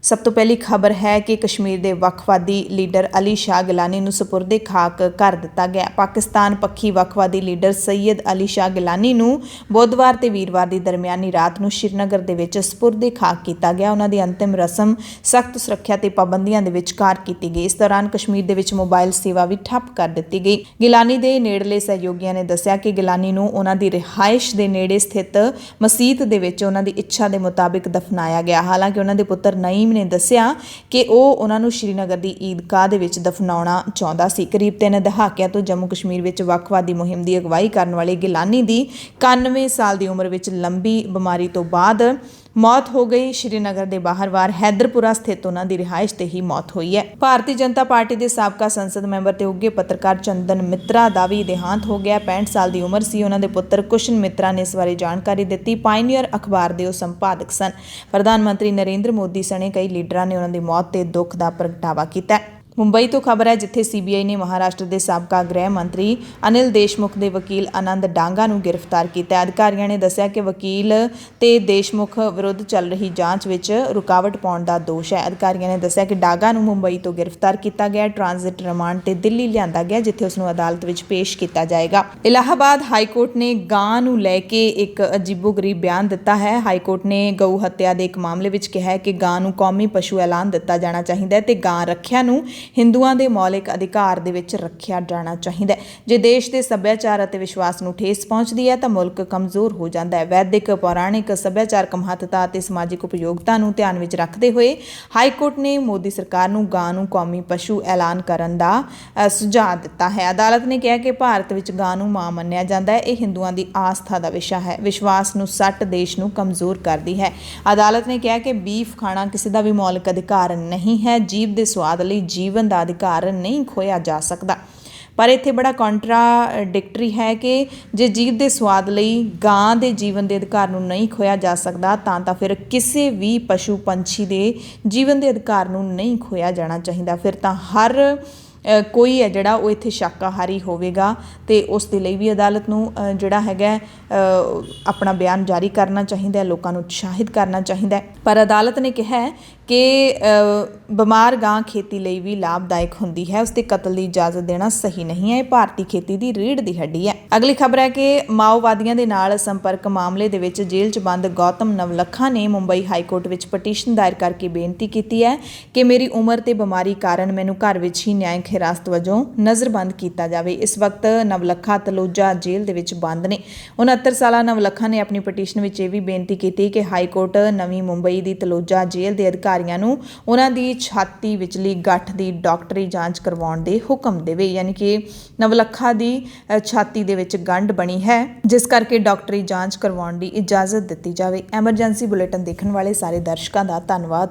ਸਭ ਤੋਂ ਪਹਿਲੀ ਖਬਰ ਹੈ ਕਿ ਕਸ਼ਮੀਰ ਦੇ ਵੱਖਵਾਦੀ ਲੀਡਰ ਅਲੀ ਸ਼ਾਹ ਗਿਲਾਨੀ ਨੂੰ ਸਪੁਰਦੇ ਖਾਕ ਕਰ ਦਿੱਤਾ ਗਿਆ। ਪਾਕਿਸਤਾਨ ਪੱਖੀ ਵੱਖਵਾਦੀ ਲੀਡਰ ਸੈਯਦ ਅਲੀ ਸ਼ਾਹ ਗਿਲਾਨੀ ਨੂੰ ਬੁੱਧਵਾਰ ਤੇ ਵੀਰਵਾਰ ਦੀ ਦਰਮਿਆਨੀ ਰਾਤ ਨੂੰ ਸ਼੍ਰੀਨਗਰ ਦੇ ਵਿੱਚ ਸਪੁਰਦੇ ਖਾਕ ਕੀਤਾ ਗਿਆ। ਉਹਨਾਂ ਦੀ ਅੰਤਿਮ ਰਸਮ ਸਖਤ ਸੁਰੱਖਿਆ ਤੇ ਪਾਬੰਦੀਆਂ ਦੇ ਵਿਚਕਾਰ ਕੀਤੀ ਗਈ। ਇਸ ਦੌਰਾਨ ਕਸ਼ਮੀਰ ਦੇ ਵਿੱਚ ਮੋਬਾਈਲ ਸੇਵਾ ਵੀ ਠੱਪ ਕਰ ਦਿੱਤੀ ਗਈ। ਗਿਲਾਨੀ ਦੇ ਨੇੜਲੇ ਸਹਿਯੋਗੀਆਂ ਨੇ ਦੱਸਿਆ ਕਿ ਗਿਲਾਨੀ ਨੂੰ ਉਹਨਾਂ ਦੀ ਰਿਹਾਇਸ਼ ਦੇ ਨੇੜੇ ਸਥਿਤ ਮਸੀਤ ਦੇ ਵਿੱਚ ਉਹਨਾਂ ਦੀ ਇੱਛਾ ਦੇ ਮੁਤਾਬਿਕ ਦਫਨਾਇਆ ਗਿਆ। ਹਾਲਾਂਕਿ ਉਹਨਾਂ ਦੇ ਪੁੱਤਰ ਨਈਮ ਨੇ ਦੱਸਿਆ ਕਿ ਉਹ ਉਹਨਾਂ ਨੂੰ ਸ਼੍ਰੀਨਗਰ ਦੀ ਈਦਗਾਹ ਦੇ ਵਿੱਚ ਦਫਨਾਉਣਾ ਚਾਹੁੰਦਾ ਸੀ। ਕਰੀਬ 3 ਦਹਾਕਿਆਂ ਤੋਂ ਜੰਮੂ ਕਸ਼ਮੀਰ ਵਿੱਚ ਵੱਖਵਾਦੀ ਮੁਹਿੰਮ ਦੀ ਅਗਵਾਈ ਕਰਨ ਵਾਲੇ ਗਿਲਾਨੀ ਦੀ 91 ਸਾਲ ਦੀ ਉਮਰ ਵਿੱਚ ਲੰਬੀ ਬਿਮਾਰੀ ਤੋਂ ਬਾਅਦ ਮੌਤ ਹੋ ਗਈ। ਸ਼੍ਰੀਨਗਰ ਦੇ ਬਾਹਰਵਾਰ ਹੈਦਰਪੁਰਾ ਸਥਿਤ ਉਹਨਾਂ ਦੀ ਰਿਹਾਇਸ਼ ਤੇ ਹੀ ਮੌਤ ਹੋਈ ਹੈ। ਭਾਰਤੀ ਜਨਤਾ ਪਾਰਟੀ ਦੇ ਸਾਬਕਾ ਸੰਸਦ ਮੈਂਬਰ ਤੇ ਉੱਘੇ ਪੱਤਰਕਾਰ ਚੰਦਨ ਮਿੱਤਰਾ ਦਾ ਵੀ ਦੇਹਾਂਤ ਹੋ ਗਿਆ। 65 ਸਾਲ ਦੀ ਉਮਰ ਸੀ। ਉਹਨਾਂ ਦੇ ਪੁੱਤਰ ਕੁਸ਼ਨ ਮਿੱਤਰਾ ਨੇ ਇਸ ਬਾਰੇ ਜਾਣਕਾਰੀ ਦਿੱਤੀ। ਪਾਇਨੀਅਰ ਅਖਬਾਰ ਦੇ ਉਹ ਸੰਪਾਦਕ ਸਨ। ਪ੍ਰਧਾਨ ਮੰਤਰੀ ਨਰਿੰਦਰ ਮੋਦੀ ਸਣੇ ਕਈ ਲੀਡਰਾਂ ਨੇ ਉਹਨਾਂ ਦੀ ਮੌਤ ਤੇ ਦੁੱਖ ਦਾ ਪ੍ਰਗਟਾਵਾ ਕੀਤਾ। ਮੁੰਬਈ ਤੋਂ ਖਬਰ ਹੈ, ਜਿੱਥੇ ਸੀਬੀਆਈ ਨੇ ਮਹਾਰਾਸ਼ਟਰ ਦੇ ਸਾਬਕਾ ਗ੍ਰਹਿ ਮੰਤਰੀ ਅਨਿਲ ਦੇਸ਼ਮੁਖ ਦੇ ਵਕੀਲ ਆਨੰਦ ਡਾਂਗਾ ਨੂੰ ਗ੍ਰਿਫਤਾਰ ਕੀਤਾ। ਅਧਿਕਾਰੀਆਂ ਨੇ ਦੱਸਿਆ ਕਿ ਵਕੀਲ ਤੇ ਦੇਸ਼ਮੁਖ ਵਿਰੁੱਧ ਚੱਲ ਰਹੀ ਜਾਂਚ ਵਿੱਚ ਰੁਕਾਵਟ ਪਾਉਣ ਦਾ ਦੋਸ਼ ਹੈ। ਅਧਿਕਾਰੀਆਂ ਨੇ ਦੱਸਿਆ ਕਿ ਡਾਂਗਾ ਨੂੰ ਮੁੰਬਈ ਤੋਂ ਗ੍ਰਿਫਤਾਰ ਕੀਤਾ ਗਿਆ, ਟ੍ਰਾਂਜ਼ਿਟ ਰਿਮਾਂਡ ਤੇ ਦਿੱਲੀ ਲਿਆਂਦਾ ਗਿਆ, ਜਿੱਥੇ ਉਸ ਨੂੰ ਅਦਾਲਤ ਵਿੱਚ ਪੇਸ਼ ਕੀਤਾ ਜਾਏਗਾ। ਇਲਾਹਾਬਾਦ ਹਾਈ ਕੋਰਟ ਨੇ ਗਾਂ ਨੂੰ ਲੈ ਕੇ ਇੱਕ ਅਜੀਬੋ-ਗਰੀਬ ਬਿਆਨ ਦਿੱਤਾ ਹੈ। ਹਾਈ ਕੋਰਟ ਨੇ ਗਊ ਹੱਤਿਆ ਦੇ ਇੱਕ ਮਾਮਲੇ ਵਿੱਚ ਕਿਹਾ ਹੈ ਕਿ ਗਾਂ ਨੂੰ ਕੌਮੀ ਪਸ਼ੂ ਐਲਾਨ ਦਿੱਤਾ ਜਾਣਾ ਚਾਹੀਦਾ ਹੈ ਤੇ ਗਾਂ ਰੱਖਿਆ ਨੂੰ ਹਿੰਦੂਆਂ ਦੇ ਮੌਲਿਕ ਅਧਿਕਾਰ ਦੇ ਵਿੱਚ ਰੱਖਿਆ ਜਾਣਾ ਚਾਹੀਦਾ ਹੈ। ਜੇ ਦੇਸ਼ ਦੇ ਸੱਭਿਆਚਾਰ ਅਤੇ ਵਿਸ਼ਵਾਸ ਨੂੰ ਠੇਸ ਪਹੁੰਚਦੀ ਹੈ ਤਾਂ ਮੁਲਕ ਕਮਜ਼ੋਰ ਹੋ ਜਾਂਦਾ ਹੈ। ਵੈਦਿਕ, ਪੌਰਾਣਿਕ, ਸੱਭਿਆਚਾਰਕ ਮਹੱਤਤਾ ਅਤੇ ਸਮਾਜਿਕ ਉਪਯੋਗਤਾ ਨੂੰ ਧਿਆਨ ਵਿੱਚ ਰੱਖਦੇ ਹੋਏ ਹਾਈ ਕੋਰਟ ਨੇ ਮੋਦੀ ਸਰਕਾਰ ਨੂੰ ਗਾਂ ਨੂੰ ਕੌਮੀ ਪਸ਼ੂ ਐਲਾਨ ਕਰਨ ਦਾ ਸੁਝਾਅ ਦਿੱਤਾ ਹੈ। ਅਦਾਲਤ ਨੇ ਕਿਹਾ ਕਿ ਭਾਰਤ ਵਿੱਚ ਗਾਂ ਨੂੰ ਮਾਂ ਮੰਨਿਆ ਜਾਂਦਾ ਹੈ। ਇਹ ਹਿੰਦੂਆਂ ਦੀ ਆਸਥਾ ਦਾ ਵਿਸ਼ਾ ਹੈ। ਵਿਸ਼ਵਾਸ ਨੂੰ ਸੱਟ ਦੇਸ਼ ਨੂੰ ਕਮਜ਼ੋਰ ਕਰਦੀ ਹੈ। ਅਦਾਲਤ ਨੇ ਕਿਹਾ ਕਿ ਬੀਫ ਖਾਣਾ ਕਿਸੇ ਦਾ ਵੀ ਮੌਲਿਕ ਅਧਿਕਾਰ ਨਹੀਂ ਹੈ। ਜੀਵ ਦੇ ਸਵਾਦ ਲਈ ਜੀਵਨ ਦਾ ਅਧਿਕਾਰ ਨਹੀਂ ਖੋਇਆ ਜਾ ਸਕਦਾ। ਪਰ ਇੱਥੇ ਬੜਾ ਕੰਟਰਾਡਿਕਟਰੀ ਹੈ ਕਿ ਜੇ ਜੀਵ ਦੇ ਸਵਾਦ ਲਈ ਗਾਂ ਦੇ ਜੀਵਨ ਦੇ ਅਧਿਕਾਰ ਨੂੰ ਨਹੀਂ ਖੋਇਆ ਜਾ ਸਕਦਾ ਤਾਂ ਫਿਰ ਕਿਸੇ ਵੀ ਪਸ਼ੂ ਪੰਛੀ ਦੇ ਜੀਵਨ ਦੇ ਅਧਿਕਾਰ ਨੂੰ ਨਹੀਂ ਖੋਇਆ ਜਾਣਾ ਚਾਹੀਦਾ। ਫਿਰ ਤਾਂ ਹਰ ਕੋਈ ਹੈ ਜਿਹੜਾ ਉਹ ਇੱਥੇ ਸ਼ਾਕਾਹਾਰੀ ਹੋਵੇਗਾ ਤੇ ਉਸ ਦੇ ਲਈ ਵੀ ਅਦਾਲਤ ਨੂੰ ਜਿਹੜਾ ਹੈਗਾ ਆਪਣਾ ਬਿਆਨ ਜਾਰੀ ਕਰਨਾ ਚਾਹੀਦਾ ਹੈ, ਲੋਕਾਂ ਨੂੰ ਉਤਸ਼ਾਹਿਤ ਕਰਨਾ ਚਾਹੀਦਾ ਹੈ। ਪਰ ਅਦਾਲਤ ਨੇ ਕਿਹਾ ਹੈ ਕਿ ਬਿਮਾਰ ਗਾਂ ਖੇਤੀ ਲਈ ਵੀ ਲਾਭਦਾਇਕ ਹੁੰਦੀ ਹੈ, ਉਸ ਦੇ ਕਤਲ ਦੀ ਇਜਾਜ਼ਤ ਦੇਣਾ ਸਹੀ ਨਹੀਂ ਹੈ। ਇਹ ਭਾਰਤੀ ਖੇਤੀ ਦੀ ਰੀੜ੍ਹ ਦੀ ਹੱਡੀ ਹੈ। ਅਗਲੀ ਖਬਰ ਹੈ ਕਿ ਮਾਓਵਾਦੀਆਂ ਦੇ ਨਾਲ ਸੰਪਰਕ ਮਾਮਲੇ ਦੇ ਵਿੱਚ ਜੇਲ੍ਹ 'ਚ ਬੰਦ ਗੌਤਮ ਨਵਲੱਖਾ ਨੇ ਮੁੰਬਈ ਹਾਈ ਕੋਰਟ ਵਿੱਚ ਪਟੀਸ਼ਨ ਦਾਇਰ ਕਰਕੇ ਬੇਨਤੀ ਕੀਤੀ ਹੈ ਕਿ ਮੇਰੀ ਉਮਰ ਤੇ ਬਿਮਾਰੀ ਕਾਰਨ ਮੈਨੂੰ ਘਰ ਵਿੱਚ ਹੀ ਨਿਆਂਇਕ ਹਿਰਾਸਤ ਵਜੋਂ ਨਜ਼ਰਬੰਦ ਕੀਤਾ ਜਾਵੇ। ਇਸ ਵਕਤ ਨਵਲੱਖਾ ਤਲੋਜਾ ਜੇਲ੍ਹ ਦੇ ਵਿੱਚ ਬੰਦ ਨੇ। 69 ਸਾਲਾ ਨਵਲੱਖਾ ਨੇ ਆਪਣੀ ਪਟੀਸ਼ਨ ਵਿੱਚ ਇਹ ਵੀ ਬੇਨਤੀ ਕੀਤੀ ਕਿ ਹਾਈ ਕੋਰਟ ਨਵੀਂ ਮੁੰਬਈ ਦੀ ਤਲੋਜਾ ਜੇਲ੍ਹ ਦੇ ਅਧਿਕਾਰੀਆਂ ਨੂੰ ਉਹਨਾਂ ਦੀ ਛਾਤੀ ਵਿਚਲੀ ਗੱਠ ਦੀ ਡਾਕਟਰੀ ਜਾਂਚ ਕਰਵਾਉਣ ਦੇ ਹੁਕਮ ਦੇਵੇ। ਯਾਨੀ ਕਿ ਨਵਲੱਖਾ ਦੀ ਛਾਤੀ ਦੇ ਵਿੱਚ ਗੰਢ ਬਣੀ ਹੈ, ਜਿਸ ਕਰਕੇ ਡਾਕਟਰੀ ਜਾਂਚ ਕਰਵਾਉਣ ਦੀ ਇਜਾਜ਼ਤ ਦਿੱਤੀ ਜਾਵੇ। ਐਮਰਜੈਂਸੀ ਬੁਲੇਟਿਨ ਦੇਖਣ ਵਾਲੇ ਸਾਰੇ ਦਰਸ਼ਕਾਂ ਦਾ ਧੰਨਵਾਦ।